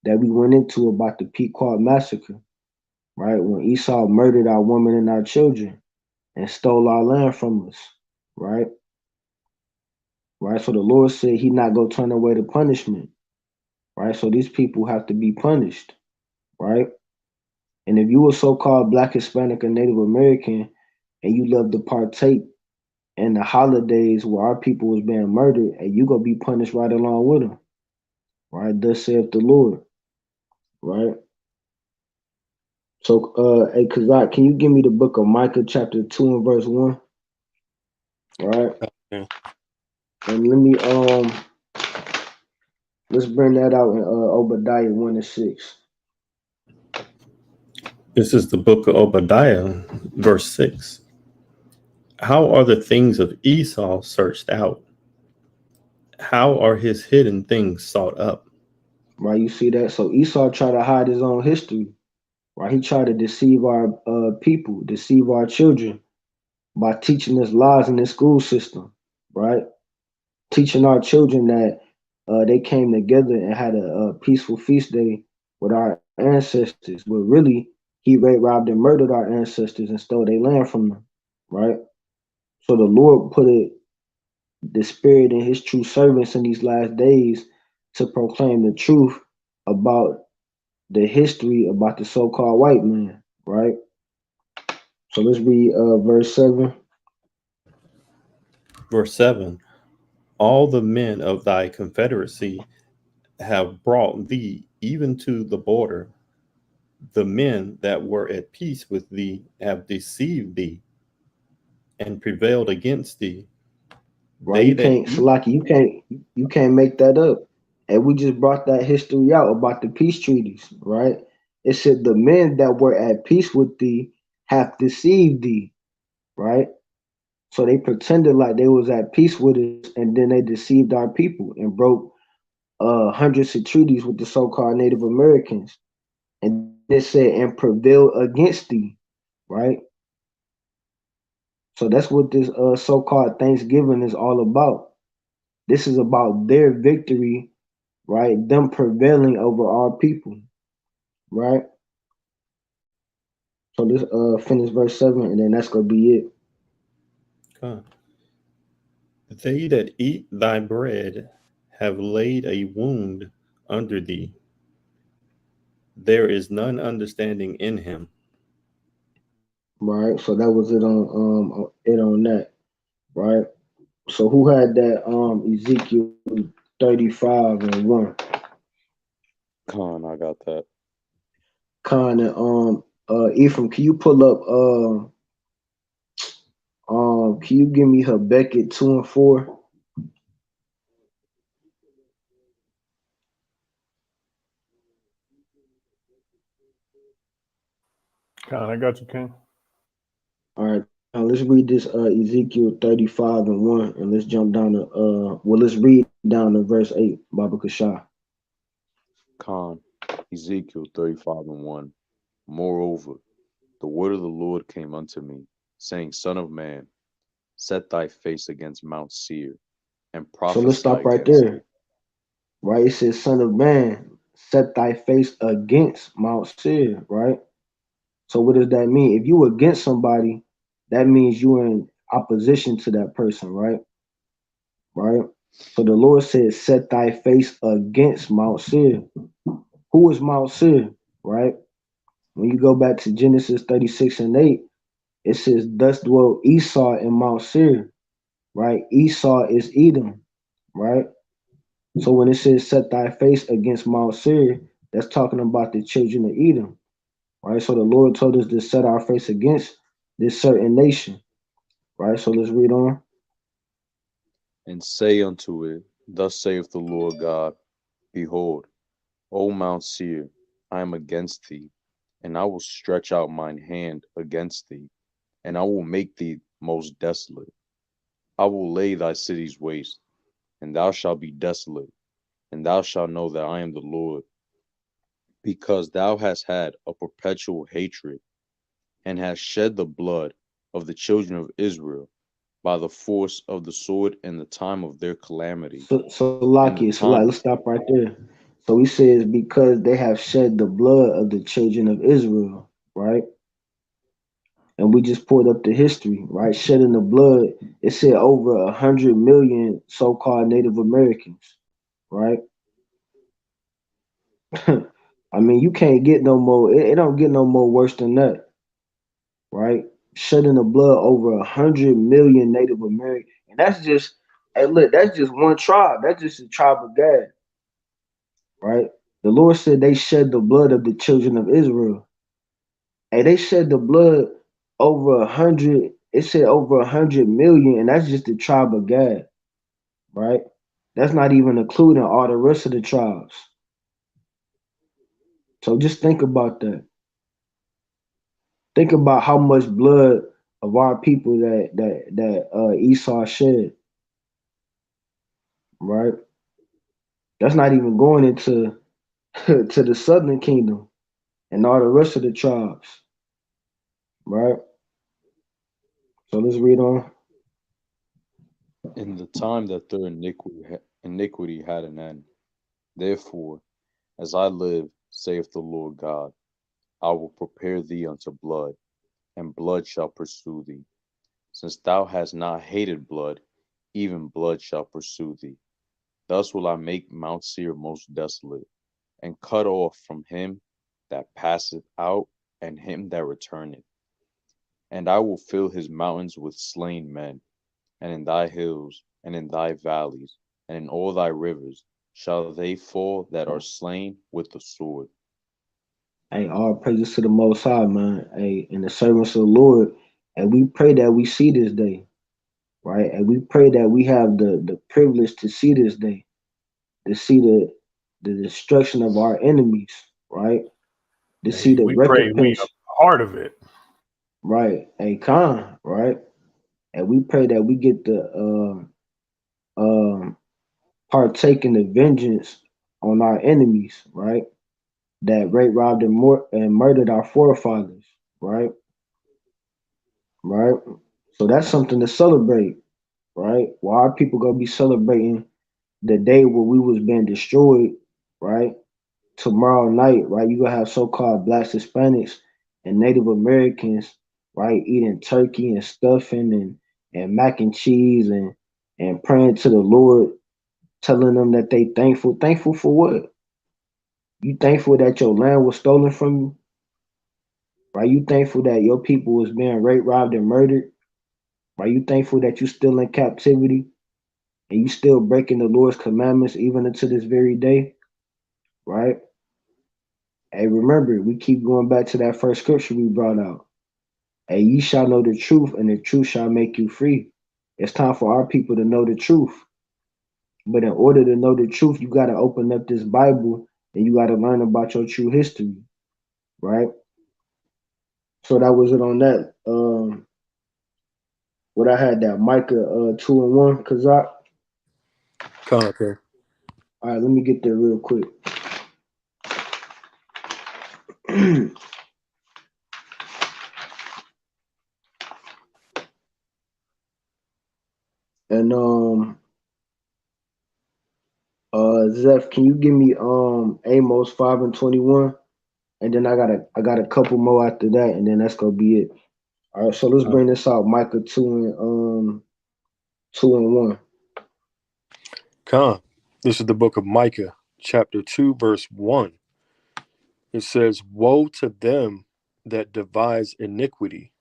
Speaker 2: that we went into about the Pequot massacre, right? When Esau murdered our women and our children and stole our land from us, right? Right. So the Lord said he not gonna turn away the punishment, right? So these people have to be punished, right? And if you were so-called Black, Hispanic, or Native American, and you love to partake in the holidays where our people was being murdered, and you gonna be punished right along with them, right? Thus saith the Lord, right? So, hey, Kazak, can you give me the book of Micah, chapter 2 and verse 1, right?
Speaker 10: Okay.
Speaker 2: And let me let's bring that out in Obadiah 1 and 6.
Speaker 12: This is the book of Obadiah, verse 6. How are the things of Esau searched out? How are his hidden things sought up?
Speaker 2: Right, you see that? So Esau tried to hide his own history, right? He tried to deceive our people, deceive our children by teaching us lies in the school system, right? Teaching our children that they came together and had a peaceful feast day with our ancestors, but really he raped, robbed, and murdered our ancestors and stole their land from them, right? So the Lord put the spirit in his true servants in these last days to proclaim the truth about the history about the so-called white man, right? So let's read verse 7.
Speaker 12: Verse 7. All the men of thy confederacy have brought thee even to the border. The men that were at peace with thee have deceived thee and prevailed against thee.
Speaker 2: Right, you can't, Salaki, you can't make that up. And we just brought that history out about the peace treaties, right? It said the men that were at peace with thee have deceived thee, right? So they pretended like they was at peace with us, and then they deceived our people and broke hundreds of treaties with the so-called Native Americans. And it said, and prevailed against thee, right? So that's what this so-called Thanksgiving is all about. This is about their victory, right? Them prevailing over our people, right? So this finish verse 7, and then that's gonna be it.
Speaker 12: God. They that eat thy bread have laid a wound under thee. There is none understanding in him.
Speaker 2: Right. So that was it on that, right? So who had that Ezekiel 35 and 1?
Speaker 11: Khan, I got that.
Speaker 2: Khan and Ephraim, can you pull up can you give me Habakkuk 2 and 4?
Speaker 1: God, I got you, King.
Speaker 2: All right. Now let's read this Ezekiel 35 and 1, and let's jump down to let's read down to verse 8, Baba Kashah.
Speaker 11: Khan, Ezekiel 35 and 1. Moreover, the word of the Lord came unto me, saying, Son of man, set thy face against Mount Seir, and
Speaker 2: So let's
Speaker 11: prophesy
Speaker 2: stop right
Speaker 11: against
Speaker 2: there.
Speaker 11: it.
Speaker 2: Right? It says, Son of man, set thy face against Mount Seir, right? So what does that mean? If you against somebody, that means you're in opposition to that person, right? Right? So the Lord says, set thy face against Mount Seir. Who is Mount Seir, right? When you go back to Genesis 36 and 8, it says, thus dwelt Esau in Mount Seir, right? Esau is Edom, right? So when it says set thy face against Mount Seir, that's talking about the children of Edom, right? So the Lord told us to set our face against this certain nation, right? So let's read on.
Speaker 11: And say unto it, Thus saith the Lord God, Behold, O Mount Seir, I am against thee, and I will stretch out mine hand against thee, and I will make thee most desolate. I will lay thy cities waste, and thou shalt be desolate, and thou shalt know that I am the Lord, because thou hast had a perpetual hatred, and hast shed the blood of the children of Israel by the force of the sword in the time of their calamity.
Speaker 2: So
Speaker 11: In the
Speaker 2: Laki,
Speaker 11: time,
Speaker 2: let's stop right there. So he says, because they have shed the blood of the children of Israel, right? And we just pulled up the history, right? Shedding the blood, it said over 100 million so-called Native Americans, right? I mean, you can't get no more. It don't get no more worse than that, right? Shedding the blood over 100 million Native Americans, and that's just, hey, look, that's just one tribe. That's just a tribe of Gad, right? The Lord said they shed the blood of the children of Israel. Hey, they shed the blood over 100. It said over 100 million, and that's just the tribe of Gad, right? That's not even including all the rest of the tribes. So just think about that. Think about how much blood of our people that Esau shed, right? That's not even going into to the southern kingdom and all the rest of the tribes, right? So let's read on.
Speaker 11: in the time that their iniquity had an end. Therefore, as I live, saith the Lord God, I will prepare thee unto blood, and blood shall pursue thee. Since thou hast not hated blood, even blood shall pursue thee. Thus will I make Mount Seir most desolate, and cut off from him that passeth out, and him that returneth. And I will fill his mountains with slain men, and in thy hills, and in thy valleys, and in all thy rivers, shall they fall that are slain with the sword.
Speaker 2: Hey, all praises to the Most High, man. Hey, and the servants of the Lord, and we pray that we see this day, right? And we pray that we have the privilege to see this day, to see the destruction of our enemies, right? To see
Speaker 1: Hey,
Speaker 2: the
Speaker 1: we pray we
Speaker 2: recompense,
Speaker 1: are part of it.
Speaker 2: right? A Khan, right? And we pray that we get the partake in the vengeance on our enemies, right? That raped, robbed, and murdered our forefathers, right? Right. So that's something to celebrate, right? Why are people gonna be celebrating the day where we was being destroyed, right? Tomorrow night, right? You gonna have so-called blacks, Hispanics, and Native Americans, right, eating turkey and stuffing and mac and cheese and praying to the Lord, telling them that they thankful. Thankful for what? You thankful that your land was stolen from you, right? You thankful that your people was being raped, robbed, and murdered. Are you thankful that you still in captivity and you still breaking the Lord's commandments even unto this very day? Right? Hey, remember, we keep going back to that first scripture we brought out. Hey, ye shall know the truth, and the truth shall make you free. It's time for our people to know the truth. But in order to know the truth, you got to open up this Bible and you got to learn about your true history. Right? So that was it on that. What I had that Micah 2 and 1, Kazak.
Speaker 10: Okay.
Speaker 2: All right, let me get there real quick. And Zeph, can you give me Amos 5 and 21? And then I got a couple more after that, and then that's gonna be it. All right, so let's bring this out. Micah 2 and 1.
Speaker 10: This is the book of Micah, chapter 2, verse 1. It says, "Woe to them that devise iniquity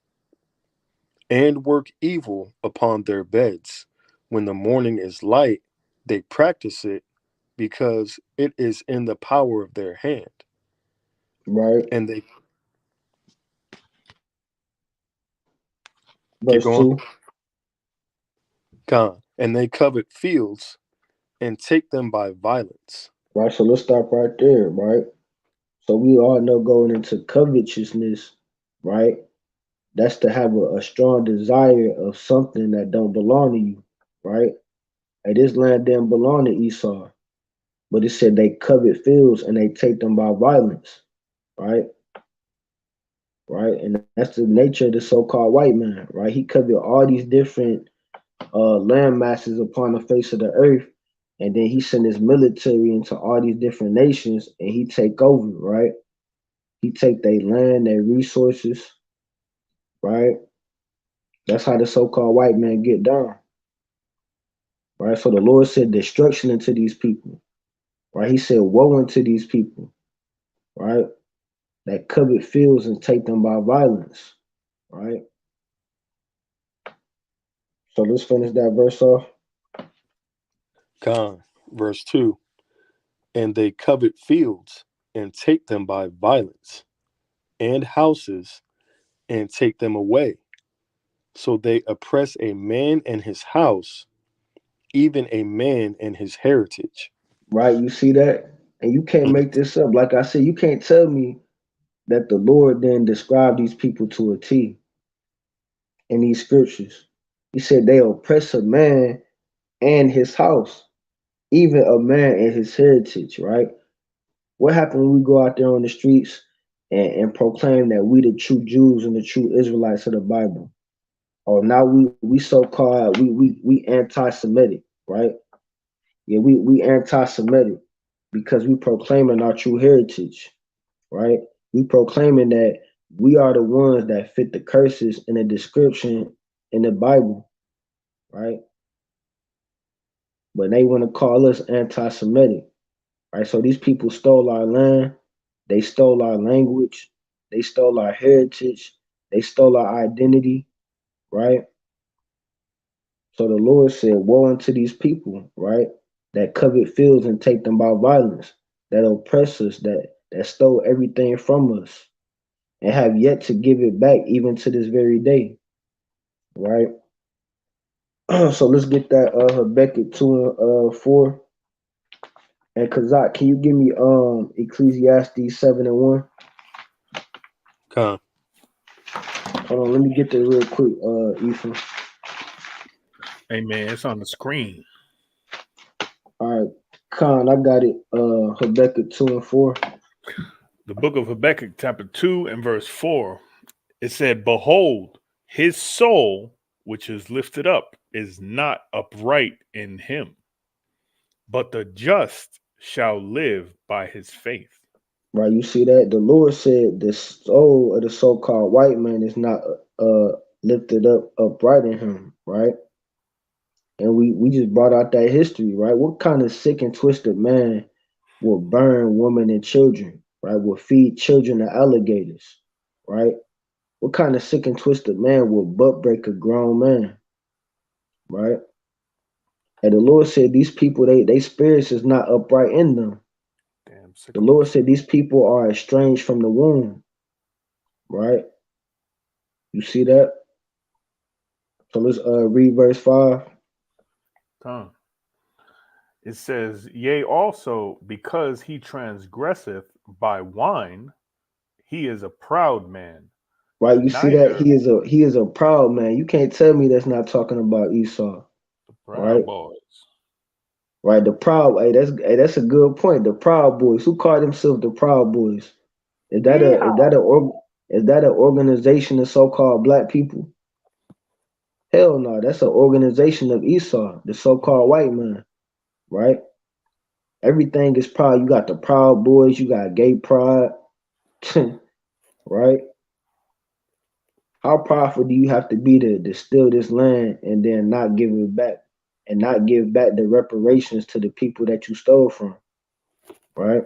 Speaker 10: and work evil upon their beds. When the morning is light, they practice it because it is in the power of their hand."
Speaker 2: Right.
Speaker 10: And they keep
Speaker 2: Verse
Speaker 10: going.
Speaker 2: 2.
Speaker 10: And they covet fields and take them by violence.
Speaker 2: Right, so let's stop right there, right? So we all know going into covetousness, right? That's to have a strong desire of something that don't belong to you, right? Hey, this land didn't belong to Esau, but it said they covet fields and they take them by violence, right? Right, and that's the nature of the so-called white man, right? He covet all these different land masses upon the face of the earth, and then he send his military into all these different nations, and he take over, right? He take their land, their resources, right? That's how the so-called white man get down, right? So the Lord said destruction into these people, right? He said woe unto these people, right? That covet fields and take them by violence, right? So let's finish that verse off.
Speaker 10: Verse 2. And they covet fields and take them by violence, and houses and take them away. So they oppress a man and his house, even a man and his heritage.
Speaker 2: Right, you see that? And you can't make this up. Like I said, you can't tell me that the Lord then described these people to a T in these scriptures. He said they oppress a man and his house, even a man and his heritage, right? What happened when we go out there on the streets and proclaim that we the true Jews and the true Israelites of the Bible? Oh, now we so called we anti-Semitic, right? Yeah, we anti-Semitic because we proclaiming our true heritage, right? We proclaiming that we are the ones that fit the curses in the description in the Bible, right? But they want to call us anti-Semitic, right? So these people stole our land, they stole our language, they stole our heritage, they stole our identity, right? So the Lord said, woe unto these people, right? That covet fields and take them by violence, that oppress us, that stole everything from us, and have yet to give it back even to this very day, right? So let's get that Habakkuk 2 and 4. And Kazak, can you give me Ecclesiastes 7 and 1? Hold on, let me get there real quick, Ethan.
Speaker 1: Hey man, it's on the screen.
Speaker 2: All right, Khan, I got it. Habakkuk 2 and 4.
Speaker 1: The book of Habakkuk, chapter 2 and verse 4. It said, "Behold, his soul, which is lifted up, is not upright in him, but the just shall live by his faith."
Speaker 2: Right, you see that? The Lord said the soul of the so-called white man is not lifted up upright in him, right? And we just brought out that history, right? What kind of sick and twisted man will burn women and children, right? Will feed children to alligators, right? What kind of sick and twisted man will butt break a grown man, right? And the Lord said these people, they spirits is not upright in them. The Lord said these people are estranged from the womb, right? You see that? So let's read verse 5.
Speaker 1: It says, "Yea, also because he transgresseth by wine, he is a proud man,
Speaker 2: Right? You see that?
Speaker 1: Neither
Speaker 2: He is a proud man. You can't tell me that's not talking about Esau.
Speaker 1: the
Speaker 2: Right?
Speaker 1: Proud Boys.
Speaker 2: Right? The proud, that's a good point. The Proud Boys. Who call themselves the Proud Boys? Is that a is
Speaker 1: Yeehaw.
Speaker 2: that a is that an organization of so-called black people? Hell no, that's an organization of Esau, the so-called white man, right? Everything is proud. You got the Proud Boys, you got gay pride, right? How powerful do you have to be to steal this land and then not give it back and not give back the reparations to the people that you stole from, right?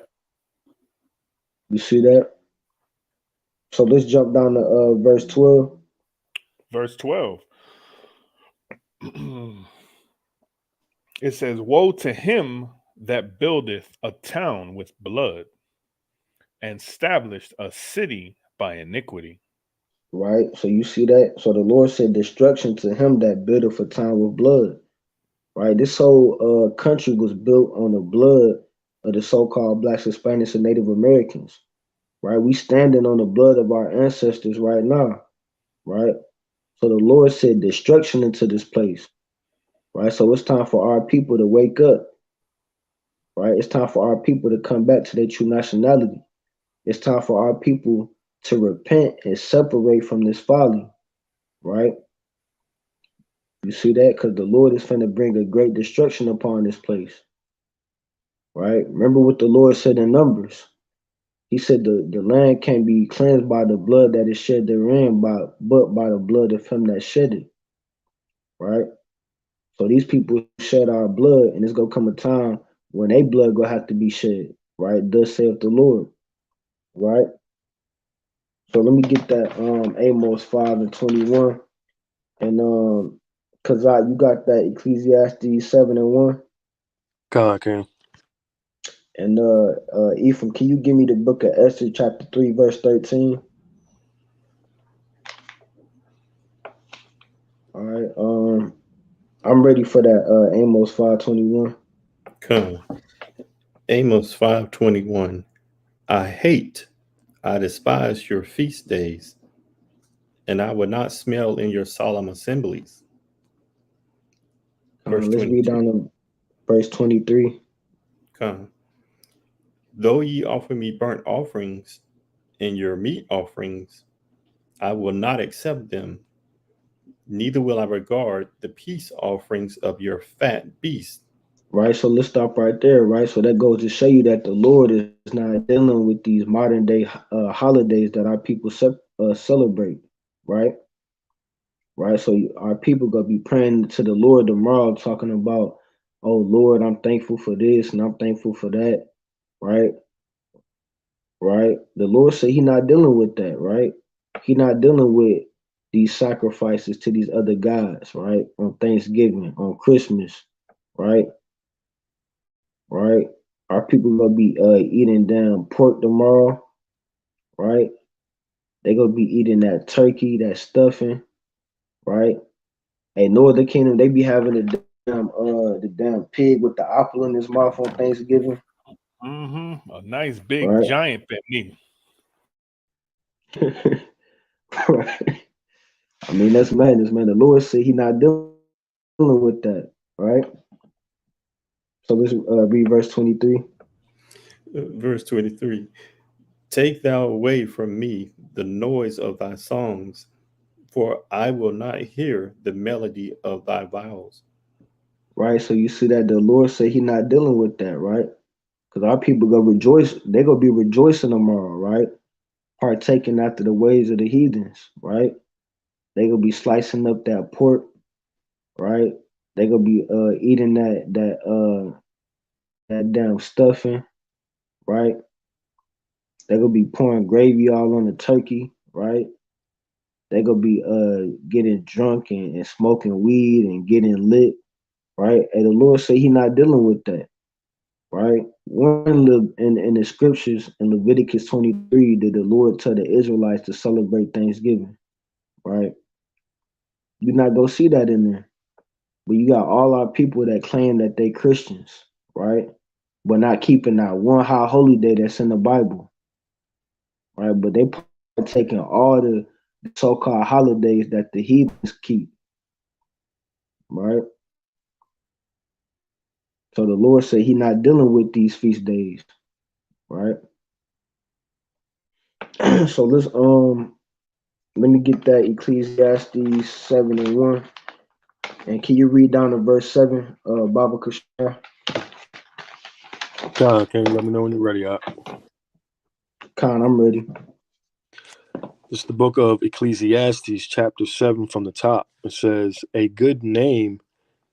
Speaker 2: You see that? So let's jump down to verse 12.
Speaker 1: Verse 12. It says, "Woe to him that buildeth a town with blood, and established a city by iniquity."
Speaker 2: Right? So you see that? So the Lord said, destruction to him that buildeth a town with blood. Right? This whole country was built on the blood of the so-called blacks, Hispanics, and Native Americans. Right? We standing on the blood of our ancestors right now. Right? So the Lord said destruction into this place. Right? So it's time for our people to wake up. Right? It's time for our people to come back to their true nationality. It's time for our people to repent and separate from this folly. Right? You see that? Because the Lord is finna bring a great destruction upon this place. Right? Remember what the Lord said in Numbers. He said the land can't be cleansed by the blood that is shed therein, but by the blood of him that shed it. Right? So these people shed our blood, and it's gonna come a time when their blood gonna have to be shed. Right? Thus saith the Lord. Right? So let me get that Amos 5:21. And Kazak, you got that Ecclesiastes 7:1.
Speaker 10: God, King.
Speaker 2: And Ephraim, can you give me the book of Esther, chapter 3, verse 13? All right. I'm ready for that Amos 5:21.
Speaker 12: Come. Amos 5:21. I despise your feast days, and I will not smell in your solemn assemblies. Verse
Speaker 2: Let's read
Speaker 12: 22.
Speaker 2: down to verse 23.
Speaker 12: Come. Though ye offer me burnt offerings and your meat offerings, I will not accept them, neither will I regard the peace offerings of your fat beasts.
Speaker 2: Right, so let's stop right there. Right, so that goes to show you that the Lord is not dealing with these modern day holidays that our people celebrate. Right, right. So our people gonna be praying to the Lord tomorrow, talking about, "Oh Lord, I'm thankful for this and I'm thankful for that." Right, right. The Lord said He not dealing with that. Right, He not dealing with these sacrifices to these other gods. Right, on Thanksgiving, on Christmas. Right. Right? Our people gonna be eating damn pork tomorrow, right? They gonna be eating that turkey, that stuffing, right? Hey, Northern Kingdom, they be having the damn pig with the apple in his mouth on Thanksgiving,
Speaker 1: A nice big
Speaker 2: right?
Speaker 1: giant me.
Speaker 2: Right. I mean, that's madness, man. The Lord said He not dealing with that, right? So let's read verse 23.
Speaker 12: Verse 23. Take thou away from me the noise of thy songs, for I will not hear the melody of thy vows.
Speaker 2: Right. So you see that the Lord said He not dealing with that, right? Because our people gonna rejoice, they gonna be rejoicing tomorrow, right? Partaking after the ways of the heathens, right? They gonna be slicing up that pork, right? They gonna be eating that damn stuffing, right? They gonna be pouring gravy all on the turkey, right? They gonna be getting drunk and smoking weed and getting lit, right? And the Lord say He not dealing with that, right? When in the scriptures in Leviticus 23 did the Lord tell the Israelites to celebrate Thanksgiving, right? You're not gonna see that in there. But you got all our people that claim that they Christians, right? But not keeping that one high holy day that's in the Bible, right? But they taking all the so-called holidays that the heathens keep, right? So the Lord said He not dealing with these feast days, right? So let me get that Ecclesiastes 7:1, and can you read down to verse 7, Baba Kushar?
Speaker 10: Khan, can you let me know when you're ready?
Speaker 2: Khan, I'm ready.
Speaker 10: It's the book of Ecclesiastes, chapter 7 from the top. It says, a good name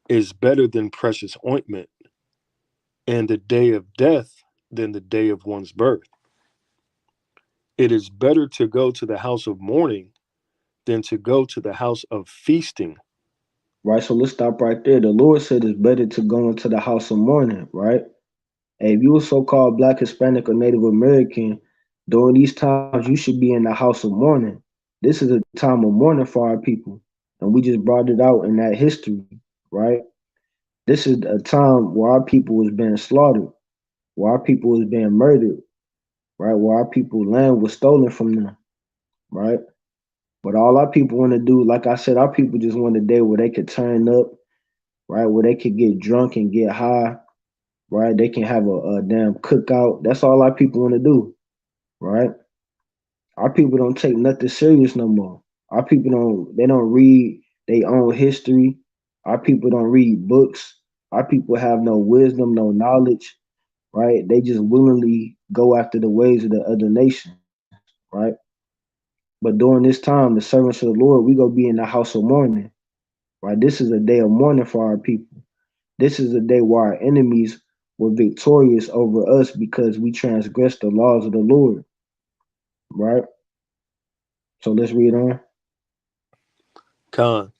Speaker 10: is better than precious ointment, and the day of death than the day of one's birth. It is better to go to the house of mourning than to go to the house of feasting.
Speaker 2: Right, so let's stop right there. The Lord said it's better to go into the house of mourning, right? Hey, if you a so-called Black, Hispanic, or Native American, during these times, you should be in the house of mourning. This is a time of mourning for our people, and we just brought it out in that history, right? This is a time where our people was being slaughtered, where our people was being murdered, right? Where our people land was stolen from them, right? But all our people want to do, like I said, our people just want a day where they could turn up, right? Where they could get drunk and get high, right? They can have a damn cookout. That's all our people want to do, right? Our people don't take nothing serious no more. Our people don't read their own history. Our people don't read books. Our people have no wisdom, no knowledge, right? They just willingly go after the ways of the other nations, right? But during this time, the servants of the Lord, we go be in the house of mourning, right? This is a day of mourning for our people. This is a day where our enemies were victorious over us because we transgressed the laws of the Lord, right? So let's read on.
Speaker 10: Khan,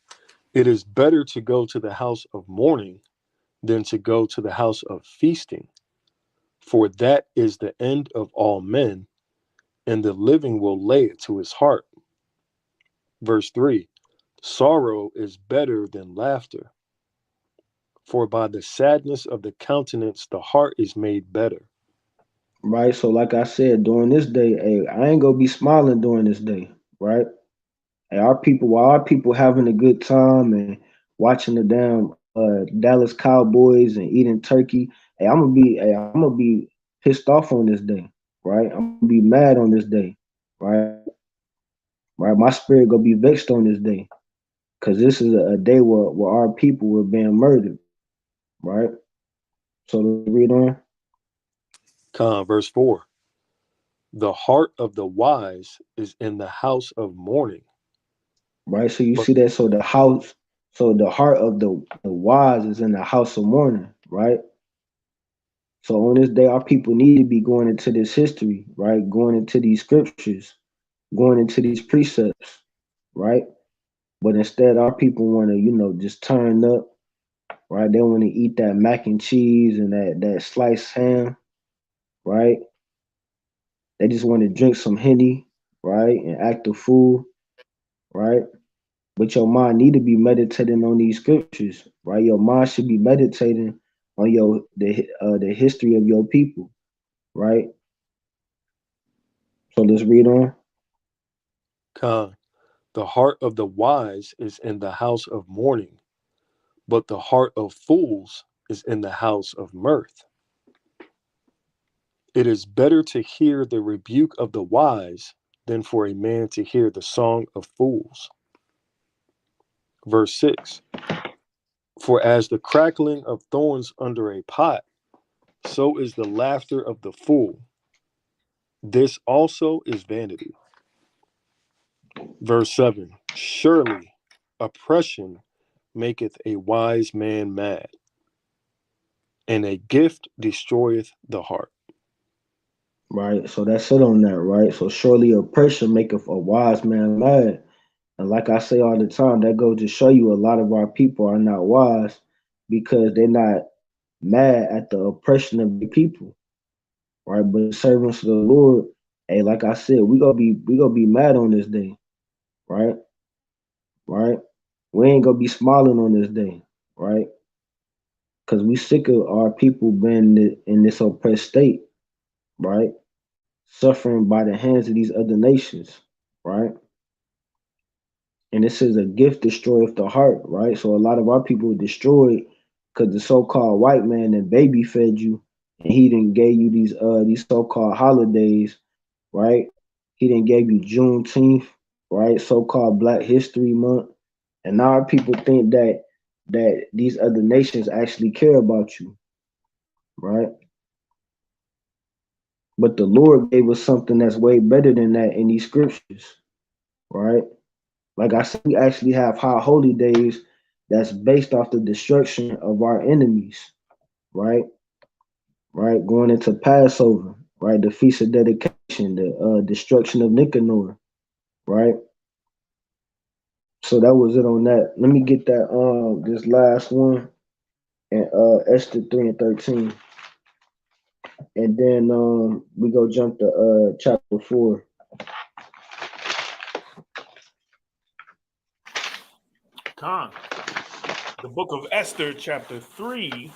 Speaker 10: it is better to go to the house of mourning than to go to the house of feasting, for that is the end of all men, and the living will lay it to his heart. Verse 3, sorrow is better than laughter, for by the sadness of the countenance the heart is made better.
Speaker 2: Right. So like I said, during this day, hey, I ain't gonna be smiling during this day, right? Hey, while our people having a good time and watching the damn Dallas Cowboys and eating turkey, I'm gonna be pissed off on this day, right? I'm gonna be mad on this day, right? Right. My spirit gonna be vexed on this day, because this is a day where our people were being murdered, right? So let's read on.
Speaker 10: Khan, verse 4, the heart of the wise is in the house of mourning.
Speaker 2: Right. So you
Speaker 10: But
Speaker 2: see that. So the heart of the wise is in the house of mourning, right? So on this day, our people need to be going into this history, right? Going into these scriptures, going into these precepts, right? But instead, our people want to, just turn up, right? They want to eat that mac and cheese and that sliced ham, right? They just want to drink some Henny, right? And act a fool, right? But your mind need to be meditating on these scriptures, right? Your mind should be meditating on the history of your people, right? So let's read on.
Speaker 10: Khan, the heart of the wise is in the house of mourning, but the heart of fools is in the house of mirth. It is better to hear the rebuke of the wise than for a man to hear the song of fools. Verse 6, for as the crackling of thorns under a pot, so is the laughter of the fool. This also is vanity. Verse 7, surely oppression maketh a wise man mad, and a gift destroyeth the heart.
Speaker 2: Right. So that's it on that, right? So surely oppression maketh a wise man mad. And like I say all the time, that goes to show you a lot of our people are not wise because they're not mad at the oppression of the people, right? But servants of the Lord, hey, like I said, we gonna be mad on this day, right? Right? We ain't gonna be smiling on this day, right? Because we sick of our people being in this oppressed state, right? Suffering by the hands of these other nations, right? And it says a gift destroyeth the heart, right? So a lot of our people were destroyed because the so-called white man and baby fed you, and he didn't gave you these so-called holidays, right? He didn't gave you Juneteenth, right? So-called Black History Month, and now our people think that these other nations actually care about you, right? But the Lord gave us something that's way better than that in these scriptures, right? Like I said, we actually have high holy days that's based off the destruction of our enemies, right? Right, going into Passover, right? The Feast of Dedication, the destruction of Nicanor, right? So that was it on that. Let me get that this last one and Esther 3 and 13. And then we go jump to chapter 4.
Speaker 1: Con. The book of Esther, chapter 3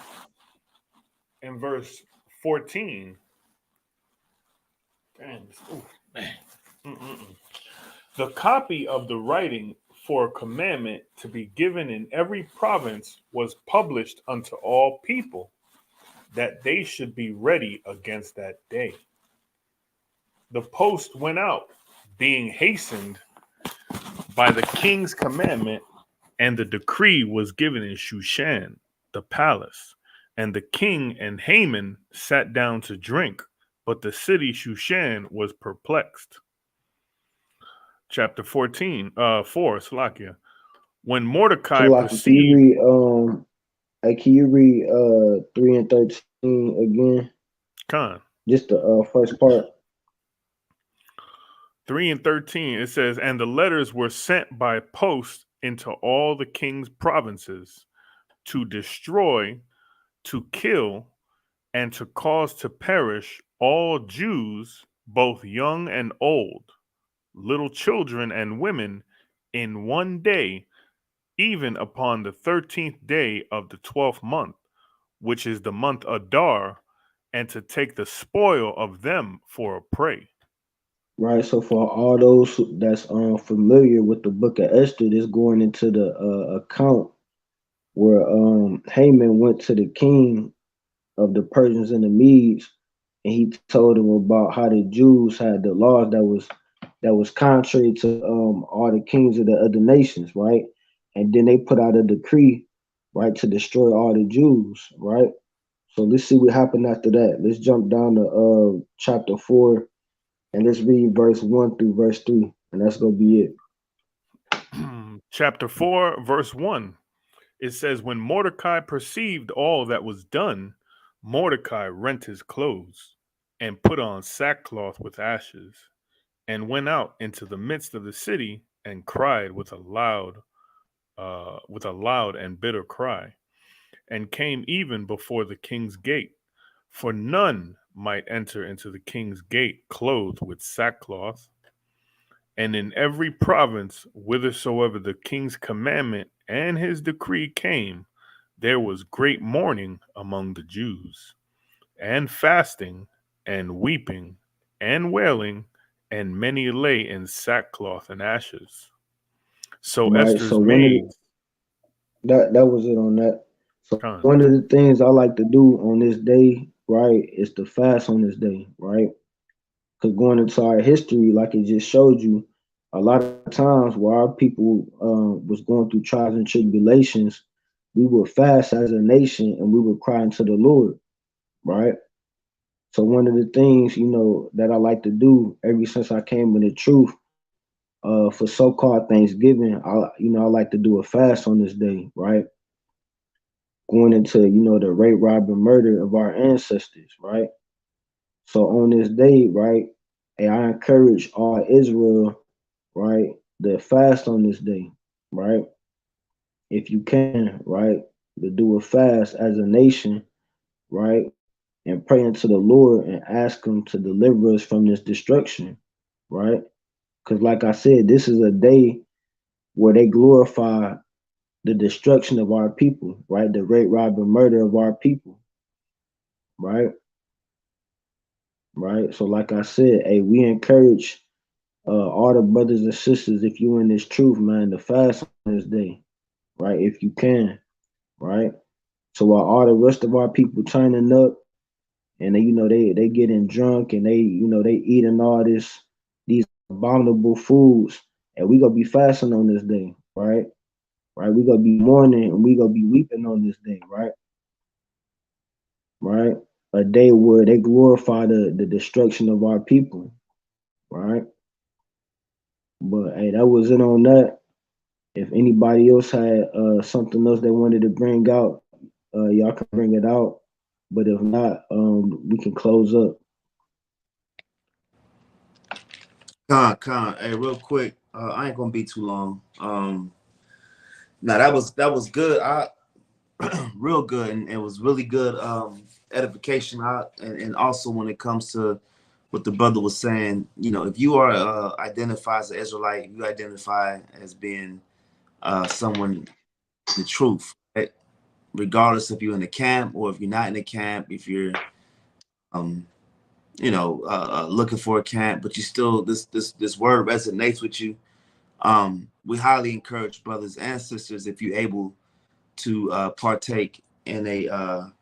Speaker 1: and verse 14. Damn, ooh, man. The copy of the writing for a commandment to be given in every province was published unto all people, that they should be ready against that day. The post went out, being hastened by the king's commandment, and the decree was given in Shushan, the palace. And the king and Haman sat down to drink, but the city Shushan was perplexed. Chapter 4, Salakia. When Mordecai
Speaker 2: So like,
Speaker 1: perceived...
Speaker 2: can you read 3 and 13 again?
Speaker 1: Con.
Speaker 2: Just the first part.
Speaker 1: 3 and 13, it says, and the letters were sent by post into all the king's provinces to destroy, to kill, and to cause to perish all Jews, both young and old, little children and women, in one day, even upon the 13th day of the 12th month, which is the month Adar, and to take the spoil of them for a prey.
Speaker 2: Right. So for all those that's familiar with the book of Esther, this going into the account where Haman went to the king of the Persians and the Medes, and he told him about how the Jews had the laws that was contrary to all the kings of the other nations, right? And then they put out a decree, right, to destroy all the Jews, right? So let's see what happened after that. Let's jump down to chapter 4 and let's read verse 1 through verse 3, and that's gonna be it.
Speaker 1: Chapter 4, verse 1. It says, when Mordecai perceived all that was done, Mordecai rent his clothes and put on sackcloth with ashes, and went out into the midst of the city and cried with a loud and bitter cry, and came even before the king's gate, for none might enter into the king's gate clothed with sackcloth. And in every province whithersoever the king's commandment and his decree came, there was great mourning among the Jews, and fasting, and weeping, and wailing, and many lay in sackcloth and ashes. So
Speaker 2: Right.
Speaker 1: Esther's
Speaker 2: So
Speaker 1: maids...
Speaker 2: that was it on that. So
Speaker 1: Con.
Speaker 2: one of the things I like to do on this day, right, is to fast on this day, right? Because going into our history, like it just showed you, a lot of times where our people was going through trials and tribulations, we would fast as a nation and we would cry unto the Lord, right? So one of the things, that I like to do ever since I came in the truth, for so-called Thanksgiving, I like to do a fast on this day, right? Going into, the rape, rob, and murder of our ancestors, right? So on this day, right, hey, I encourage all Israel, right, to fast on this day, right? If you can, right, to do a fast as a nation, right, and pray unto the Lord and ask Him to deliver us from this destruction, right? Because, like I said, this is a day where they glorify the destruction of our people, right? The rape, rob, and murder of our people, right? Right. So, like I said, hey, we encourage all the brothers and sisters, if you in this truth, man, to fast on this day, right? If you can, right? So while all the rest of our people turning up and they getting drunk and they eating all these abominable foods, and we gonna be fasting on this day, right? Right? We gonna be mourning and we gonna be weeping on this day, right? Right? A day where they glorify the destruction of our people, right? But hey, that was it on that. If anybody else had something else they wanted to bring out, y'all can bring it out. But if not, we can close up.
Speaker 9: Hey, real quick, I ain't gonna be too long. Now that was good. Real good, and it was really good edification. And also when it comes to what the brother was saying, if you are identified as an Israelite, you identify as being someone the truth, right? Regardless if you're in the camp or if you're not in the camp, if you're looking for a camp, but you still this word resonates with you. We highly encourage brothers and sisters, if you're able to partake in a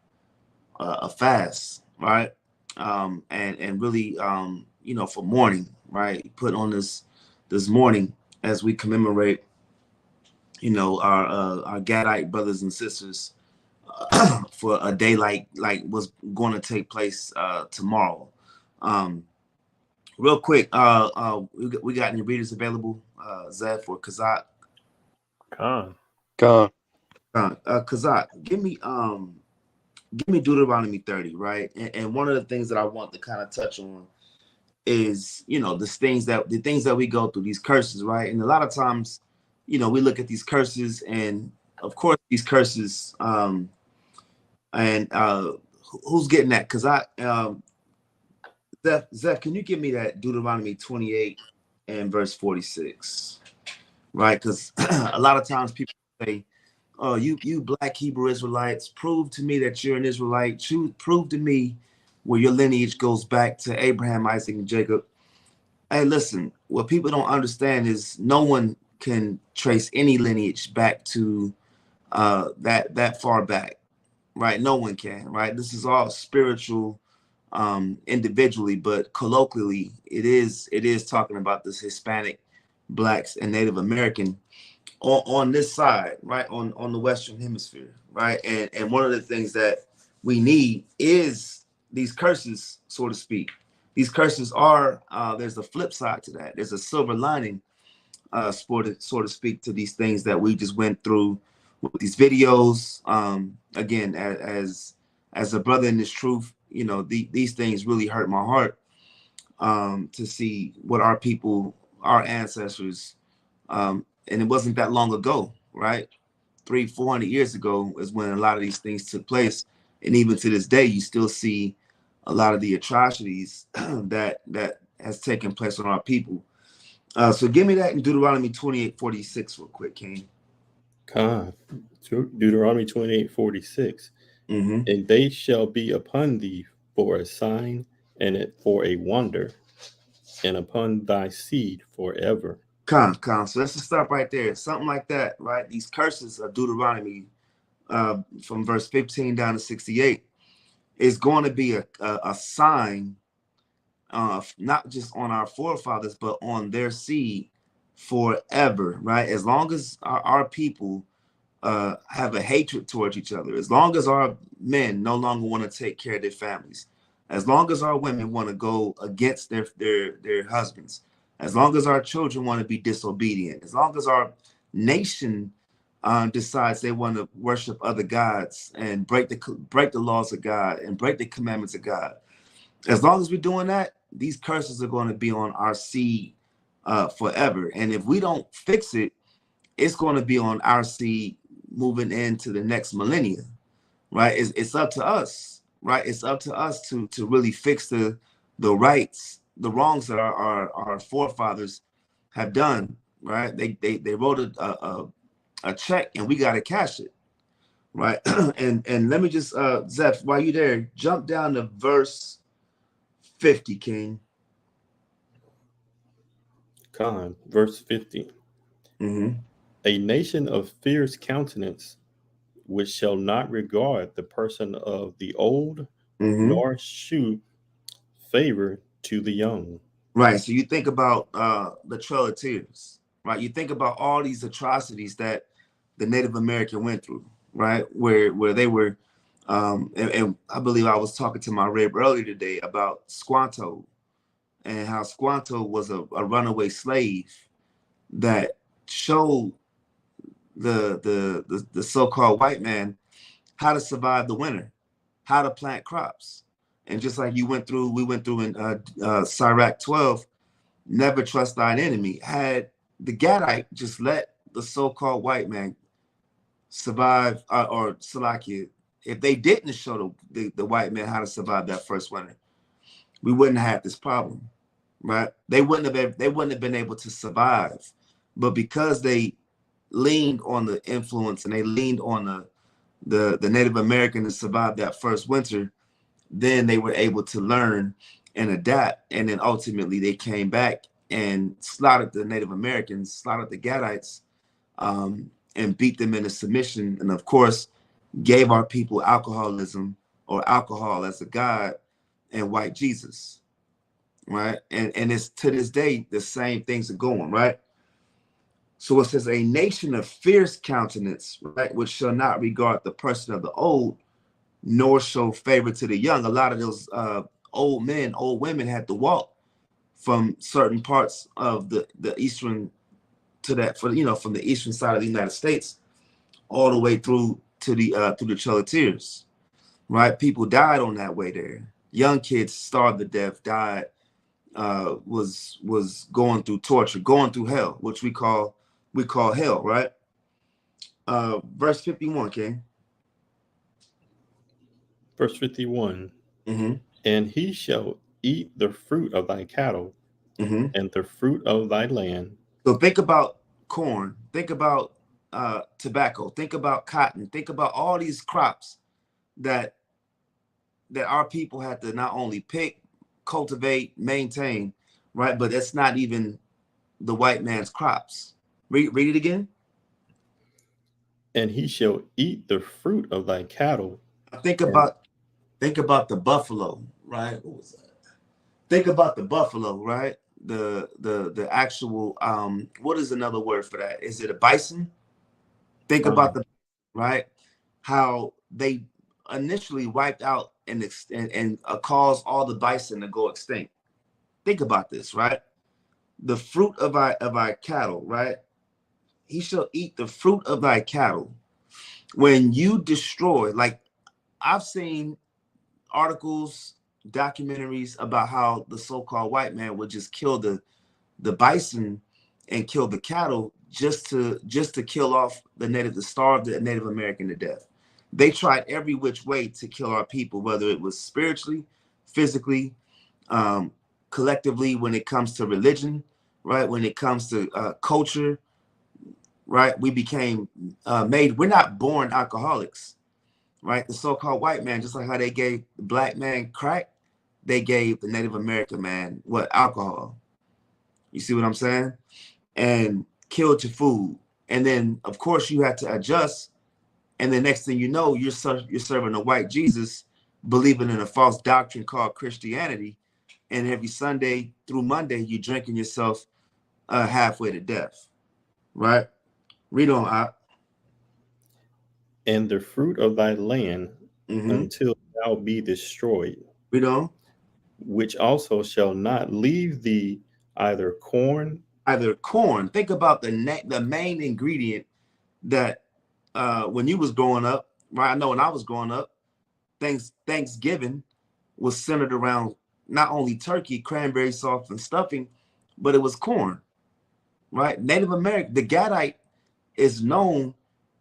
Speaker 9: fast, right? And really, for mourning, right? Put on this morning as we commemorate, our Gadite brothers and sisters for a day like what's going to take place tomorrow. Real quick, we got any readers available, Zeph or Kazak?
Speaker 1: Khan.
Speaker 9: Kazak, give me Deuteronomy 30, right? And one of the things that I want to kind of touch on is, the things that we go through, these curses, right? And a lot of times, we look at these curses, and of course these curses, who's getting that? Because Zeph, can you give me that Deuteronomy 28 and verse 46, right? Because a lot of times people say, oh, you black Hebrew Israelites, prove to me that you're an Israelite. Prove to me where your lineage goes back to Abraham, Isaac, and Jacob. Hey, listen, what people don't understand is no one can trace any lineage back to that far back, right? No one can, right? This is all spiritual individually, but colloquially, it is talking about this Hispanic, blacks, and Native American on this side, right, on the Western Hemisphere, right? And one of the things that we need is these curses, so to speak. These curses are there's a flip side to that. There's a silver lining, so to speak, to these things that we just went through with these videos. Again, as a brother in this truth, these things really hurt my heart to see what our people, our ancestors, and it wasn't that long ago, right? 300-400 years ago is when a lot of these things took place. And even to this day, you still see a lot of the atrocities that has taken place on our people. So give me that in Deuteronomy 28:46 real quick, King.
Speaker 12: Deuteronomy 28:46.
Speaker 9: Mm-hmm.
Speaker 12: And they shall be upon thee for a sign and for a wonder, and upon thy seed forever.
Speaker 9: So let's just stop right there. Something like that, right? These curses of Deuteronomy from verse 15 down to 68 is going to be a sign, not just on our forefathers, but on their seed forever, right? As long as our people have a hatred towards each other, as long as our men no longer want to take care of their families, as long as our women want to go against their husbands, as long as our children want to be disobedient, as long as our nation decides they want to worship other gods and break the laws of God and break the commandments of God, as long as we're doing that, these curses are going to be on our seed forever. And if we don't fix it, it's going to be on our seed moving into the next millennia, right? It's up to us, right? It's up to us to really fix the wrongs that our forefathers have done, right? They wrote a check and we got to cash it, right? and let me just, Zeph, while you're there, jump down to verse 50, King.
Speaker 12: Verse 50.
Speaker 9: Mm-hmm.
Speaker 12: A nation of fierce countenance, which shall not regard the person of the old,
Speaker 9: Mm-hmm.
Speaker 12: nor shew favor to the young.
Speaker 9: Right. So you think about the Trail of Tears, right? You think about all these atrocities that the Native American went through, right? Where they were, and I believe I was talking to my Reb earlier today about Squanto and how Squanto was a runaway slave that showed the so-called white man how to survive the winter, how to plant crops. And just like we went through in Sirach 12, never trust thine enemy. Had the Gadite just let the so-called white man survive, or Salakia, if they didn't show the white man how to survive that first winter, we wouldn't have had this problem, right? They wouldn't have been able to survive. But because they leaned on the influence and they leaned on the Native American to survive that first winter, then they were able to learn and adapt. And then ultimately they came back and slaughtered the Native Americans, slaughtered the Gadites, and beat them into submission. And of course, gave our people alcoholism, or alcohol as a god, and white Jesus, right? And it's to this day, the same things are going, right? So it says, a nation of fierce countenance, right, which shall not regard the person of the old, nor show favor to the young. A lot of those old men, old women had to walk from certain parts of the eastern to that, from the eastern side of the United States, all the way through the Trail of Tears, right? People died on that way there. Young kids starved to death, died, was going through torture, going through hell, which we call hell, right? Verse 51, King.
Speaker 12: Verse 51.
Speaker 9: Mm-hmm.
Speaker 12: And he shall eat the fruit of thy cattle,
Speaker 9: Mm-hmm.
Speaker 12: and the fruit of thy land.
Speaker 9: So think about corn, think about tobacco, think about cotton, think about all these crops that our people had to not only pick, cultivate, maintain, right? But that's not even the white man's crops. Read it again.
Speaker 12: And he shall eat the fruit of thy cattle.
Speaker 9: Think about the buffalo, right? What was that? Think about the buffalo, right? The actual what is another word for that? Is it a bison? Think about the right, how they initially wiped out and caused all the bison to go extinct. Think about this, right? The fruit of our cattle, right? He shall eat the fruit of thy cattle. When you destroy, like I've seen articles, documentaries about how the so-called white man would just kill the bison and kill the cattle just to kill off to starve the Native American to death. They tried every which way to kill our people, whether it was spiritually, physically, collectively, when it comes to religion, right? When it comes to culture, right? We became we're not born alcoholics, right? The so-called white man, just like how they gave the black man crack, they gave the Native American man alcohol. You see what I'm saying? And killed your food. And then, of course, you had to adjust. And the next thing you know, you're serving a white Jesus, believing in a false doctrine called Christianity. And every Sunday through Monday, you're drinking yourself halfway to death, right? Read on, Ak.
Speaker 12: And the fruit of thy land, until thou be destroyed.
Speaker 9: Read on.
Speaker 12: Which also shall not leave thee either corn.
Speaker 9: Think about the main ingredient that when you was growing up, right? I know when I was growing up, Thanksgiving was centered around not only turkey, cranberry sauce, and stuffing, but it was corn, right? Native American, the Gadite is known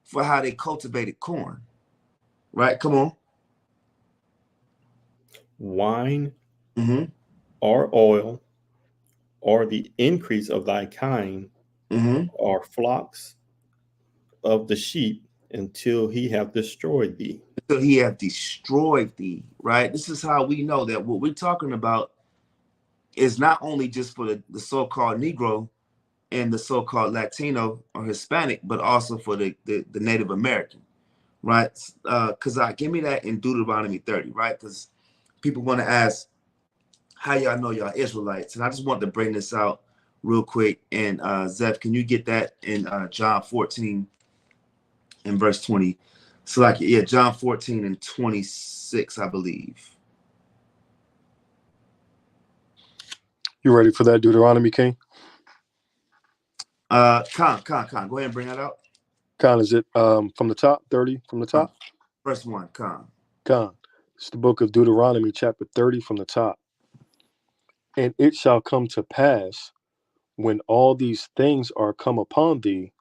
Speaker 9: for how they cultivated corn, right? Come on.
Speaker 12: Wine, or oil, or the increase of thy kind, or flocks of the sheep, until he have destroyed thee.
Speaker 9: Until he have destroyed thee, right? This is how we know that what we're talking about is not only just for the so-called Negro, and the so-called Latino or Hispanic, but also for the Native American, right? Because give me that in Deuteronomy 30, right? Because people want to ask, how y'all know y'all Israelites? And I just want to bring this out real quick. And Zeph, can you get that in John 14 and verse 20? So like, yeah, John 14 and 26, I believe.
Speaker 10: You ready for that, Deuteronomy, King?
Speaker 9: Con, go ahead and bring that out.
Speaker 10: Con, is it from the top, 30 from the top?
Speaker 9: First one, Con.
Speaker 10: It's the book of Deuteronomy, chapter 30 from the top. And it shall come to pass, when all these things are come upon thee,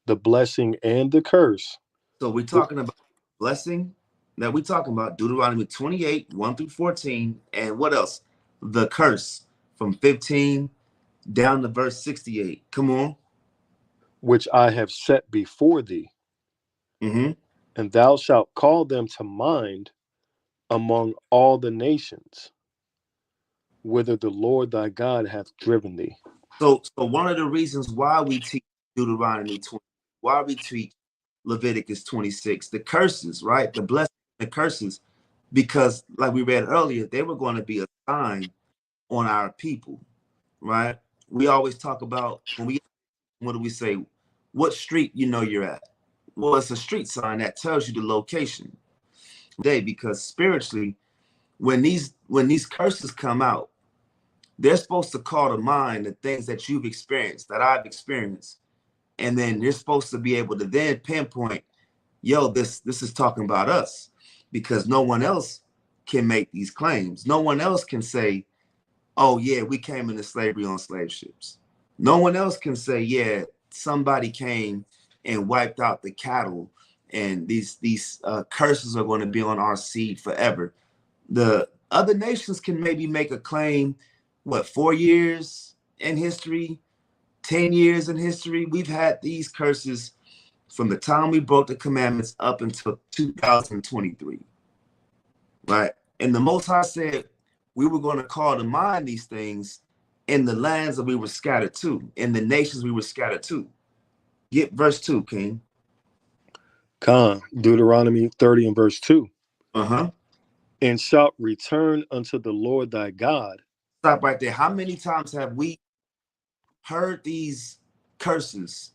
Speaker 10: the blessing and the curse.
Speaker 9: So we're talking about blessing. That we're talking about Deuteronomy 28, 1 through 14. And what else? The curse from 15 down to verse 68. Come on.
Speaker 10: Which I have set before thee.
Speaker 9: Mm-hmm.
Speaker 10: And thou shalt call them to mind among all the nations, whither the Lord thy God hath driven thee.
Speaker 9: So one of the reasons why we teach Deuteronomy 20, why we teach Leviticus 26, the curses, right? The blessings, the curses, because like we read earlier, they were going to be a sign on our people, right? We always talk about what do we say? What street you know you're at? Well, it's a street sign that tells you the location. Because spiritually, when these curses come out, they're supposed to call to mind the things that you've experienced, that I've experienced. And then you're supposed to be able to then pinpoint, yo, this is talking about us, because no one else can make these claims. No one else can say, oh yeah, we came into slavery on slave ships. No one else can say, yeah, somebody came and wiped out the cattle, and these curses are going to be on our seed forever. The other nations can maybe make a claim, 4 years in history, 10 years in history. We've had these curses from the time we broke the commandments up until 2023, right? And the Most High said we were going to call to mind these things in the lands that we were scattered to, in the nations we were scattered to. Get verse 2, King.
Speaker 10: Deuteronomy 30 and verse 2.
Speaker 9: Uh-huh.
Speaker 10: And shalt return unto the Lord thy God.
Speaker 9: Stop right there. How many times have we heard these curses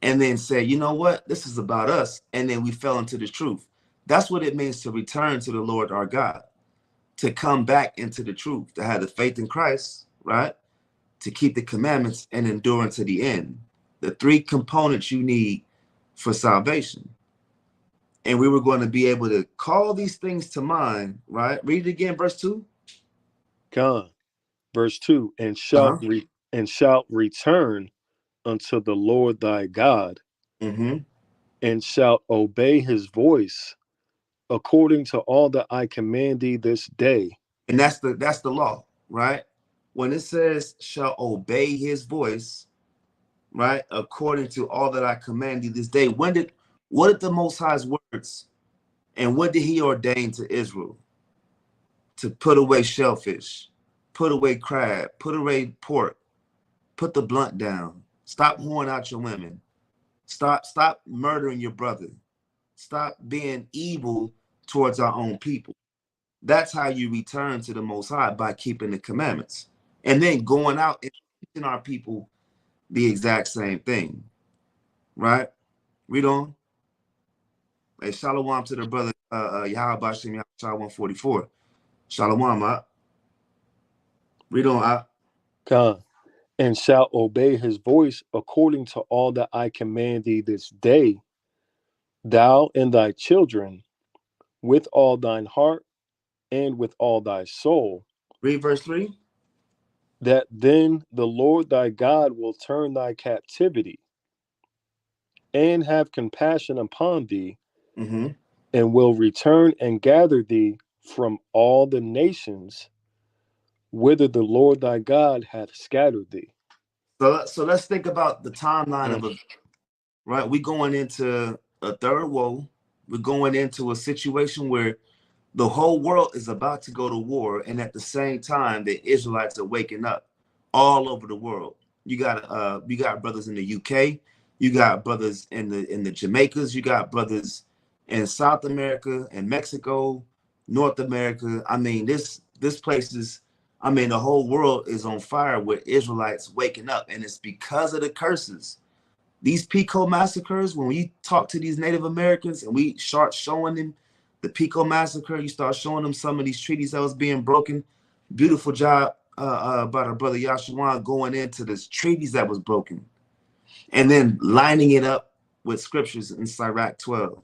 Speaker 9: and then say, you know what, this is about us, and then we fell into the truth? That's what it means to return to the Lord our God, to come back into the truth, to have the faith in Christ, right? To keep the commandments and endure unto the end. The 3 components you need for salvation. And we were going to be able to call these things to mind, right? Read it again, verse 2.
Speaker 10: Verse 2, and shalt return unto the Lord thy God, and shalt obey his voice according to all that I command thee this day.
Speaker 9: And that's the law, right? When it says shall obey his voice, right, according to all that I command thee this day, what did the Most High's words, and what did he ordain to Israel? To put away shellfish, put away crab, put away pork, put the blunt down, stop whoring out your women, stop murdering your brother, stop being evil towards our own people. That's how you return to the Most High, by keeping the commandments, and then going out and teaching our people the exact same thing, right? Read on. Hey, shalom to the brother YAHAWAH'S 144. Shalom, read on,
Speaker 10: and shalt obey his voice according to all that I command thee this day, thou and thy children, with all thine heart and with all thy soul.
Speaker 9: Read verse 3.
Speaker 10: That then the Lord thy God will turn thy captivity and have compassion upon thee, and will return and gather thee from all the nations whither the Lord thy God hath scattered thee.
Speaker 9: So let's think about the timeline of right? We're going into a third woe. We're going into a situation where the whole world is about to go to war, and at the same time, the Israelites are waking up all over the world. You got brothers in the UK. You got brothers in the Jamaicas. You got brothers in South America and Mexico, North America. I mean, this place is, I mean, the whole world is on fire with Israelites waking up, and it's because of the curses. These Pico massacres, when we talk to these Native Americans and we start showing them the Pico massacre, you start showing them some of these treaties that was being broken. Beautiful job by our brother Yahawah going into this treaties that was broken and then lining it up with scriptures in Sirach 12,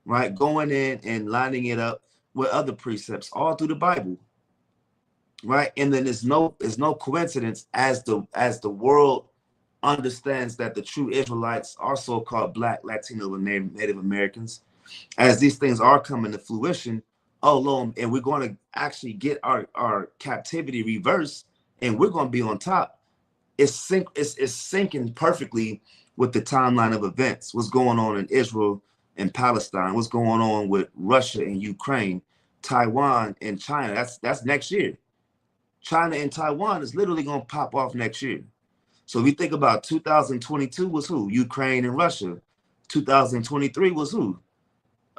Speaker 9: right? Going in and lining it up with other precepts all through the Bible, right? And then it's no coincidence as the world understands that the true Israelites are so-called Black, Latino, and Native Americans. As these things are coming to fruition, oh Lord, and we're going to actually get our captivity reversed, and we're going to be on top. It's syncing perfectly with the timeline of events. What's going on in Israel and Palestine? What's going on with Russia and Ukraine, Taiwan and China? That's next year. China and Taiwan is literally going to pop off next year. So if you think about 2022 was who? Ukraine and Russia. 2023 was who?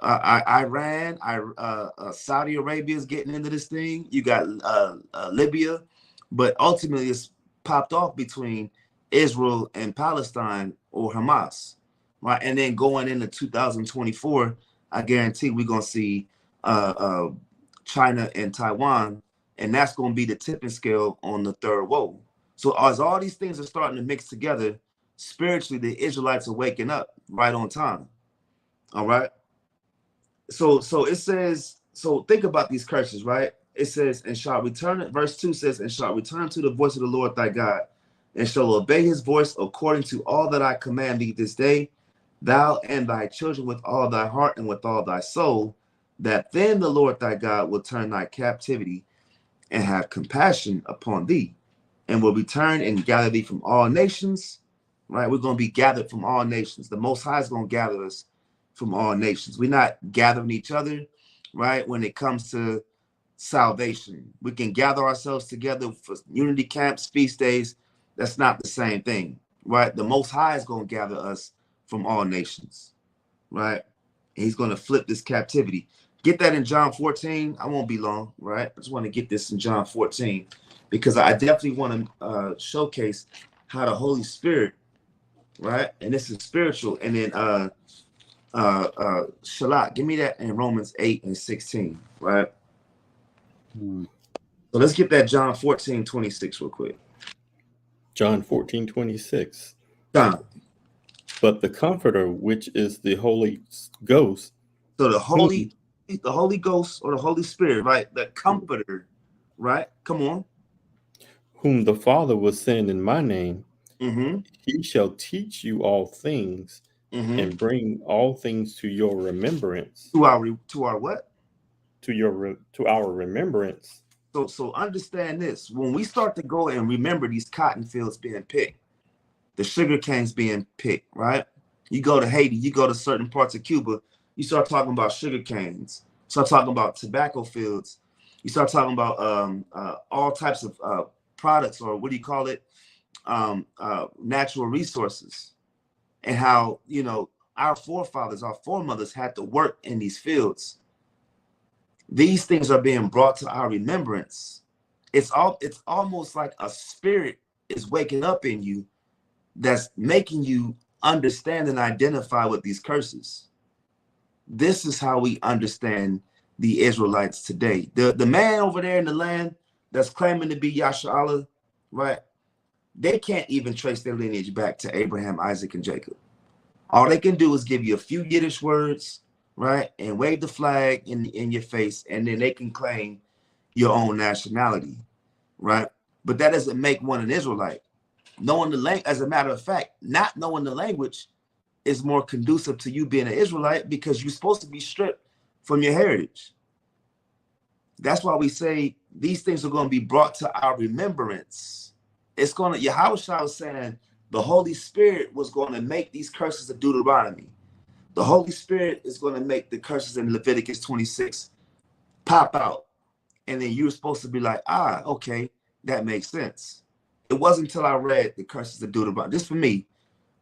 Speaker 9: Iran, Saudi Arabia is getting into this thing. You got Libya, but ultimately it's popped off between Israel and Palestine or Hamas, right? And then going into 2024, I guarantee we're gonna see China and Taiwan, and that's gonna be the tipping scale on the third woe. So as all these things are starting to mix together, spiritually, the Israelites are waking up right on time. All right. So it says, so think about these curses, right? It says, and shall return, verse 2 says, and shall return to the voice of the Lord thy God, and shall obey his voice according to all that I command thee this day, thou and thy children with all thy heart and with all thy soul, that then the Lord thy God will turn thy captivity and have compassion upon thee, and will return and gather thee from all nations, right? We're going to be gathered from all nations. The Most High is going to gather us from all nations. We're not gathering each other, right? When it comes to salvation, we can gather ourselves together for unity camps, feast days. That's not the same thing, right? The Most High is going to gather us from all nations, right? And he's going to flip this captivity. Get that in John 14. I won't be long, right? I just want to get this in John 14 because I definitely want to showcase how the Holy Spirit, right? And this is spiritual. And then Shalak, give me that in Romans 8 and 16, right? So let's get that John 14:26 real quick.
Speaker 12: John 14:26.
Speaker 9: John.
Speaker 12: But the Comforter, which is the Holy Ghost.
Speaker 9: So the Holy Ghost or the Holy Spirit, right? The Comforter, right? Come on.
Speaker 12: Whom the Father will send in my name,
Speaker 9: mm-hmm.
Speaker 12: He shall teach you all things,
Speaker 9: mm-hmm.
Speaker 12: and bring all things to your remembrance.
Speaker 9: To our what?
Speaker 12: To our remembrance.
Speaker 9: So understand this. When we start to go and remember these cotton fields being picked, the sugar canes being picked, right? You go to Haiti, you go to certain parts of Cuba, you start talking about sugar canes, start talking about tobacco fields, you start talking about all types of products, or what do you call it? Natural resources, and how, you know, our forefathers, our foremothers had to work in these fields. These things are being brought to our remembrance. It's almost like a spirit is waking up in you that's making you understand and identify with these curses. This is how we understand the Israelites today. The man over there in the land that's claiming to be Yasharallah, right? They can't even trace their lineage back to Abraham, Isaac, and Jacob. All they can do is give you a few Yiddish words, right? And wave the flag in your face, and then they can claim your own nationality, right? But that doesn't make one an Israelite. Knowing the language, as a matter of fact, not knowing the language is more conducive to you being an Israelite, because you're supposed to be stripped from your heritage. That's why we say these things are going to be brought to our remembrance. It's going to, Yahawashi was saying the Holy Spirit was going to make these curses of Deuteronomy. The Holy Spirit is going to make the curses in Leviticus 26 pop out. And then you're supposed to be like, okay, that makes sense. It wasn't until I read the curses of Deuteronomy. This for me,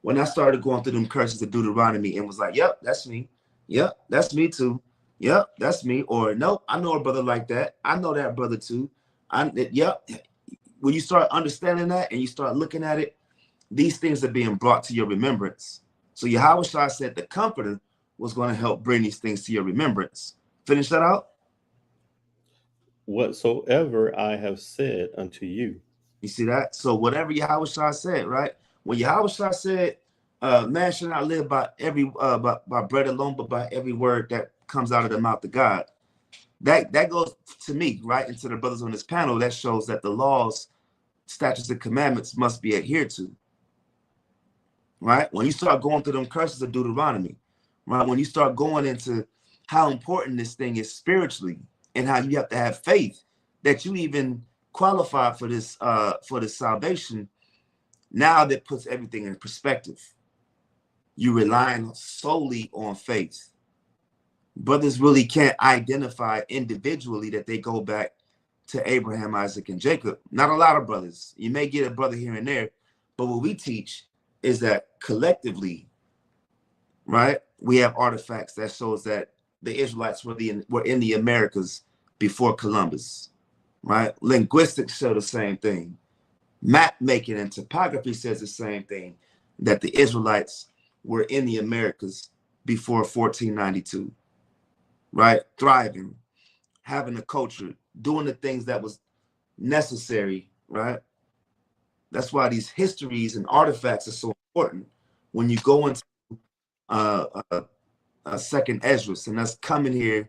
Speaker 9: when I started going through them curses of Deuteronomy and was like, yep, that's me. Yep, that's me too. Yep, that's me. Or nope, I know a brother like that. I know that brother too. Yep. When you start understanding that and you start looking at it, these things are being brought to your remembrance. So Yahweh said the Comforter was going to help bring these things to your remembrance. Finish that out.
Speaker 12: Whatsoever I have said unto you.
Speaker 9: You see that? So whatever Yahweh said, right? When Yahweh said, man should not live by by bread alone, but by every word that comes out of the mouth of God. That goes to me, right? And to the brothers on this panel, that shows that the laws, statutes, and commandments must be adhered to. Right? When you start going through them curses of Deuteronomy, right? When you start going into how important this thing is spiritually and how you have to have faith that you even qualify for this salvation, now that puts everything in perspective. You relying solely on faith. Brothers really can't identify individually that they go back to Abraham, Isaac, and Jacob. Not a lot of brothers. You may get a brother here and there, but what we teach is that collectively, right, we have artifacts that shows that the Israelites were in the Americas before Columbus, right? Linguistics show the same thing. Map making and topography says the same thing, that the Israelites were in the Americas before 1492, right? Thriving, having a culture, doing the things that was necessary, right? That's why these histories and artifacts are so important when you go into a second Esdras, and that's coming here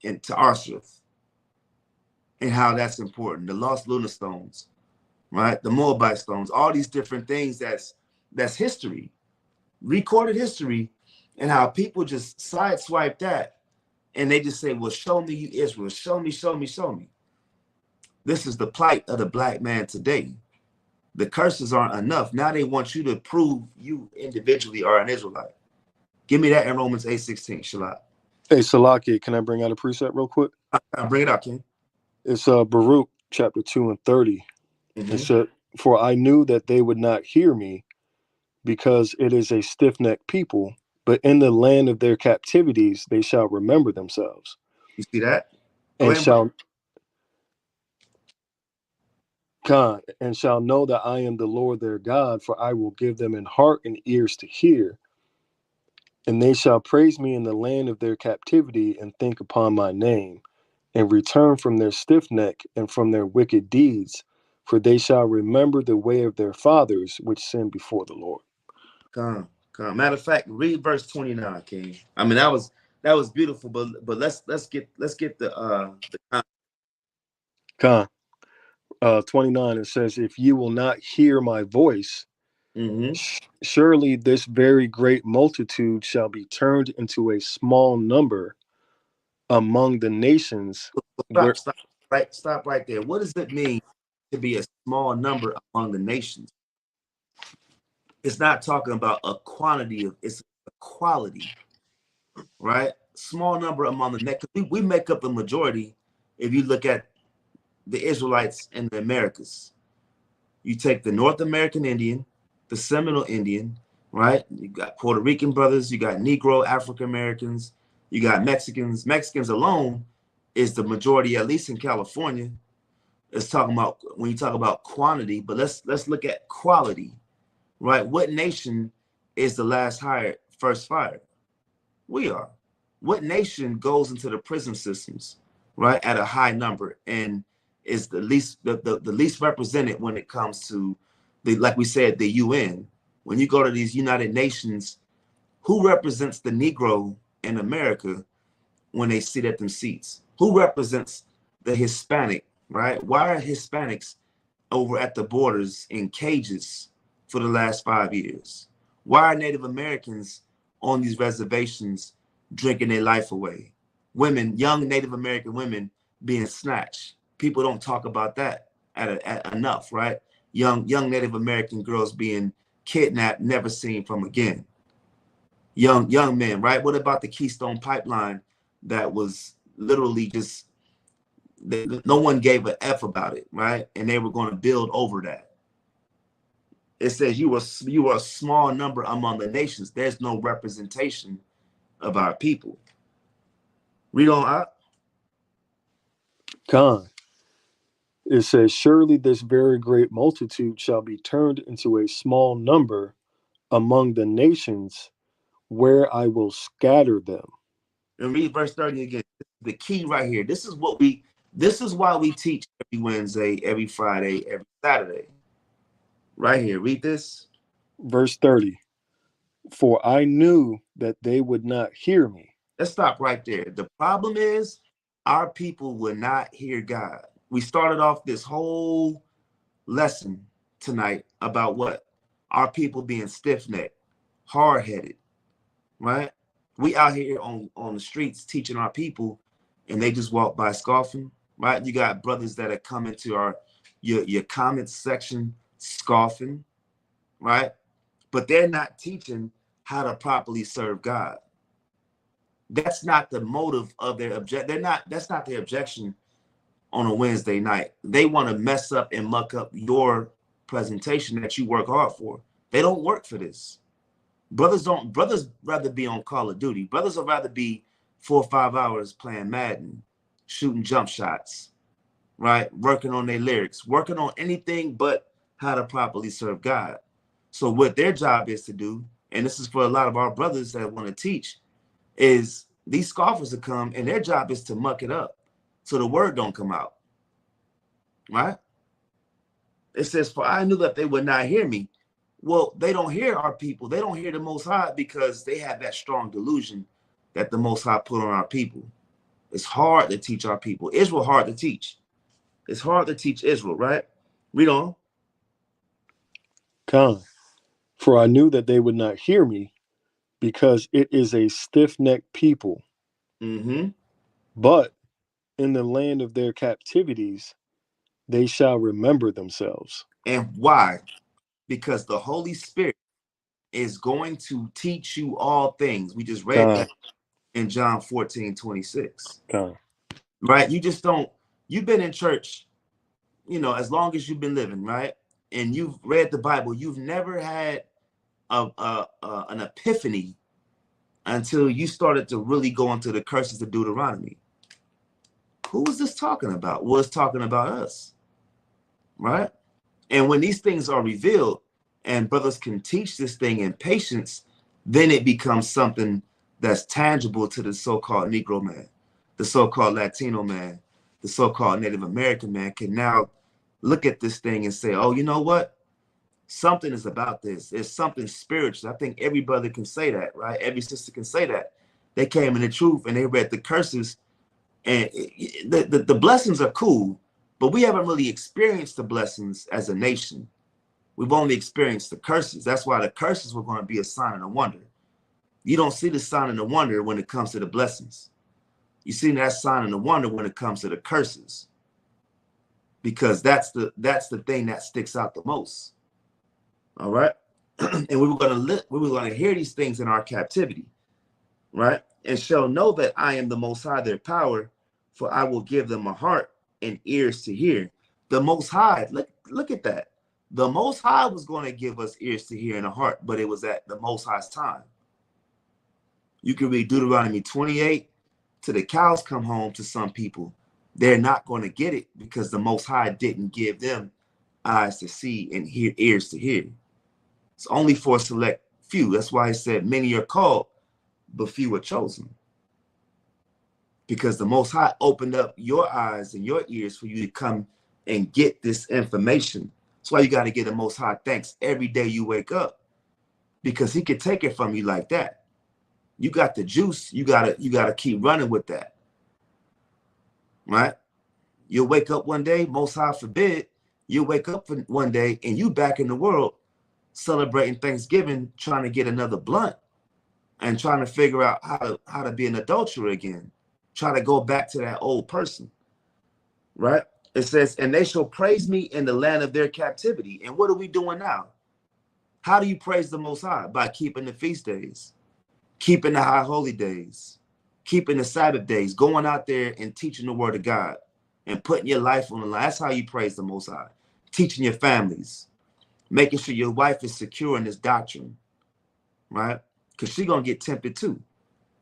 Speaker 9: into Arshraf, and how that's important. The lost lunar stones, right? The Moabite stones, all these different things that's history, recorded history, and how people just sideswipe that and they just say, well, show me you Israel, show me, show me, show me. This is the plight of the black man today. The curses aren't enough. Now they want you to prove you individually are an Israelite. Give me that in Romans 8:16, Shalak.
Speaker 10: Hey, Salaki, can I bring out a precept real quick?
Speaker 9: I'll bring it out, King.
Speaker 10: It's Baruch chapter 2 and 30. It said, for I knew that they would not hear me, because it is a stiff-necked people, but in the land of their captivities they shall remember themselves.
Speaker 9: You see that?
Speaker 10: And shall know that I am the Lord their God, for I will give them an heart and ears to hear, and they shall praise me in the land of their captivity, and think upon my name, and return from their stiff neck and from their wicked deeds, for they shall remember the way of their fathers, which sinned before the Lord.
Speaker 9: Come. Matter of fact, read verse 29, King. I mean, that was beautiful, but let's get the
Speaker 10: 29, it says, if you will not hear my voice, surely this very great multitude shall be turned into a small number among the nations.
Speaker 9: Stop right there. What does it mean to be a small number among the nations? It's not talking about a quantity it's a quality, right? Small number among the next. We make up the majority. If you look at the Israelites in the Americas, you take the North American Indian, the Seminole Indian, right? You got Puerto Rican brothers, you got Negro African Americans, you got Mexicans. Mexicans alone is the majority, at least in California. It's talking about when you talk about quantity, but let's look at quality, right? What nation is the last hired, first fired? We are. What nation goes into the prison systems, right, at a high number and is the least the least represented when it comes to like we said, the UN? When you go to these United Nations, who represents the Negro in America when they sit at them seats? Who represents the Hispanic, right? Why are Hispanics over at the borders in cages for the last 5 years? Why are Native Americans on these reservations drinking their life away? Women, young Native American women being snatched. People don't talk about that enough, right? Young Native American girls being kidnapped, never seen from again. Young men, right? What about the Keystone Pipeline that was literally just no one gave an F about it, right? And they were going to build over that. It says you were a small number among the nations. There's no representation of our people. Read on out.
Speaker 10: Con. It says, surely this very great multitude shall be turned into a small number among the nations where I will scatter them.
Speaker 9: And read verse 30 again. The key right here. This is why we teach every Wednesday, every Friday, every Saturday. Right here. Read this.
Speaker 10: Verse 30. For I knew that they would not hear me.
Speaker 9: Let's stop right there. The problem is our people will not hear God. We started off this whole lesson tonight about what? Our people being stiff-necked, hard-headed, right? We out here on the streets teaching our people, and they just walk by scoffing, right? You got brothers that are coming to your comments section scoffing, right? But they're not teaching how to properly serve God. That's not the motive of their that's not their objection on a Wednesday night. They want to mess up and muck up your presentation that you work hard for. They don't work for this. Brothers rather be on Call of Duty. Brothers would rather be 4 or 5 hours playing Madden, shooting jump shots, right? Working on their lyrics, working on anything but how to properly serve God. So what their job is to do, and this is for a lot of our brothers that want to teach, is these scoffers will come and their job is to muck it up so the word don't come out, right? It says, for I knew that they would not hear me. Well, they don't hear our people. They don't hear the Most High because they have that strong delusion that the Most High put on our people. It's hard to teach our people. Israel hard to teach. It's hard to teach Israel, right? Read on.
Speaker 10: Con. For I knew that they would not hear me because it is a stiff-necked people.
Speaker 9: Mm-hmm.
Speaker 10: But in the land of their captivities, they shall remember themselves.
Speaker 9: And why? Because the Holy Spirit is going to teach you all things. We just read that in John 14:26. Right? You just don't, you've been in church, as long as you've been living, right? And you've read the Bible. You've never had an epiphany until you started to really go into the curses of Deuteronomy. Who is this talking about? Well, it's talking about us, right? And when these things are revealed and brothers can teach this thing in patience, then it becomes something that's tangible to the so-called Negro man, the so-called Latino man, the so-called Native American man can now look at this thing and say, oh, you know what? Something is about this. It's something spiritual. I think every brother can say that, right? Every sister can say that. They came in the truth and they read the curses, and the blessings are cool, but we haven't really experienced the blessings as a nation. We've only experienced the curses. That's why the curses were going to be a sign and a wonder. You don't see the sign and the wonder when it comes to the blessings. You see that sign and the wonder when it comes to the curses, because that's the thing that sticks out the most. All right. And we were going to hear these things in our captivity, right? And shall know that I am the Most High, their power, for I will give them a heart and ears to hear. The Most High, look at that. The Most High was going to give us ears to hear and a heart, but it was at the Most High's time. You can read Deuteronomy 28 till the cows come home. To some people, they're not going to get it because the Most High didn't give them eyes to see and ears to hear. It's only for a select few. That's why he said many are called, but few are chosen. Because the Most High opened up your eyes and your ears for you to come and get this information. That's why you got to give the Most High thanks every day you wake up, because he could take it from you like that. You got the juice. You gotta keep running with that, right? You'll wake up one day, Most High forbid, you'll wake up one day and you back in the world celebrating Thanksgiving, trying to get another blunt and trying to figure out how to be an adulterer again, try to go back to that old person, right? It says, and they shall praise me in the land of their captivity. And what are we doing now? How do you praise the Most High? By keeping the feast days, keeping the high holy days, keeping the Sabbath days, going out there and teaching the word of God, and putting your life on the line. That's how you praise the Most High. Teaching your families, making sure your wife is secure in this doctrine, right? Because she's going to get tempted too.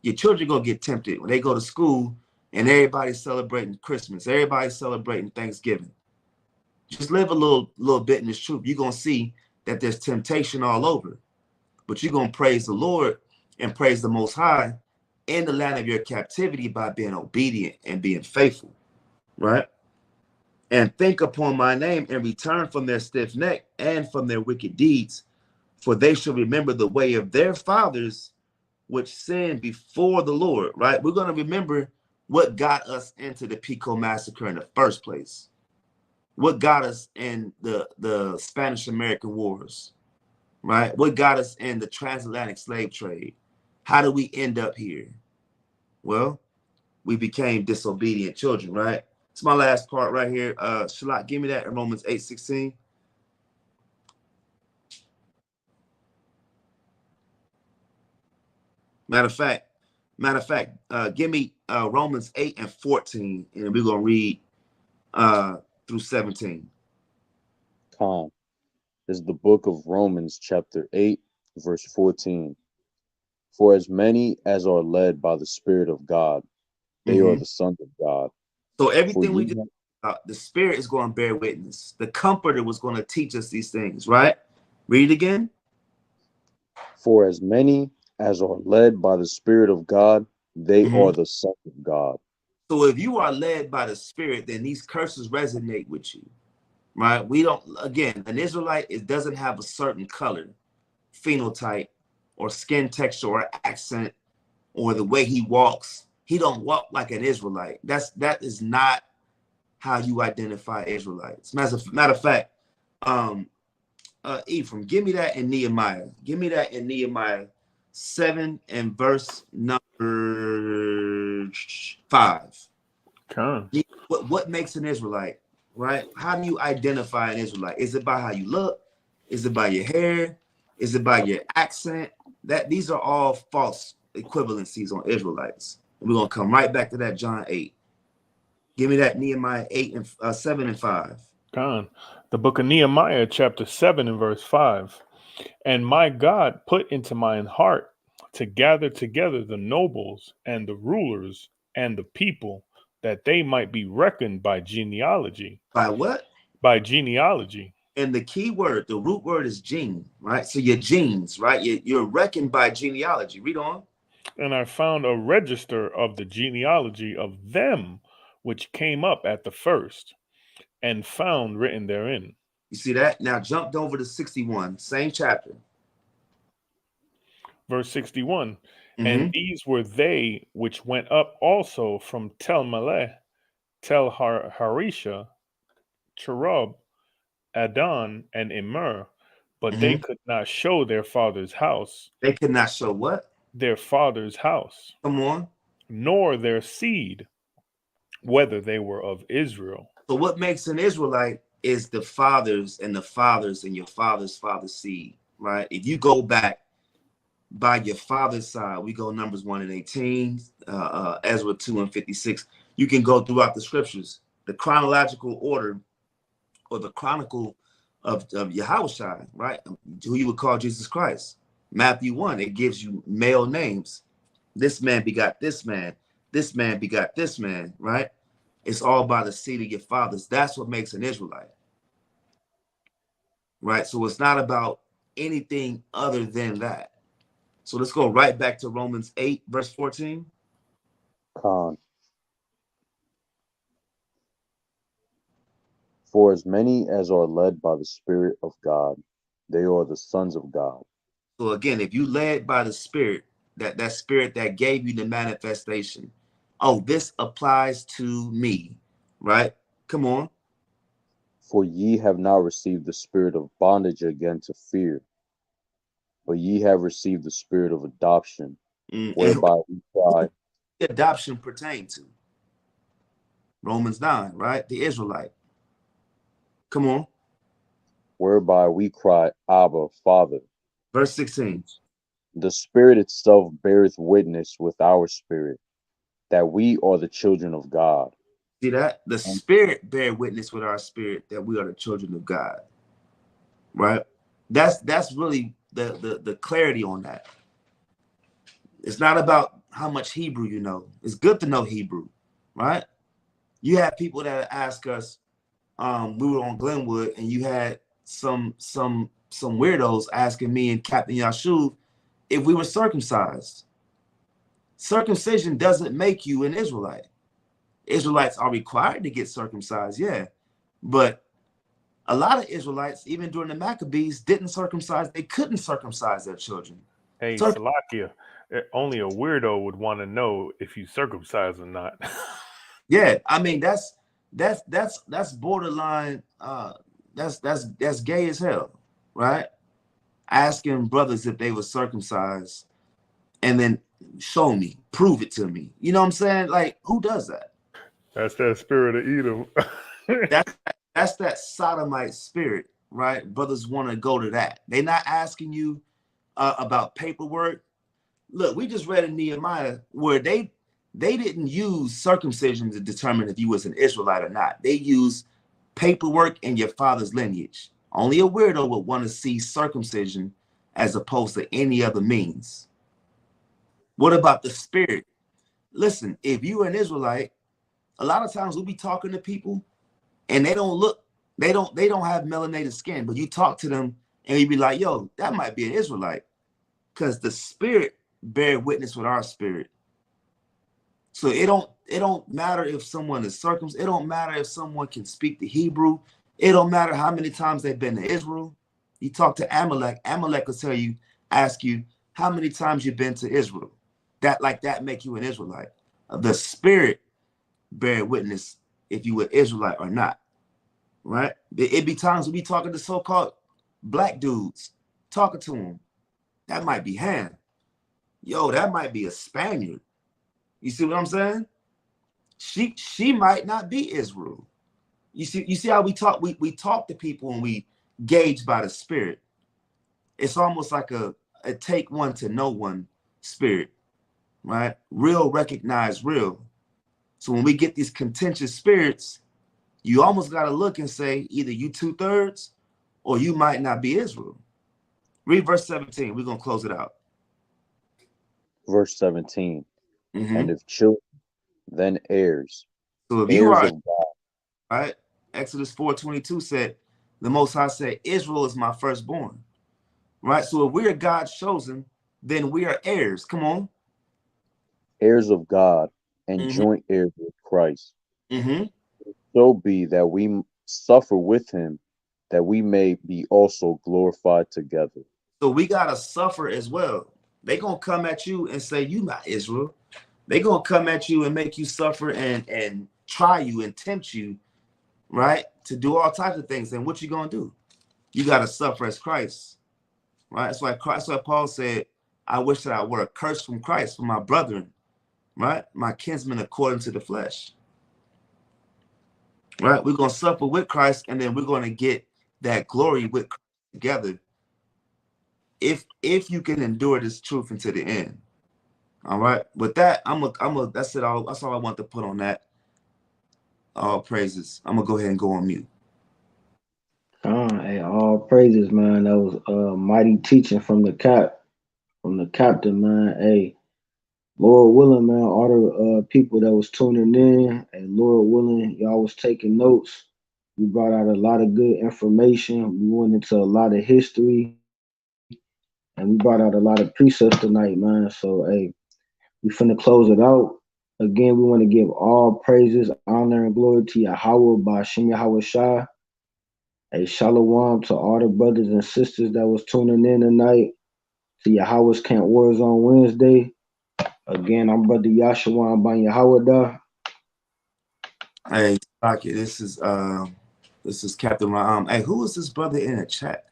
Speaker 9: Your children going to get tempted when they go to school and everybody's celebrating Christmas. Everybody's celebrating Thanksgiving. Just live a little bit in this truth. You're going to see that there's temptation all over. But you're going to praise the Lord and praise the Most High in the land of your captivity by being obedient and being faithful, right? And think upon my name and return from their stiff neck and from their wicked deeds, for they shall remember the way of their fathers, which sinned before the Lord, right? We're going to remember what got us into the Pico massacre in the first place, what got us in the Spanish-American Wars, right? What got us in the transatlantic slave trade? How did we end up here? Well, we became disobedient children, right? It's my last part right here. Shalak, give me that in Romans 8:16. Matter of fact, give me Romans 8:14, and we're gonna read through 17.
Speaker 11: Con is the book of Romans, chapter 8, verse 14. For as many as are led by the Spirit of God, they are the sons of God.
Speaker 9: So everything we just the Spirit is going to bear witness. The Comforter was going to teach us these things, right? Read it again.
Speaker 11: For as many as are led by the Spirit of God, they are the sons of God.
Speaker 9: So if you are led by the Spirit, then these curses resonate with you, right? We don't, again, an Israelite, it doesn't have a certain color, phenotype, or skin texture, or accent, or the way he walks. He don't walk like an Israelite. That is not how you identify Israelites. Matter of fact, Ephraim, give me that in Nehemiah. Give me that in Nehemiah 7 and verse number 5. What makes an Israelite, right? How do you identify an Israelite? Is it by how you look? Is it by your hair? Is it by your accent? These are all false equivalencies on Israelites. And we're gonna come right back to that John 8. Give me that Nehemiah 8 and 7 and 5.
Speaker 1: Con, the book of Nehemiah, chapter 7 and verse 5. And my God put into mine heart to gather together the nobles and the rulers and the people, that they might be reckoned by genealogy.
Speaker 9: By what?
Speaker 1: By genealogy.
Speaker 9: And the key word, the root word is gene, right? So your genes, right? You're reckoned by genealogy. Read on.
Speaker 1: And I found a register of the genealogy of them which came up at the first, and found written therein.
Speaker 9: You see that? Now jumped over to 61, same chapter.
Speaker 1: Verse 61. And these were they which went up also from Tel Melech, Tel Harisha, Cherub, Adon, and Immer, but they could not show their father's house.
Speaker 9: They could not show what?
Speaker 1: Their father's house.
Speaker 9: Come on.
Speaker 1: Nor their seed, whether they were of Israel.
Speaker 9: So what makes an Israelite is the fathers and the fathers and your father's father's seed, right? If you go back by your father's side, we go Numbers 1 and 18, Ezra 2 and 56. You can go throughout the scriptures. The chronological order, or the chronicle of YAHAWAH'S, right? Who you would call Jesus Christ. Matthew 1, it gives you male names. This man begot this man. This man begot this man, right? It's all by the seed of your fathers. That's what makes an Israelite, right? So it's not about anything other than that. So let's go right back to Romans 8, verse 14.
Speaker 11: Con. For as many as are led by the Spirit of God, they are the sons of God.
Speaker 9: So again, if you led by the Spirit, that Spirit that gave you the manifestation, oh, this applies to me, right? Come on.
Speaker 11: For ye have not received the spirit of bondage again to fear, but ye have received the spirit of adoption, whereby we cry.
Speaker 9: The adoption pertain to Romans 9, right? The Israelite. Come on.
Speaker 11: Whereby we cry, Abba, Father.
Speaker 9: Verse 16.
Speaker 11: The Spirit itself beareth witness with our spirit that we are the children of God.
Speaker 9: See that? The Spirit bear witness with our spirit that we are the children of God. Right? That's really the clarity on that. It's not about how much Hebrew you know. It's good to know Hebrew, right? You have people that ask us, we were on Glenwood, and you had some weirdos asking me and Captain Yashu if we were circumcised. Circumcision doesn't make you an Israelite. Israelites are required to get circumcised, yeah. But a lot of Israelites, even during the Maccabees, didn't circumcise. They couldn't circumcise their children.
Speaker 1: Hey, Salakia, only a weirdo would want to know if you circumcised or not.
Speaker 9: Yeah, I mean that's borderline. That's gay as hell, right? Asking brothers if they were circumcised, and then show me, prove it to me. You know what I'm saying? Like, who does that?
Speaker 1: That's that spirit of Edom.
Speaker 9: That's that sodomite spirit, right? Brothers want to go to that. They're not asking you about paperwork. Look, we just read in Nehemiah where they didn't use circumcision to determine if you was an Israelite or not. They used paperwork and your father's lineage. Only a weirdo would want to see circumcision as opposed to any other means. What about the spirit? Listen, if you're an Israelite, a lot of times we'll be talking to people and they don't have melanated skin, but you talk to them and you be like, yo, that might be an Israelite. Because the spirit bear witness with our spirit. So it don't matter if someone is circumcised. It don't matter if someone can speak the Hebrew. It don't matter how many times they've been to Israel. You talk to Amalek. Amalek will ask you how many times you've been to Israel. That make you an Israelite. The spirit bear witness if you were Israelite or not. Right? It be times we be talking to so-called black dudes, talking to them. That might be Ham. Yo, that might be a Spaniard. You see what I'm saying? She might not be Israel. You see how we talk? We talk to people and we gauge by the spirit. It's almost like a take one to know one spirit, right? Real recognize real. So when we get these contentious spirits, you almost got to look and say either you 2/3 or you might not be Israel. Read verse 17. We're going to close it out.
Speaker 11: Verse 17.
Speaker 9: Mm-hmm.
Speaker 11: And if children, then heirs.
Speaker 9: So if
Speaker 11: heirs
Speaker 9: you are,
Speaker 11: of God.
Speaker 9: Right? Exodus 4:22 said, the Most High said, Israel is my firstborn. Right? So if we are God's chosen, then we are heirs. Come on.
Speaker 11: Heirs of God and
Speaker 9: Mm-hmm.
Speaker 11: joint heirs with Christ.
Speaker 9: Mm-hmm.
Speaker 11: So be that we suffer with him, that we may be also glorified together.
Speaker 9: So we got to suffer as well. They're going to come at you and say, you not Israel. They're going to come at you and make you suffer and try you and tempt you, right, to do all types of things. And what you going to do? You got to suffer as Christ, right? That's why Paul said, I wish that I were accursed from Christ, from my brethren, right? My kinsmen according to the flesh, right? We're going to suffer with Christ, and then we're going to get that glory with Christ together if you can endure this truth until the end. All right. With that, that's it. That's all I want to put on that. All praises. I'm gonna go ahead and go on mute.
Speaker 2: Hey, all praises, man. That was mighty teaching from the captain, man. Hey, Lord willing, man, all the people that was tuning in, and Lord willing, y'all was taking notes. We brought out a lot of good information. We went into a lot of history, and we brought out a lot of precepts tonight, man. So, hey, we finna close it out. Again, we want to give all praises, honor, and glory to Yahawah by Shem Yahawah Shah. Hey, shalom to all the brothers and sisters that was tuning in tonight to Yahawah's Camp Wars on Wednesday. Again, I'm Brother Yashawan by Yahawah.
Speaker 9: Hey, Rocky, this is Captain Raham. Hey, who is this brother in the chat?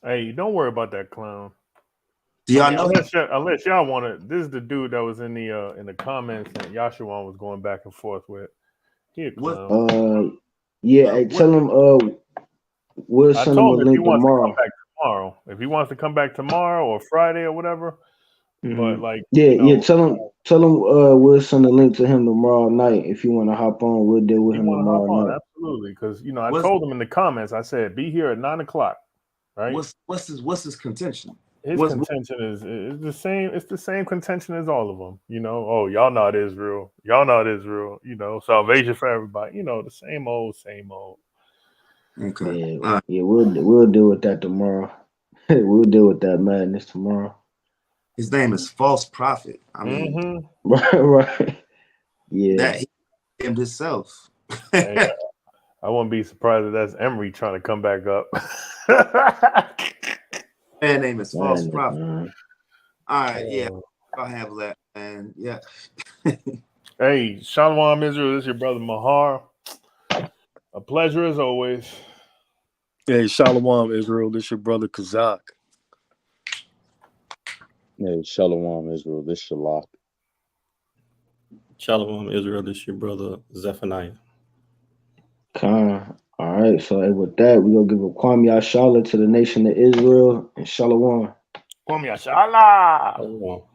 Speaker 1: Hey, don't worry about that clown.
Speaker 9: Do y'all know?
Speaker 1: Unless y'all want to, this is the dude that was in the comments and Yashawan was going back and forth with. He a clown.
Speaker 2: Yeah, hey, tell him we'll send him a link tomorrow.
Speaker 1: If he wants to come back tomorrow or Friday or whatever. Mm-hmm. But like,
Speaker 2: tell Tell him we'll send a link to him tomorrow night. If you want to hop on, we'll deal with
Speaker 1: You
Speaker 2: him
Speaker 1: want to hop
Speaker 2: tomorrow
Speaker 1: on?
Speaker 2: night.
Speaker 1: Absolutely, because I told him in the comments. I said, "Be here at 9:00." Right?
Speaker 9: What's his contention?
Speaker 1: His contention is the same. It's the same contention as all of them. Oh, y'all not Israel. Y'all not Israel. Salvation for everybody. The same old, same old.
Speaker 9: Okay.
Speaker 2: Yeah, we'll deal with that tomorrow. We'll deal with that madness tomorrow.
Speaker 9: His name is False Prophet. I mean,
Speaker 2: right. Yeah.
Speaker 9: That he named himself.
Speaker 1: Hey, I wouldn't be surprised if that's Emery trying to come back up.
Speaker 9: Man name is False Prophet.
Speaker 2: Man.
Speaker 9: All right, yeah. I'll handle that, man. Yeah.
Speaker 1: Hey, Shalom Israel, this is your brother Mahar. A pleasure as always.
Speaker 10: Hey, Shalom Israel, this your brother Kazak.
Speaker 11: Hey, Shalom Israel, this Shalak.
Speaker 12: Shalom Israel, this your brother Zephaniah.
Speaker 2: All right, so with that, we're gonna give a Kwame Yashala to the nation of Israel and Shalom.
Speaker 1: Kwame Yashala.